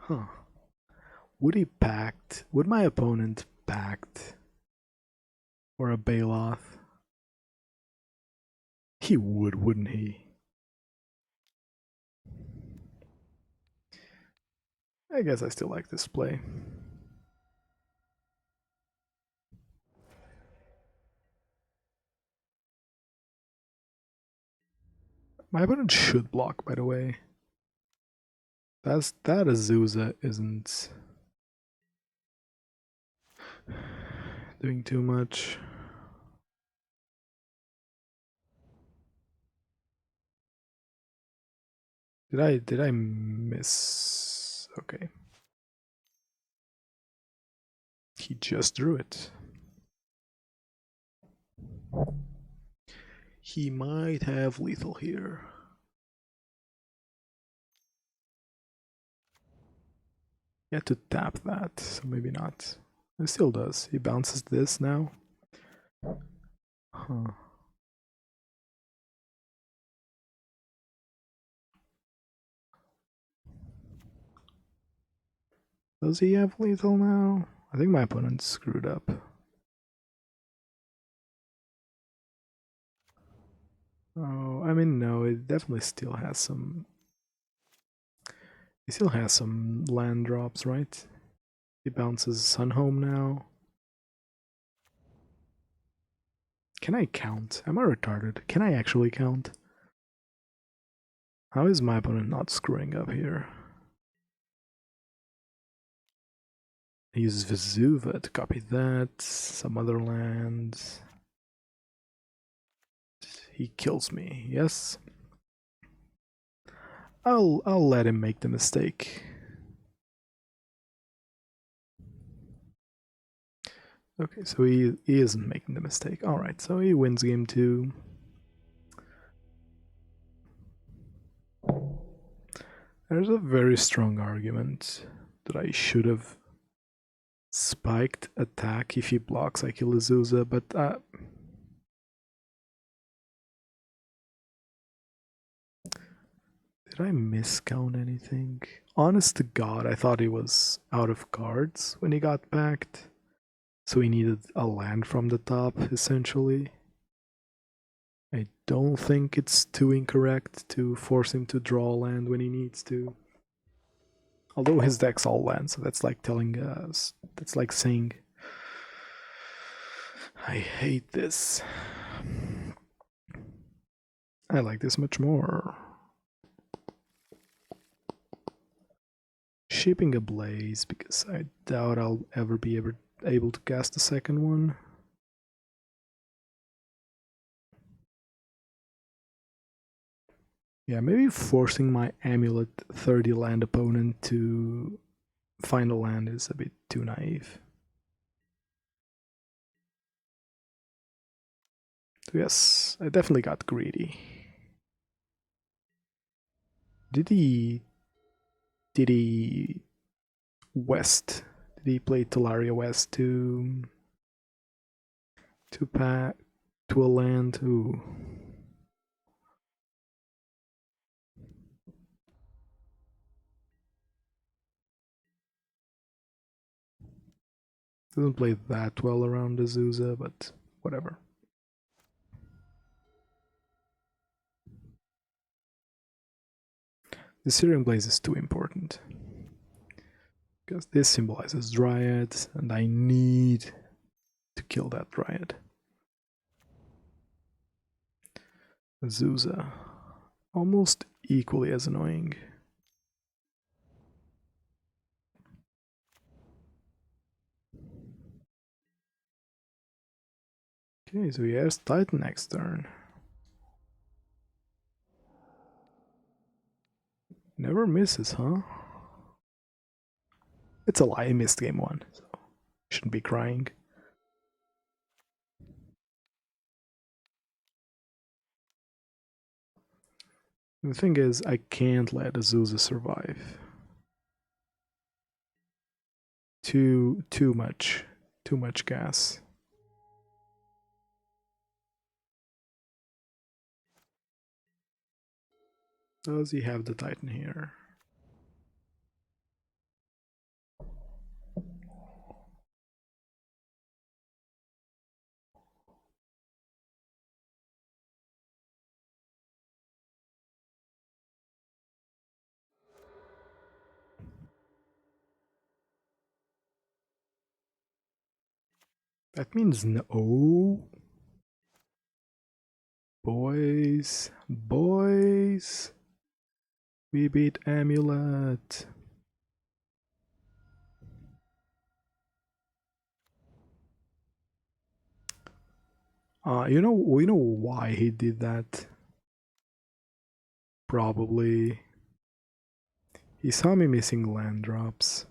Huh. Would he pact? Would my opponent pact? Or a Baloth? He would, wouldn't he? I guess I still like this play. My opponent should block, by the way. That Azusa isn't doing too much. Did I miss? Okay. He just drew it. He might have lethal here. He had to tap that, so maybe not. It still does. He bounces this now. Huh. Does he have lethal now? I think my opponent screwed up. Oh, I mean, no, it definitely still has some. He still has some land drops, right? He bounces Sunhome now. Can I count? Am I retarded? Can I actually count? How is my opponent not screwing up here? He uses Vesuva to copy that. Some other lands. He kills me, yes? I'll let him make the mistake. Okay, so he isn't making the mistake. Alright, so he wins game 2. There's a very strong argument that I should have spiked attack if he blocks I kill Azusa, but did I miscount anything? Honest to God, I thought he was out of cards when he got packed. So he needed a land from the top, essentially. I don't think it's too incorrect to force him to draw a land when he needs to. Although his deck's all land, so that's like telling us, that's like saying, I hate this. I like this much more. Shipping a Blaze, because I doubt I'll ever be able to cast a second one. Yeah, maybe forcing my Amulet 30 land opponent to find a land is a bit too naive. So yes, I definitely got greedy. Did he West? Did he play Talaria West to pack to a land? Ooh. Doesn't play that well around Azusa, but whatever. The Searing Blaze is too important. Because this symbolizes Dryad, and I need to kill that Dryad. Azusa. Almost equally as annoying. Okay, so he has Titan next turn. Never misses, huh? It's a lie, I missed game 1, so shouldn't be crying. The thing is, I can't let Azusa survive. Too much gas. Does he have the Titan here? That means no. Oh. Boys. We beat Amulet. We know why he did that. Probably. He saw me missing land drops.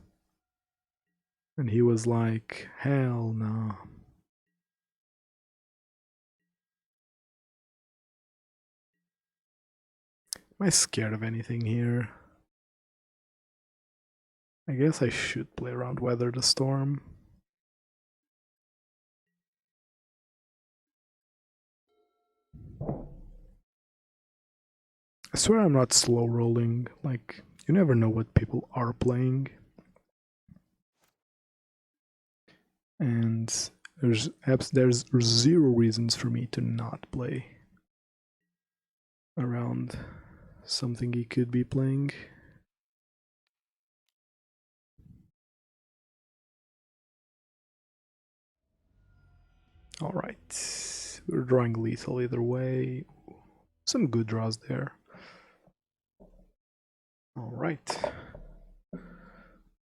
And he was like, hell no. Am I scared of anything here? I guess I should play around Weather the Storm. I swear I'm not slow rolling. Like, you never know what people are playing. And there's zero reasons for me to not play around something he could be playing. Alright, we're drawing lethal either way. Some good draws there. Alright.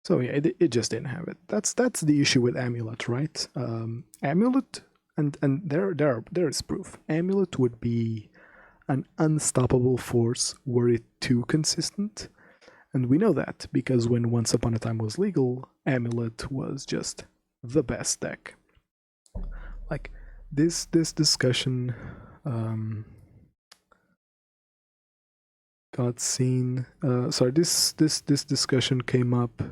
So yeah, it just didn't have it. That's the issue with Amulet, right? Amulet, and there is proof. Amulet would be an unstoppable force were it too consistent. And we know that because when Once Upon a Time was legal, Amulet was just the best deck. Like this discussion got seen. Sorry, this discussion came up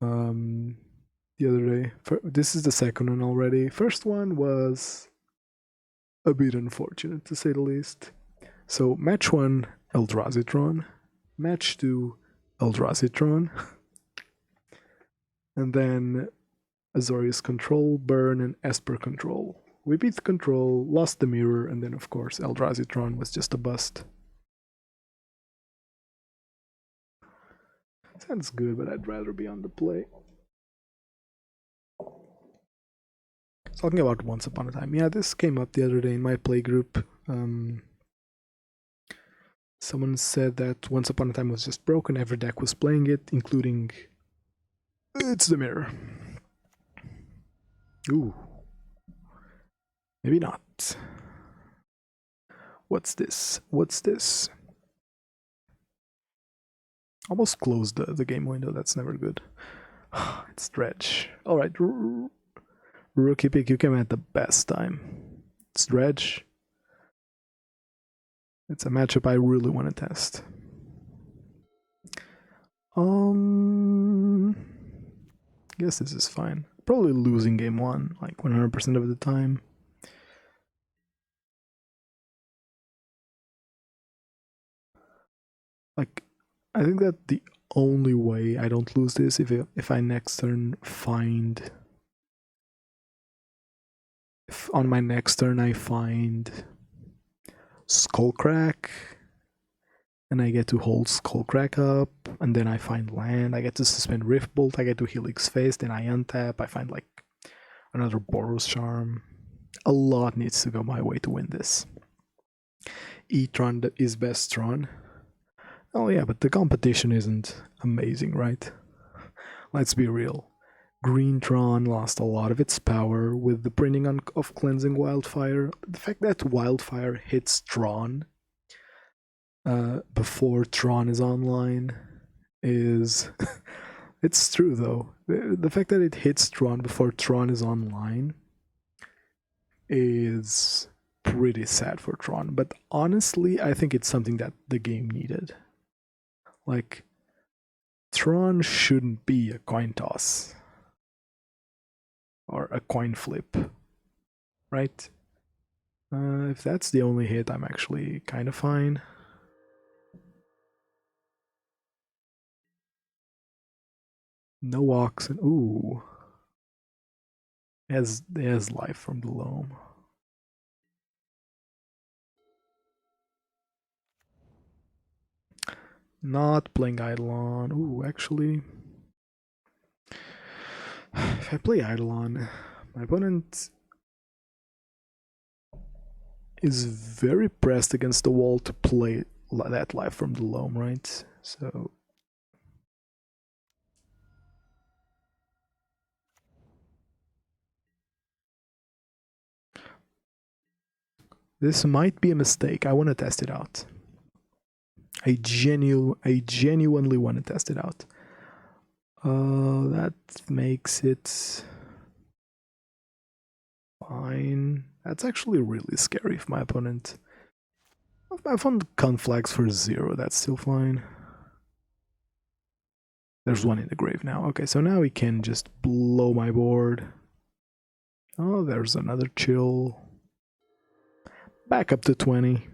the other day. This is the second one already. First one was a bit unfortunate to say the least. So match 1, Eldrazi Tron. Match 2, Eldrazi Tron. And then Azorius control, burn, and Esper control. We beat control, lost the mirror, and then of course Eldrazi Tron was just a bust. Sounds good, but I'd rather be on the play. Talking about Once Upon a Time, yeah, this came up the other day in my play group. Someone said that Once Upon a Time was just broken, every deck was playing it, including... It's the mirror. Ooh. Maybe not. What's this? Almost closed the game window, that's never good. It's Dredge. Alright, rookie pick, you came at the best time. It's Dredge. It's a matchup I really want to test. Guess this is fine. Probably losing game 1, like 100% of the time. Like, I think that the only way I don't lose this if I next turn find... If on my next turn I find Skullcrack, and I get to hold Skullcrack up, and then I find land, I get to suspend Riftbolt, I get to Helix Face, then I untap, I find like another Boros Charm. A lot needs to go my way to win this. E-Tron is best Tron. Oh yeah, but the competition isn't amazing, right? Let's be real. Green Tron lost a lot of its power with the printing of Cleansing Wildfire. The fact that Wildfire hits Tron before Tron is online is... It's true though. The fact that it hits Tron before Tron is online is pretty sad for Tron. But honestly, I think it's something that the game needed. Like, Tron shouldn't be a coin toss. Or a coin flip. Right? If that's the only hit, I'm actually kind of fine. No oxen. Ooh. Has life from the loam. Not playing Eidolon. Ooh, actually. If I play Eidolon, my opponent is very pressed against the wall to play that life from the loam, right? So this might be a mistake. I want to test it out. I genuinely want to test it out. That makes it fine. That's actually really scary if my opponent... If my opponent conflags for 0, that's still fine. There's one in the grave now. Okay, so now we can just blow my board. Oh, there's another chill. Back up to 20.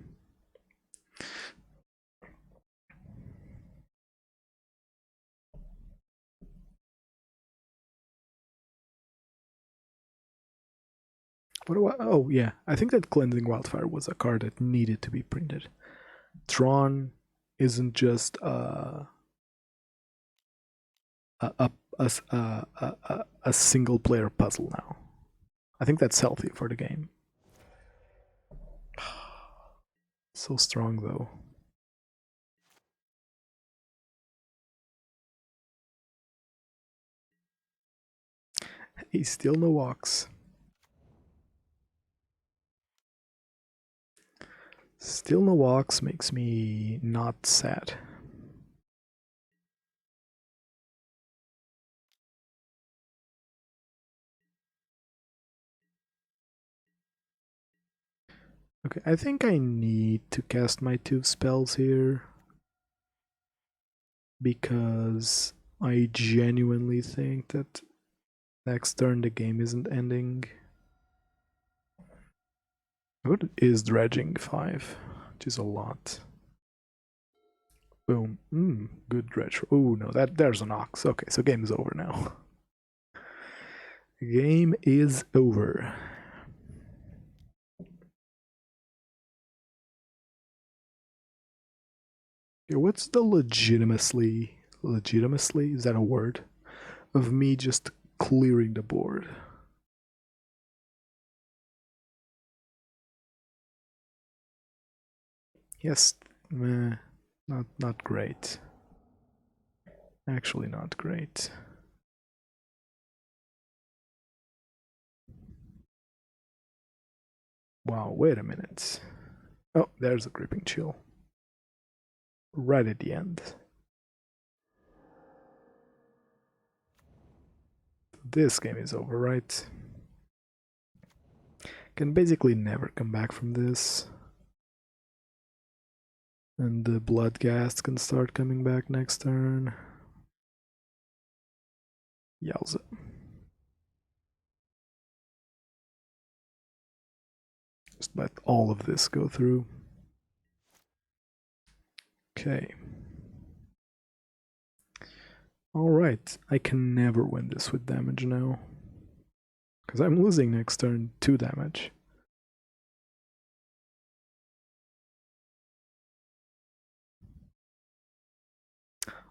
What do I... Oh, yeah. I think that Cleansing Wildfire was a card that needed to be printed. Tron isn't just a single player puzzle now. I think that's healthy for the game. So strong though. He's still no walks. Still no walks makes me not sad. Okay, I think I need to cast my 2 spells here. Because I genuinely think that next turn the game isn't ending. What is dredging 5? Which is a lot. Boom. Good dredge. Oh no, there's an ox. Okay, so game is over now. Game is over. Okay, what's the legitimacy, is that a word? Of me just clearing the board? Yes, meh, not great. Actually not great. Wow, wait a minute. Oh, there's a Creeping Chill. Right at the end. this game is over, right? Can basically never come back from this. And the Bloodghast can start coming back next turn. Yowza. Just let all of this go through. Okay. Alright, I can never win this with damage now. Because I'm losing next turn 2 damage.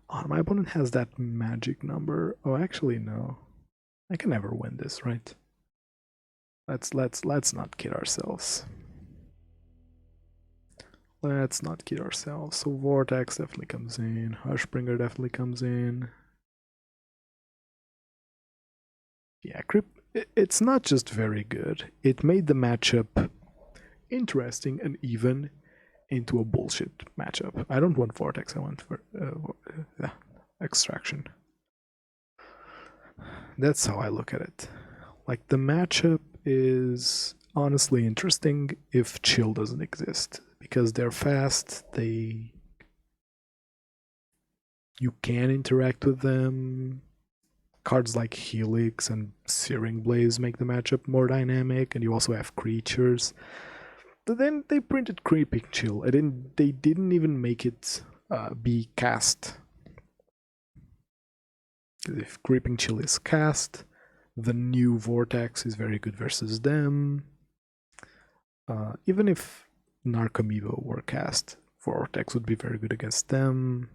Oh, my opponent has that magic number. Oh, actually, no. I can never win this, right? Let's not kid ourselves. Let's not kid ourselves. So Vortex definitely comes in. Hushbringer definitely comes in. Yeah, it's not just very good. It made the matchup interesting and even into a bullshit matchup. I don't want Vortex, I want for Extraction. That's how I look at it. Like, the matchup is honestly interesting if Chill doesn't exist, because they're fast, you can interact with them. Cards like Helix and Searing Blaze make the matchup more dynamic, and you also have creatures. But then they printed Creeping Chill, and they didn't even make it be cast. If Creeping Chill is cast, the new Vortex is very good versus them. Even if Narcomoebo were cast, Vortex would be very good against them.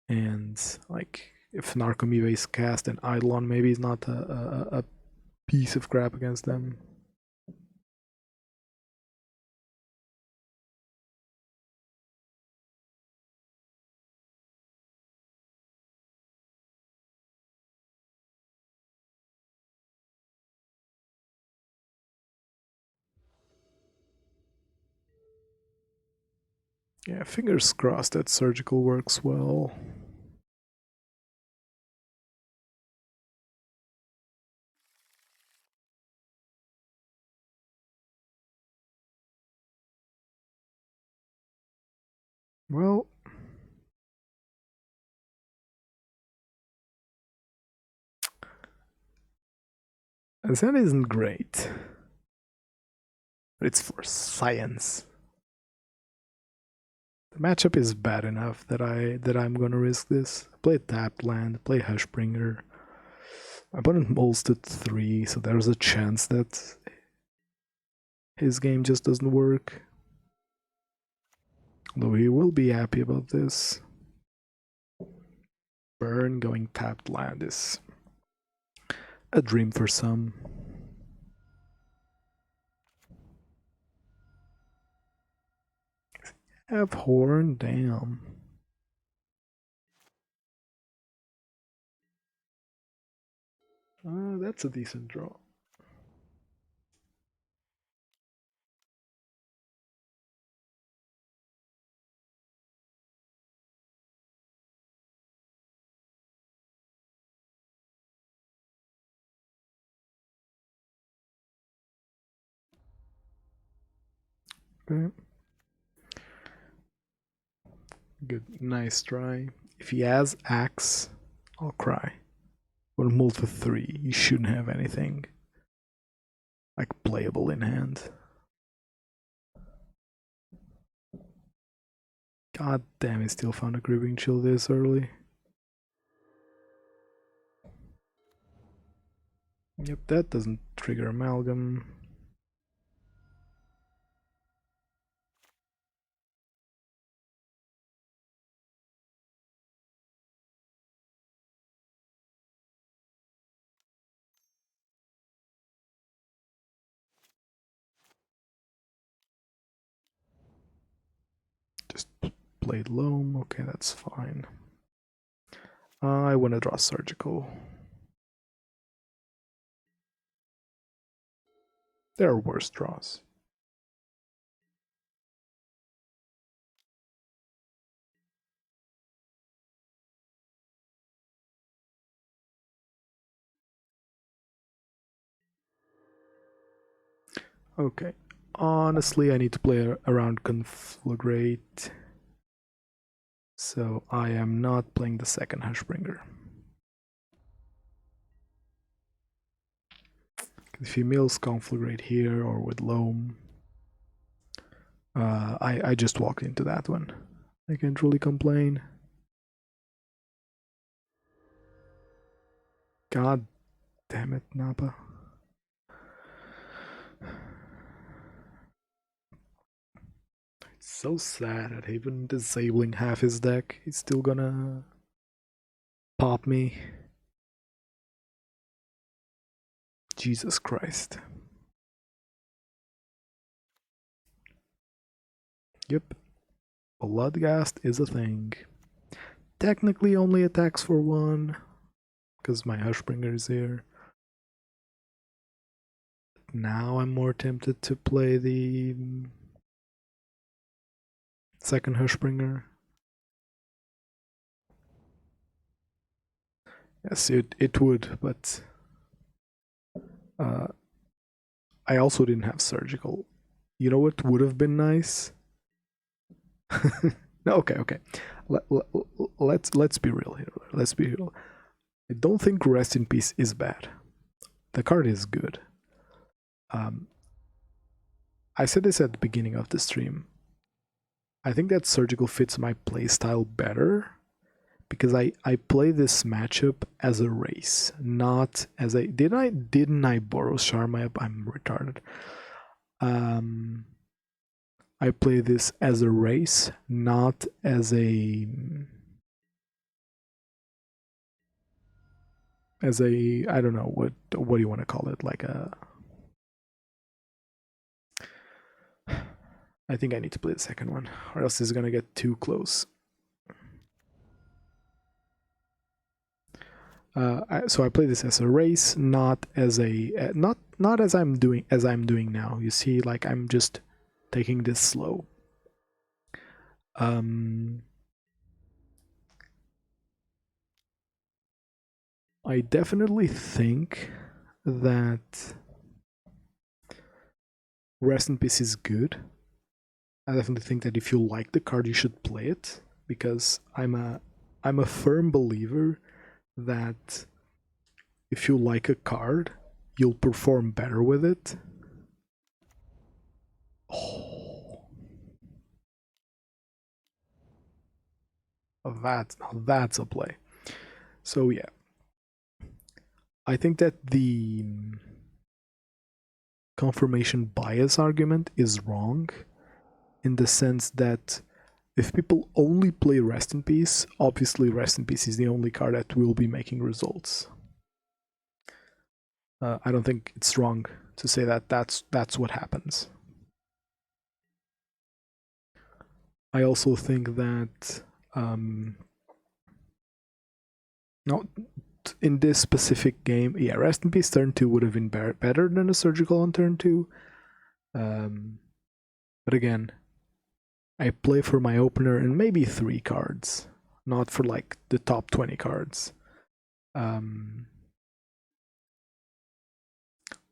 And like, if Narcomoebo is cast, then Eidolon maybe is not a piece of crap against them. Yeah, fingers crossed that Surgical works well. Well, that isn't great. But it's for science. The matchup is bad enough that I'm gonna risk this. Play tapped land, play Hushbringer. My opponent molted 3, so there's a chance that his game just doesn't work. Although he will be happy about this. Burn going tapped land is a dream for some. Have Horn, damn. That's a decent draw. Okay. Good, nice try. If he has Axe, I'll cry. Or Mult for 3, you shouldn't have anything like playable in hand. God damn, he still found a Creeping Chill this early. Yep, that doesn't trigger Amalgam. Just played Loam, okay, that's fine. I want to draw Surgical. There are worse draws. Okay. Honestly, I need to play around Conflagrate. So I am not playing the second Hushbringer. If he mills Conflagrate here or with Loam, I just walked into that one. I can't really complain. God damn it, Napa. It's so sad that even disabling half his deck, he's still gonna pop me. Jesus Christ. Yep. Bloodghast is a thing. Technically only attacks for 1, because my Hushbringer is here. Now I'm more tempted to play the second Hushbringer. Yes, it would, but I also didn't have Surgical. You know what would have been nice? No, okay. Let's be real here. Let's be real. I don't think Rest in Peace is bad. The card is good. I said this at the beginning of the stream. I think that Surgical fits my playstyle better because I play this matchup as a race, not as a didn't I Boros Charm? I'm retarded. I play this as a race, not as a I don't know what do you want to call it, like a I think I need to play the second one, or else it's gonna get too close. So I play this as a race, not as a not as I'm doing now. You see, like I'm just taking this slow. I definitely think that Rest in Peace is good. I definitely think that if you like the card, you should play it, because I'm a firm believer that if you like a card, you'll perform better with it. Oh, that's a play. So yeah, I think that the confirmation bias argument is wrong, in the sense that if people only play Rest in Peace, obviously Rest in Peace is the only card that will be making results. I don't think it's wrong to say that that's what happens. I also think that no, in this specific game, yeah, Rest in Peace turn 2 would have been better than a Surgical on turn 2. But again, I play for my opener and maybe 3 cards, not for like the top 20 cards.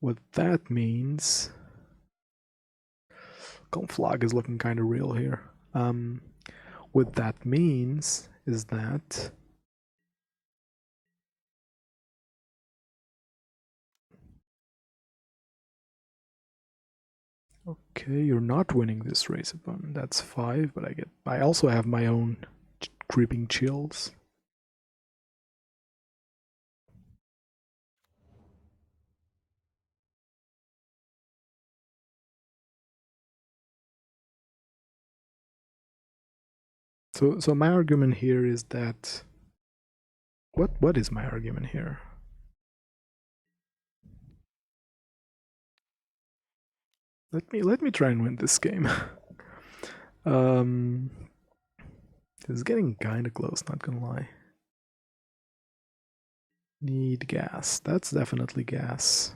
What that means, Conflag is looking kind of real here. What that means is that okay, you're not winning this race opponent. That's 5, but I also have my own creeping chills. So my argument here is that what is my argument here? Let me try and win this game. It's getting kind of close, not gonna lie. Need gas. That's definitely gas.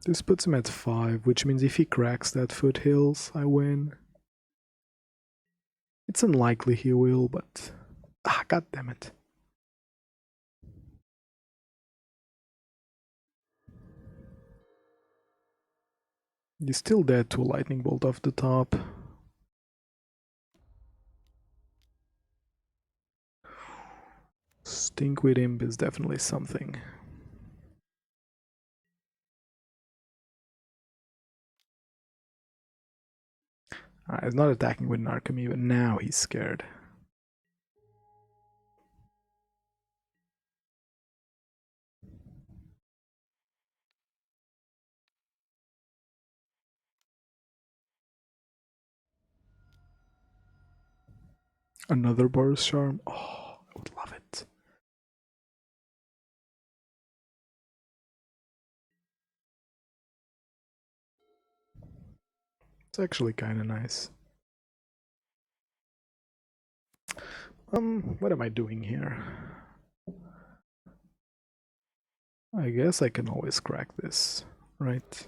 This puts him at 5, which means if he cracks that Foothills, I win. It's unlikely he will, but... Ah, god damn it. He's still dead to a lightning bolt off the top. Stink with Imp is definitely something. He's not attacking with Narcom even now, he's scared. Another Boros Charm? Oh, I would love it. It's actually kind of nice. What am I doing here? I guess I can always crack this, right?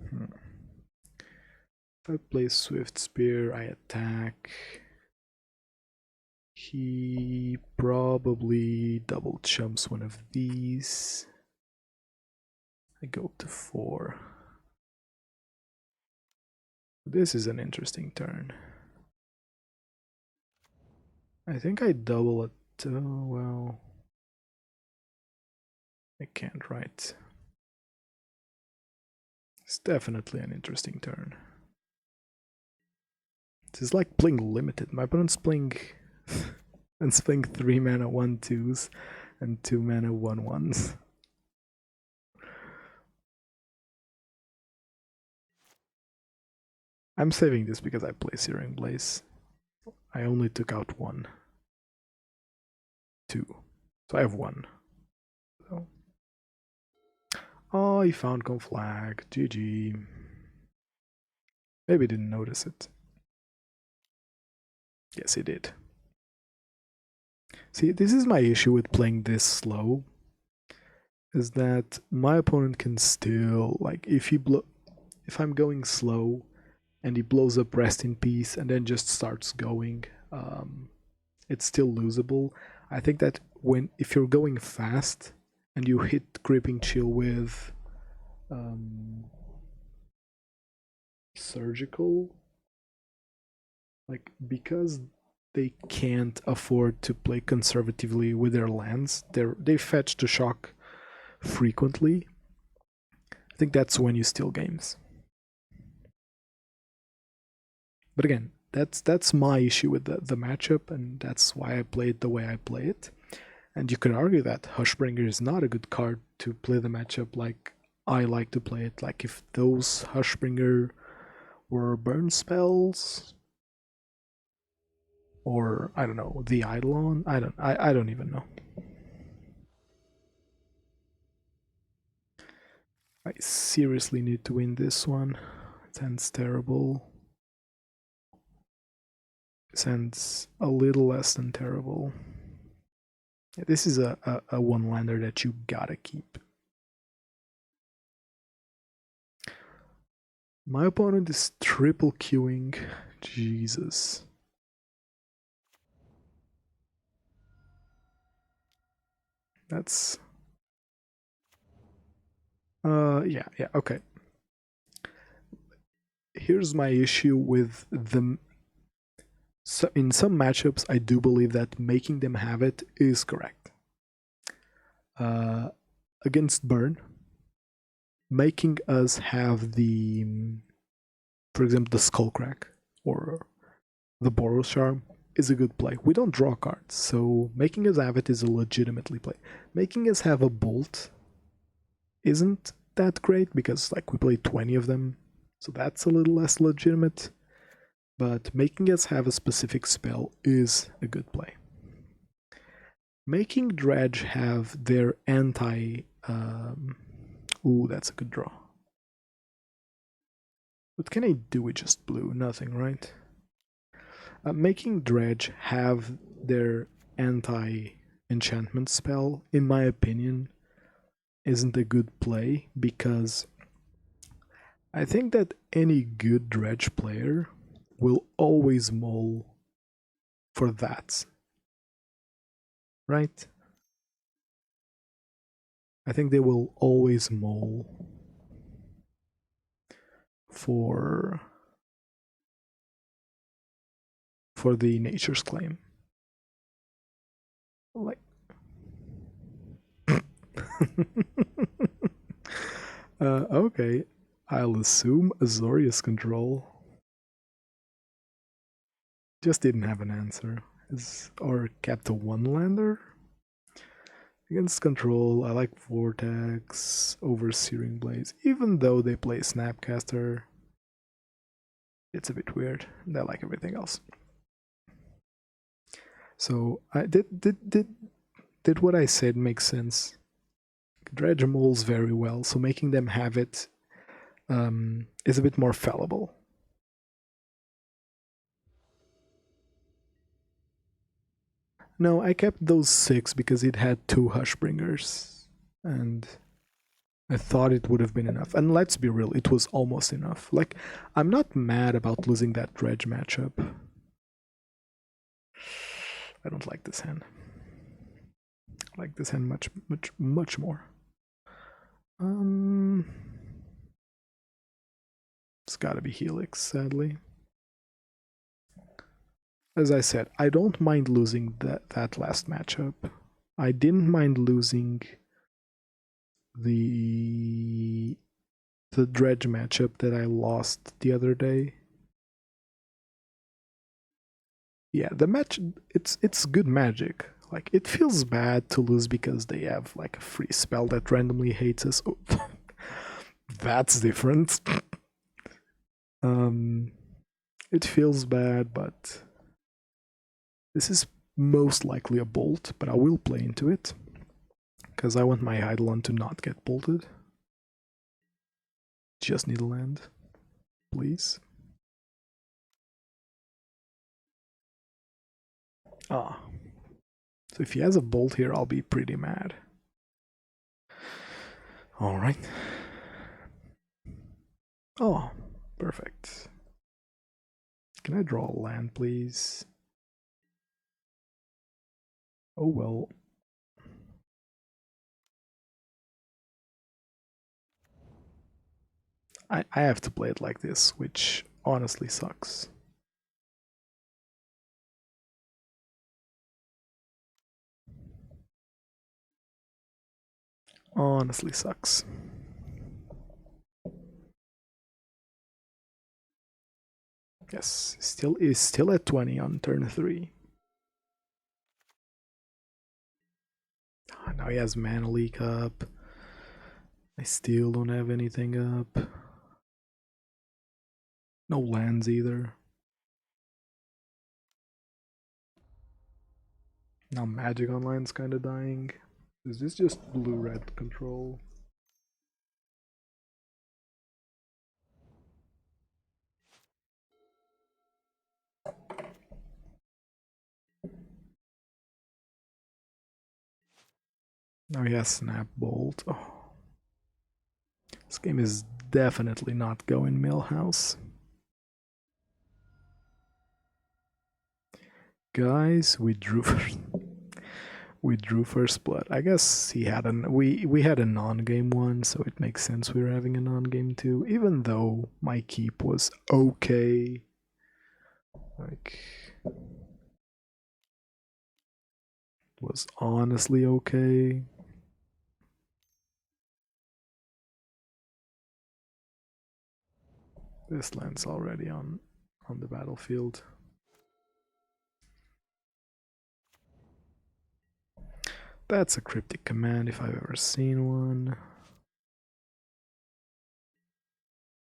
If I play Swiftspear, I attack. He probably double chumps one of these. I go up to 4. This is an interesting turn. I think I double it. Well, I can't, right? It's definitely an interesting turn. This is like playing limited. My opponent's playing and playing 3 mana 1/2s and 2 mana 1/1s. I'm saving this because I play Searing Blaze. I only took out 1. 2. So I have 1. So. Oh, he found Conflag. GG. Maybe didn't notice it. Yes, he did. See, this is my issue with playing this slow. Is that my opponent can still, like, if I'm going slow and he blows up Rest in Peace and then just starts going, it's still losable. I think that if you're going fast and you hit Gripping Chill with Surgical, like, because they can't afford to play conservatively with their lands, they fetch the shock frequently. I think that's when you steal games. But again, that's my issue with the matchup, and that's why I play it the way I play it. And you could argue that Hushbringer is not a good card to play the matchup like I like to play it. Like if those Hushbringer were burn spells, or I don't know, the Eidolon. I don't even know. I seriously need to win this one. It ends terrible. It ends a little less than terrible. Yeah, this is a one-lander that you gotta keep. My opponent is triple queuing. Jesus. That's... yeah, okay. Here's my issue with them. So in some matchups, I do believe that making them have it is correct. Against Burn, making us have the, for example, the Skullcrack or the Boros Charm is a good play. We don't draw cards, so making us have it is a legitimately play. Making us have a Bolt isn't that great because like we play 20 of them, so that's a little less legitimate. But making us have a specific spell is a good play. Making Dredge have their anti... ooh, that's a good draw. What can I do with just blue? Nothing, right? Making Dredge have their anti enchantment spell, in my opinion, isn't a good play, because I think that any good Dredge player will always mull for that. Right? I think they will always mull for the Nature's Claim. Like okay, I'll assume Azorius control. Just didn't have an answer. Or kept a one-lander? Against control, I like Vortex over Searing Blaze. Even though they play Snapcaster, it's a bit weird. They like everything else. So I did what I said make sense? Dredge mulls very well, so making them have it is a bit more fallible. No, I kept those 6 because it had 2 Hushbringers, and I thought it would have been enough. And let's be real, it was almost enough. Like, I'm not mad about losing that Dredge matchup. I don't like this hand. I like this hand much more. It's gotta be Helix, sadly. As I said, I don't mind losing that last matchup. I didn't mind losing the Dredge matchup that I lost the other day. Yeah, the match, it's good Magic. Like, it feels bad to lose because they have like a free spell that randomly hates us. Oh, that's different. It feels bad, but this is most likely a bolt, but I will play into it because I want my Eidolon to not get bolted. Just need a land, please. Ah. So if he has a bolt here, I'll be pretty mad. Alright. Oh, perfect. Can I draw a land, please? Oh well. I have to play it like this, which honestly sucks. Honestly sucks. Yes, is still at 20 on turn 3. Now he has Mana Leak up. I still don't have anything up. No lands either. Now Magic Online's kinda dying. Is this just blue-red control? Now he has Snap Bolt. Oh. This game is definitely not going Millhouse. Guys, we drew first blood. I guess he had we had a non-game one, so it makes sense we were having a non-game too, even though my keep was okay. Like, was honestly okay. This land's already on the battlefield. That's a cryptic command if I've ever seen one.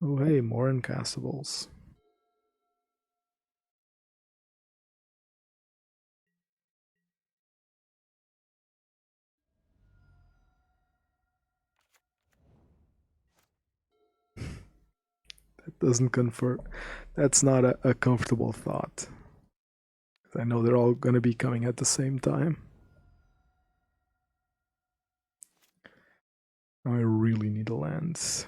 Oh hey, more incastables. That doesn't convert. That's not a comfortable thought. I know they're all gonna be coming at the same time. Eidolons.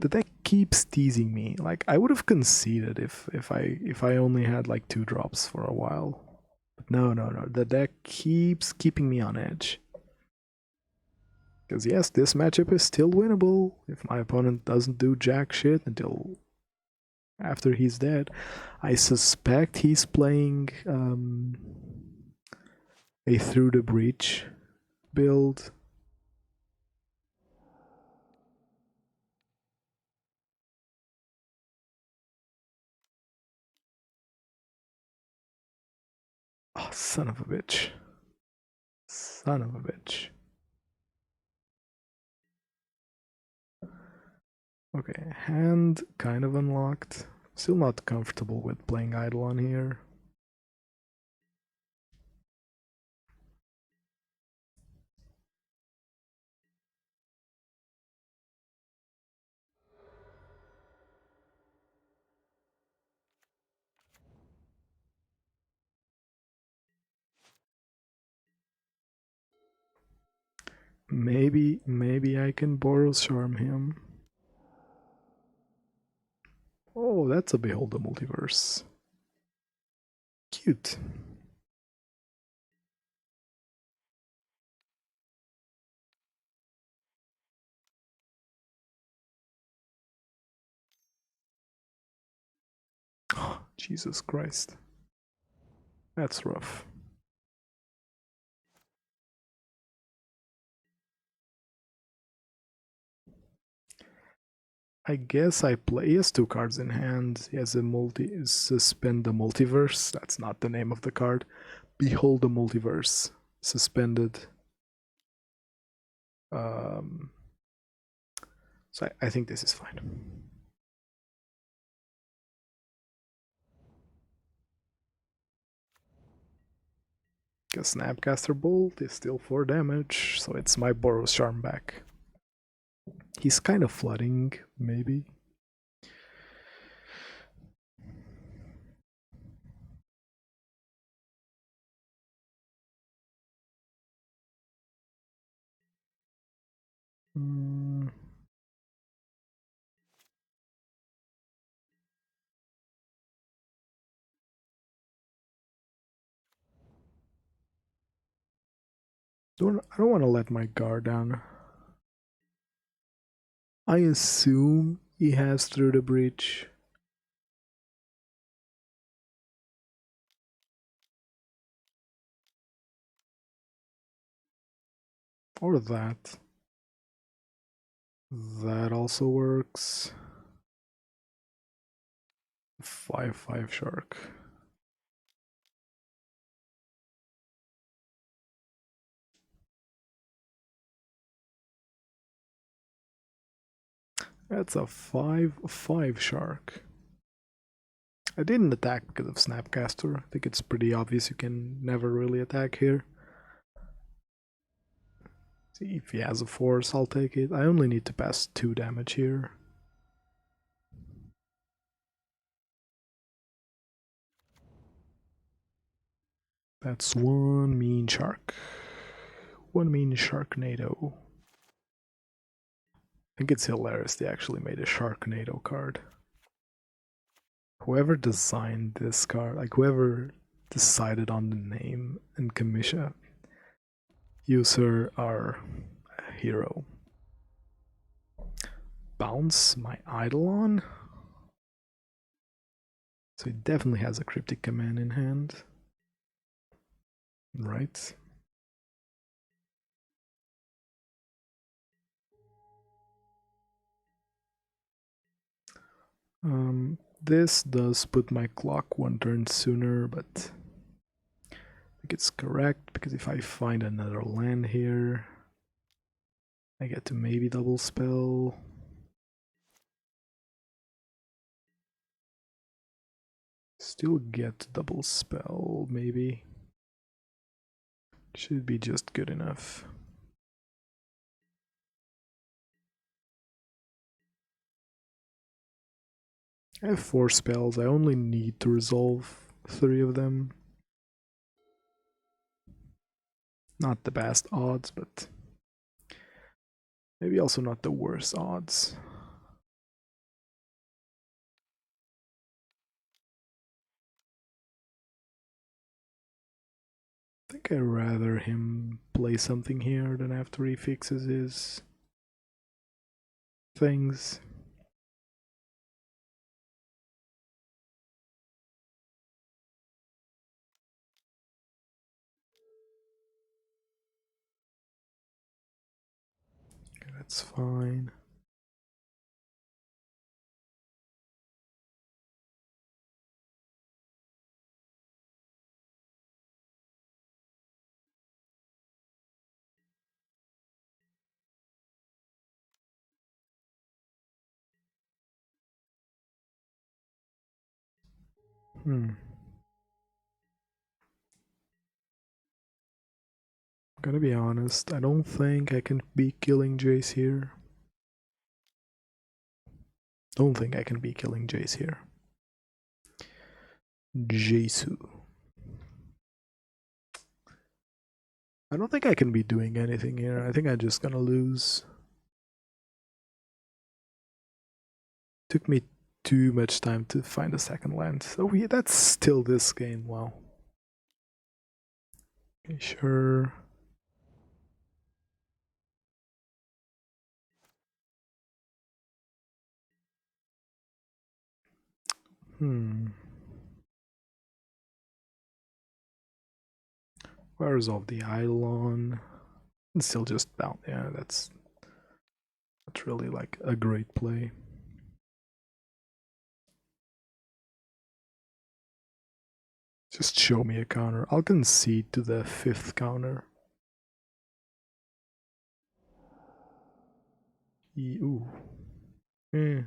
The deck keeps teasing me. Like, I would have conceded if I only had like 2 drops for a while. But no. The deck keeps keeping me on edge. Because yes, this matchup is still winnable if my opponent doesn't do jack shit until after he's dead. I suspect he's playing a Through the Breach build. Oh, son of a bitch. Son of a bitch. Okay, hand kind of unlocked. Still not comfortable with playing Eidolon here. Maybe I can Boros Charm him. Oh, that's a Behold the Multiverse. Cute. Oh, Jesus Christ. That's rough. I guess I play. He has 2 cards in hand. He has a Suspend the Multiverse. That's not the name of the card. Behold the Multiverse. Suspended. So I think this is fine. A Snapcaster Bolt is still 4 damage, so it's my Boros Charm back. He's kind of flooding, maybe. I don't want to let my guard down. I assume he has Through the Breach. Or that. That also works. 5/5 Shark. That's a 5/5 Shark. I didn't attack because of Snapcaster. I think it's pretty obvious you can never really attack here. See, if he has a force, I'll take it. I only need to pass 2 damage here. That's 1 mean shark. 1 mean Sharknado. I think it's hilarious they actually made a Sharknado card. Whoever designed this card, like whoever decided on the name and commission, you sir are a hero. Bounce my Eidolon. So he definitely has a cryptic command in hand. Right. This does put my clock 1 turn sooner, but I think it's correct because if I find another land here, I get to maybe double spell. Still get double spell, maybe. Should be just good enough. I have 4 spells, I only need to resolve 3 of them. Not the best odds, but Maybe also not the worst odds. I think I'd rather him play something here than after he fixes his things. Okay, that's fine. I'm gonna be honest, I don't think I can be killing Jace here. Don't think I can be killing Jace here. Jesu. I don't think I can be doing anything here. I think I'm just gonna lose. Took me too much time to find a second land. So yeah, that's still this game. Wow. Okay, sure. Where's all the Eidolon? It's still just Bant. Yeah, that's really like a great play. Just show me a counter. I'll concede to the 5th counter. Ooh. Eh.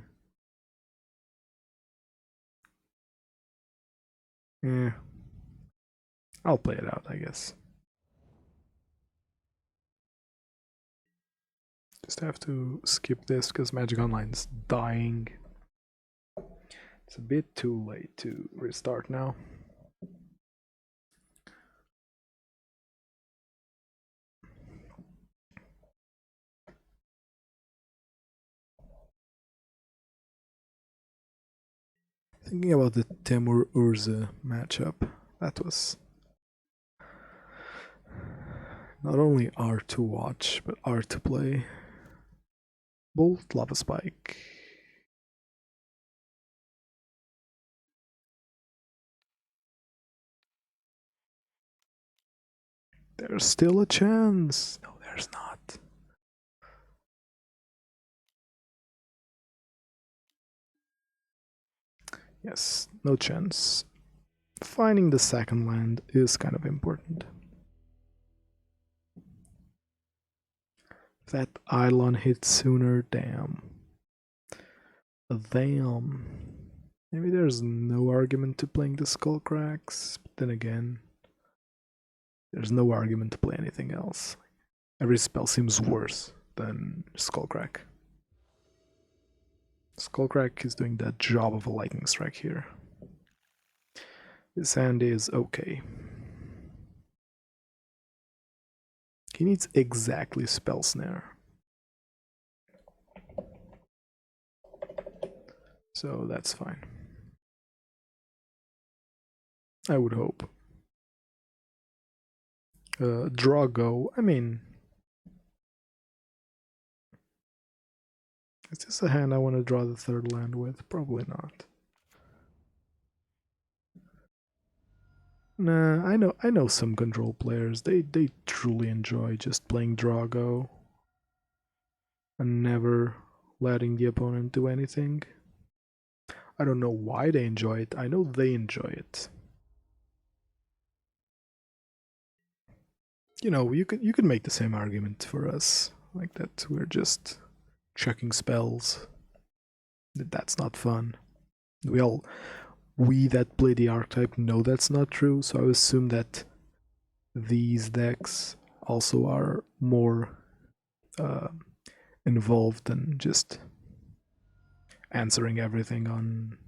Yeah. I'll play it out, I guess. Just have to skip this because Magic Online's dying. It's a bit too late to restart now. Thinking about the Temur Urza matchup, that was not only art to watch, but art to play. Bolt, Lava Spike. There's still a chance. No, there's not. Yes, no chance. Finding the second land is kind of important. If that Eidolon hits sooner, damn. Damn. Maybe there's no argument to playing the Skullcracks, but then again, there's no argument to play anything else. Every spell seems worse than Skullcrack. Skullcrack is doing the job of a lightning strike here. His hand is okay. He needs exactly Spell Snare. So that's fine. I would hope. Draw go. I mean, is this a hand I want to draw the 3rd land with? Probably not. Nah, I know some control players. They truly enjoy just playing draw go and never letting the opponent do anything. I don't know why they enjoy it. I know they enjoy it. You know, you could make the same argument for us, like that we're just chucking spells. That's not fun. We that play the archetype know that's not true, so I assume that these decks also are more involved than just answering everything on.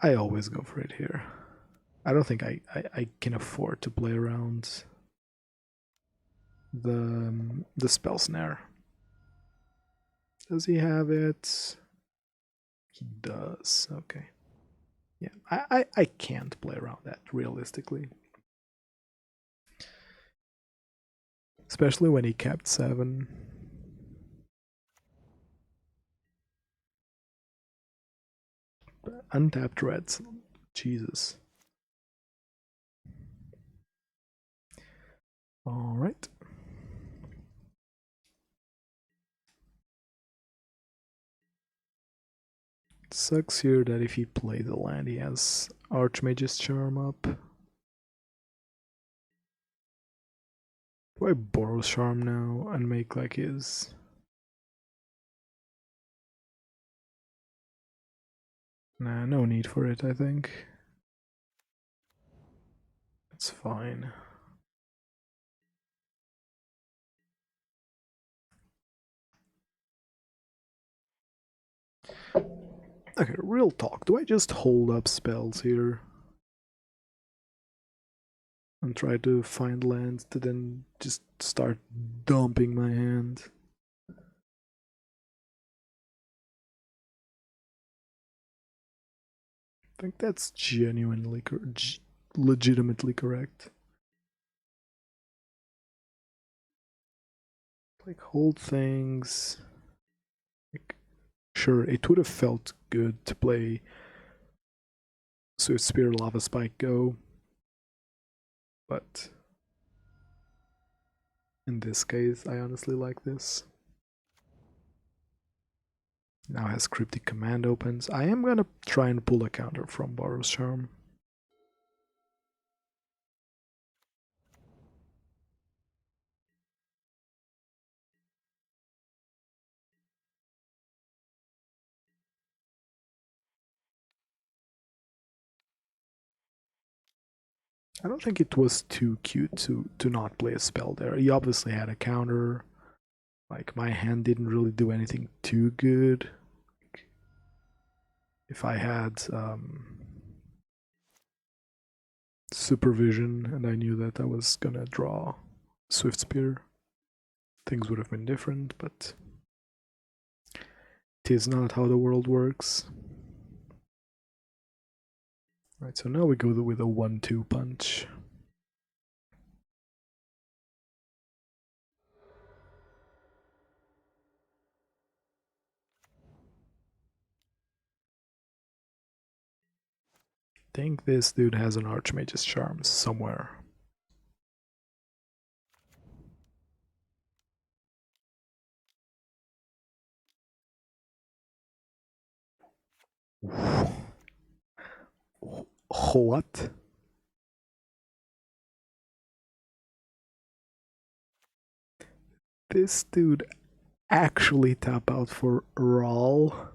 I always go for it here. I don't think I can afford to play around. the spell snare. Does he have it? He does. Okay. Yeah, I can't play around that realistically. Especially when he kept 7. Untapped reds. Jesus. Alright. Sucks here that if he plays a land, he has Archmage's Charm up. Do I Boros Charm now and make like his? Nah, no need for it, I think. It's fine. Okay, real talk. Do I just hold up spells here? And try to find lands to then just start dumping my hand? I think that's genuinely, legitimately correct. Like, hold things. Like, sure, it would have felt good to play Swiftspear, Lava Spike, Go. But in this case, I honestly like this. Now has Cryptic Command opens. I am gonna try and pull a counter from Boros Charm. I don't think it was too cute to not play a spell there. He obviously had a counter. Like, my hand didn't really do anything too good. If I had supervision and I knew that I was gonna draw Swiftspear, things would have been different, but it is not how the world works. Right, so now we go with a 1-2 punch. I think this dude has an Archmage's Charm somewhere. What? This dude actually tap out for Rawl?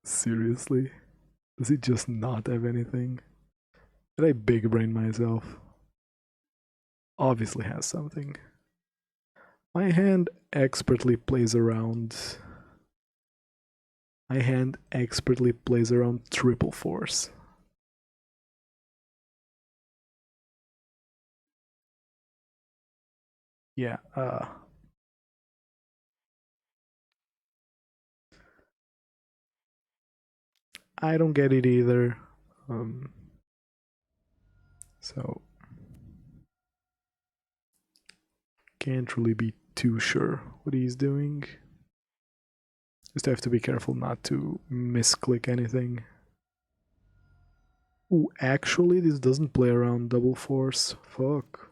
Seriously? Does he just not have anything? Did I big brain myself? Obviously has something. My hand expertly plays around. My hand expertly plays around triple force. Yeah, I don't get it either. So can't really be too sure what he's doing. Just have to be careful not to misclick anything. Ooh, actually, this doesn't play around double force. Fuck.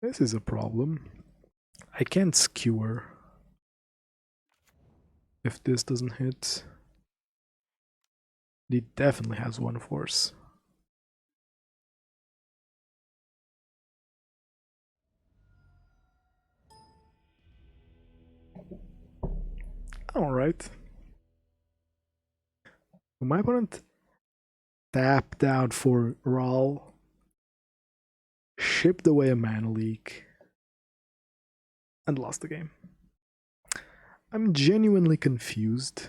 This is a problem. I can't skewer if this doesn't hit. He definitely has 1 force. Alright. My opponent tapped out for Rawl, shipped away a mana leak, and lost the game. I'm genuinely confused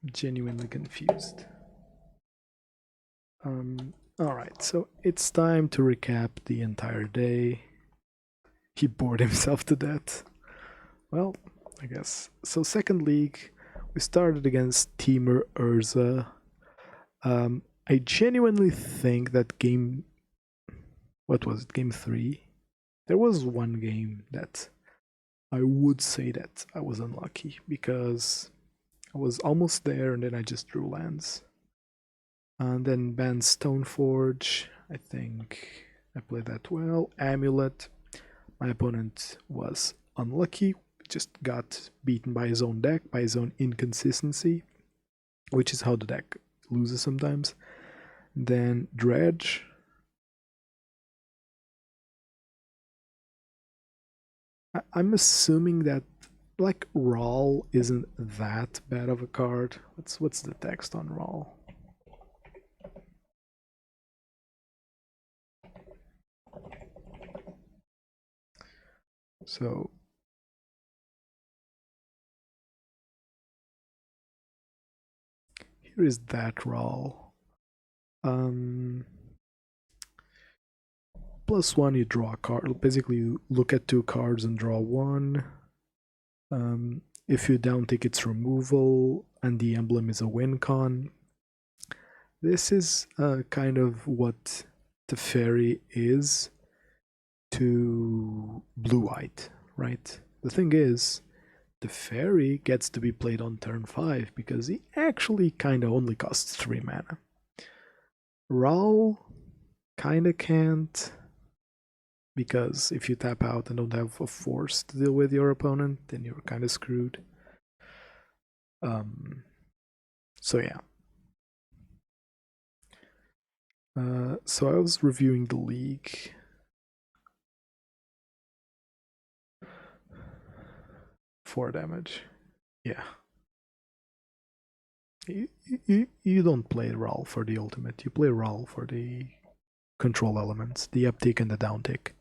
genuinely confused. Alright, so it's time to recap the entire day. He bored himself to death. Well, I guess. So second league, we started against Temur Urza. I genuinely think that game... What was it? Game 3? There was one game that I would say that I was unlucky because I was almost there and then I just drew lands. And then banned Stoneforge. I think I played that well. Amulet. My opponent was unlucky. Just got beaten by his own deck, by his own inconsistency, which is how the deck loses sometimes. Then Dredge. I'm assuming that like Rawl isn't that bad of a card. What's the text on Rawl? So here is that Rawl. +1 you draw a card. Basically you look at 2 cards and draw 1. If you downtick its removal and the emblem is a win con. This is kind of what the fairy is to blue-white, right? The thing is, the fairy gets to be played on turn 5 because he actually kinda only costs 3 mana. Rawl kinda can't, because if you tap out and don't have a force to deal with your opponent, then you're kinda screwed. So yeah. So I was reviewing the league. 4 damage. Yeah. You don't play Rawl for the ultimate. You play Rawl for the control elements, the uptick and the downtick.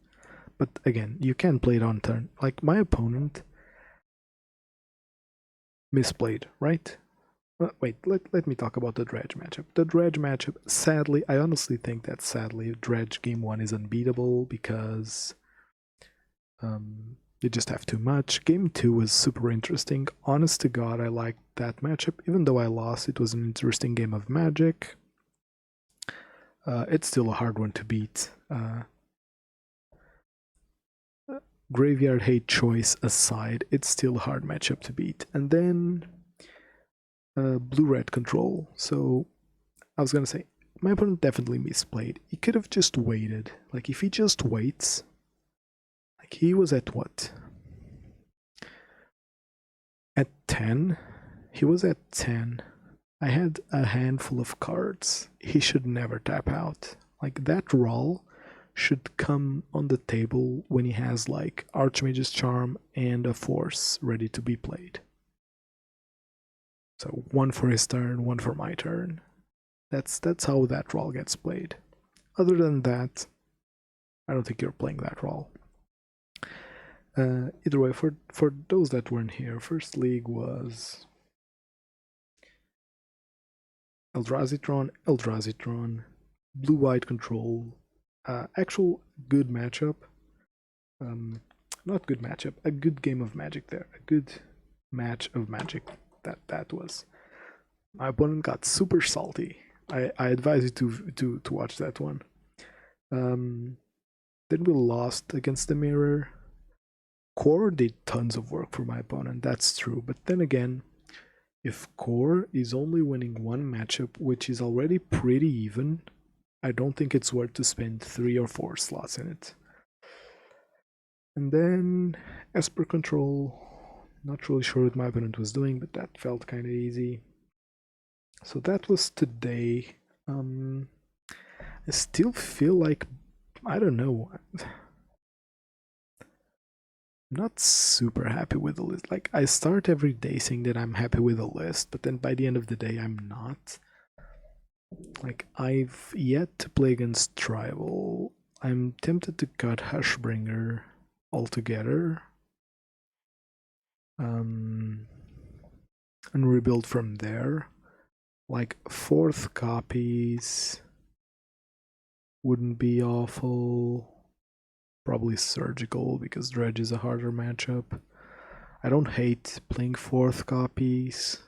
But again, you can play it on turn. Like my opponent misplayed, right? Wait, let me talk about the Dredge matchup. The Dredge matchup, sadly, I honestly think that sadly, Dredge game 1 is unbeatable because you just have too much. Game 2 was super interesting. Honest to God, I liked that matchup. Even though I lost, it was an interesting game of Magic. It's still a hard one to beat. Graveyard hate choice aside, it's still a hard matchup to beat. And then blue-red control. So I was gonna say, my opponent definitely misplayed. He could have just waited. Like if he just waits, like he was at what? At 10? He was at 10. I had a handful of cards. He should never tap out. Like that Rawl should come on the table when he has like Archmage's Charm and a Force ready to be played. So 1 for his turn, 1 for my turn. That's how that Rawl gets played. Other than that, I don't think you're playing that Rawl. Either way, for those that weren't here, first league was Eldrazi Tron, blue-white control. Actual good matchup. Not good matchup, a good game of Magic there. A good match of Magic that was. My opponent got super salty. I advise you to watch that one. Then we lost against the Mirror. Core did tons of work for my opponent, that's true. But then again, if Core is only winning 1 matchup, which is already pretty even, I don't think it's worth to spend 3 or 4 slots in it. And then Esper control. Not really sure what my opponent was doing, but that felt kind of easy. So that was today. I still feel like, I don't know, I'm not super happy with the list. Like, I start every day saying that I'm happy with the list, but then by the end of the day, I'm not. Like, I've yet to play against Tribal. I'm tempted to cut Hushbringer altogether. And rebuild from there. Like 4th copies wouldn't be awful. Probably Surgical, because Dredge is a harder matchup. I don't hate playing 4th copies,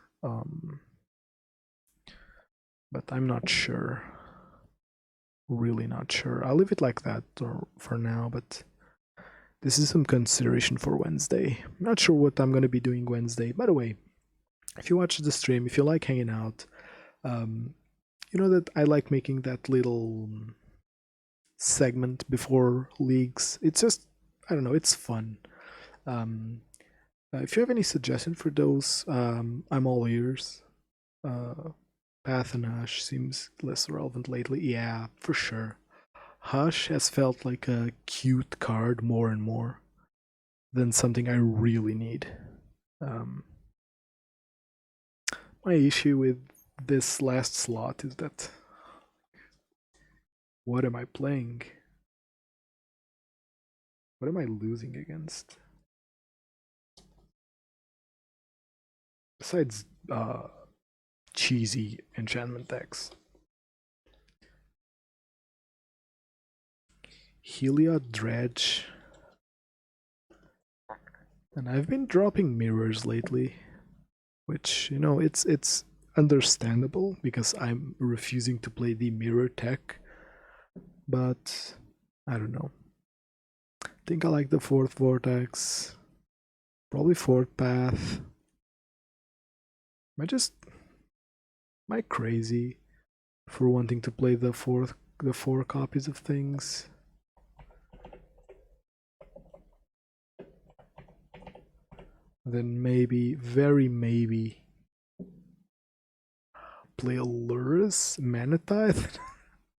but I'm not sure. Really not sure. I'll leave it like that for now, but this is some consideration for Wednesday. I'm not sure what I'm going to be doing Wednesday. By the way, if you watch the stream, if you like hanging out, you know that I like making that little segment before leagues. It's just, I don't know, it's fun. If you have any suggestions for those, I'm all ears. Path and Hush seems less relevant lately. Yeah, for sure. Hush has felt like a cute card more and more than something I really need. My issue with this last slot is that, what am I playing? What am I losing against? Besides cheesy enchantment decks. Heliod Dredge. And I've been dropping mirrors lately, which, you know, it's understandable because I'm refusing to play the mirror tech, but I don't know. I think I like the 4th Vortex, probably 4th Path. Am I crazy for wanting to play the 4 copies of things? Then maybe, very maybe, play Allurus, Mana Tithe?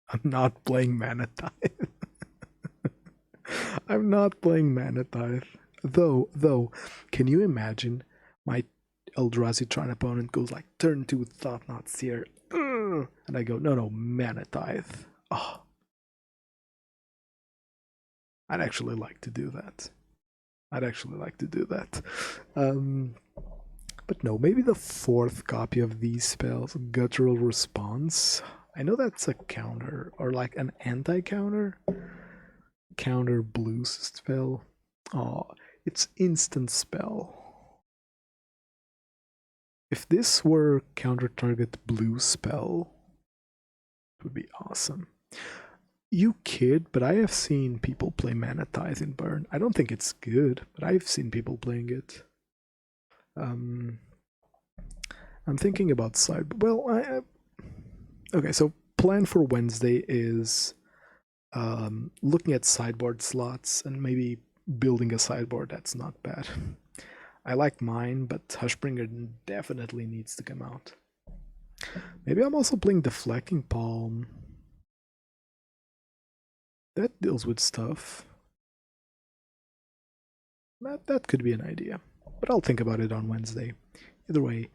I'm not playing Mana Tithe. I'm not playing Mana Tithe. Though, can you imagine my Eldrazi Tron opponent goes like, turn 2 Thought-Knot Seer, and I go, no, Mana Tithe. Oh. I'd actually like to do that. But no, maybe the 4th copy of these spells, Guttural Response. I know that's a counter, or like an anti-counter. Counter blue spell. Oh, it's instant spell. If this were counter target blue spell, it would be awesome. You kid, but I have seen people play Mana Tithe in Burn. I don't think it's good, but I've seen people playing it. I'm thinking about sideboard. Well, okay, so plan for Wednesday is looking at sideboard slots and maybe building a sideboard that's not bad. I like mine, but Hushbringer definitely needs to come out. Maybe I'm also playing Deflecting Palm. That deals with stuff. That could be an idea, but I'll think about it on Wednesday. Either way,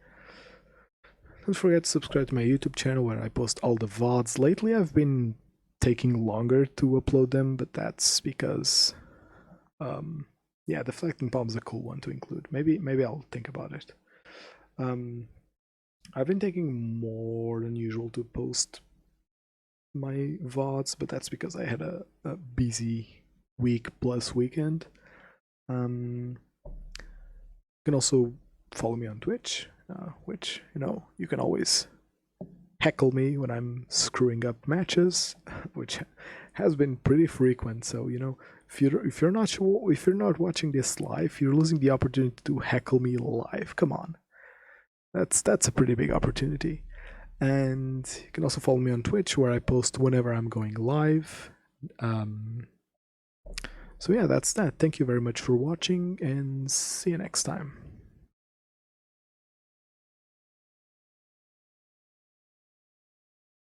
don't forget to subscribe to my YouTube channel where I post all the VODs. Lately I've been taking longer to upload them, but that's because yeah, Deflecting Palm is a cool one to include. Maybe I'll think about it. I've been taking more than usual to post my VODs, but that's because I had a busy week plus weekend. You can also follow me on Twitch, which, you know, you can always heckle me when I'm screwing up matches, which has been pretty frequent. So, you know, if you're not watching this live, you're losing the opportunity to heckle me live. Come on, that's a pretty big opportunity. And you can also follow me on Twitch, where I post whenever I'm going live. So yeah, that's that. Thank you very much for watching, and see you next time.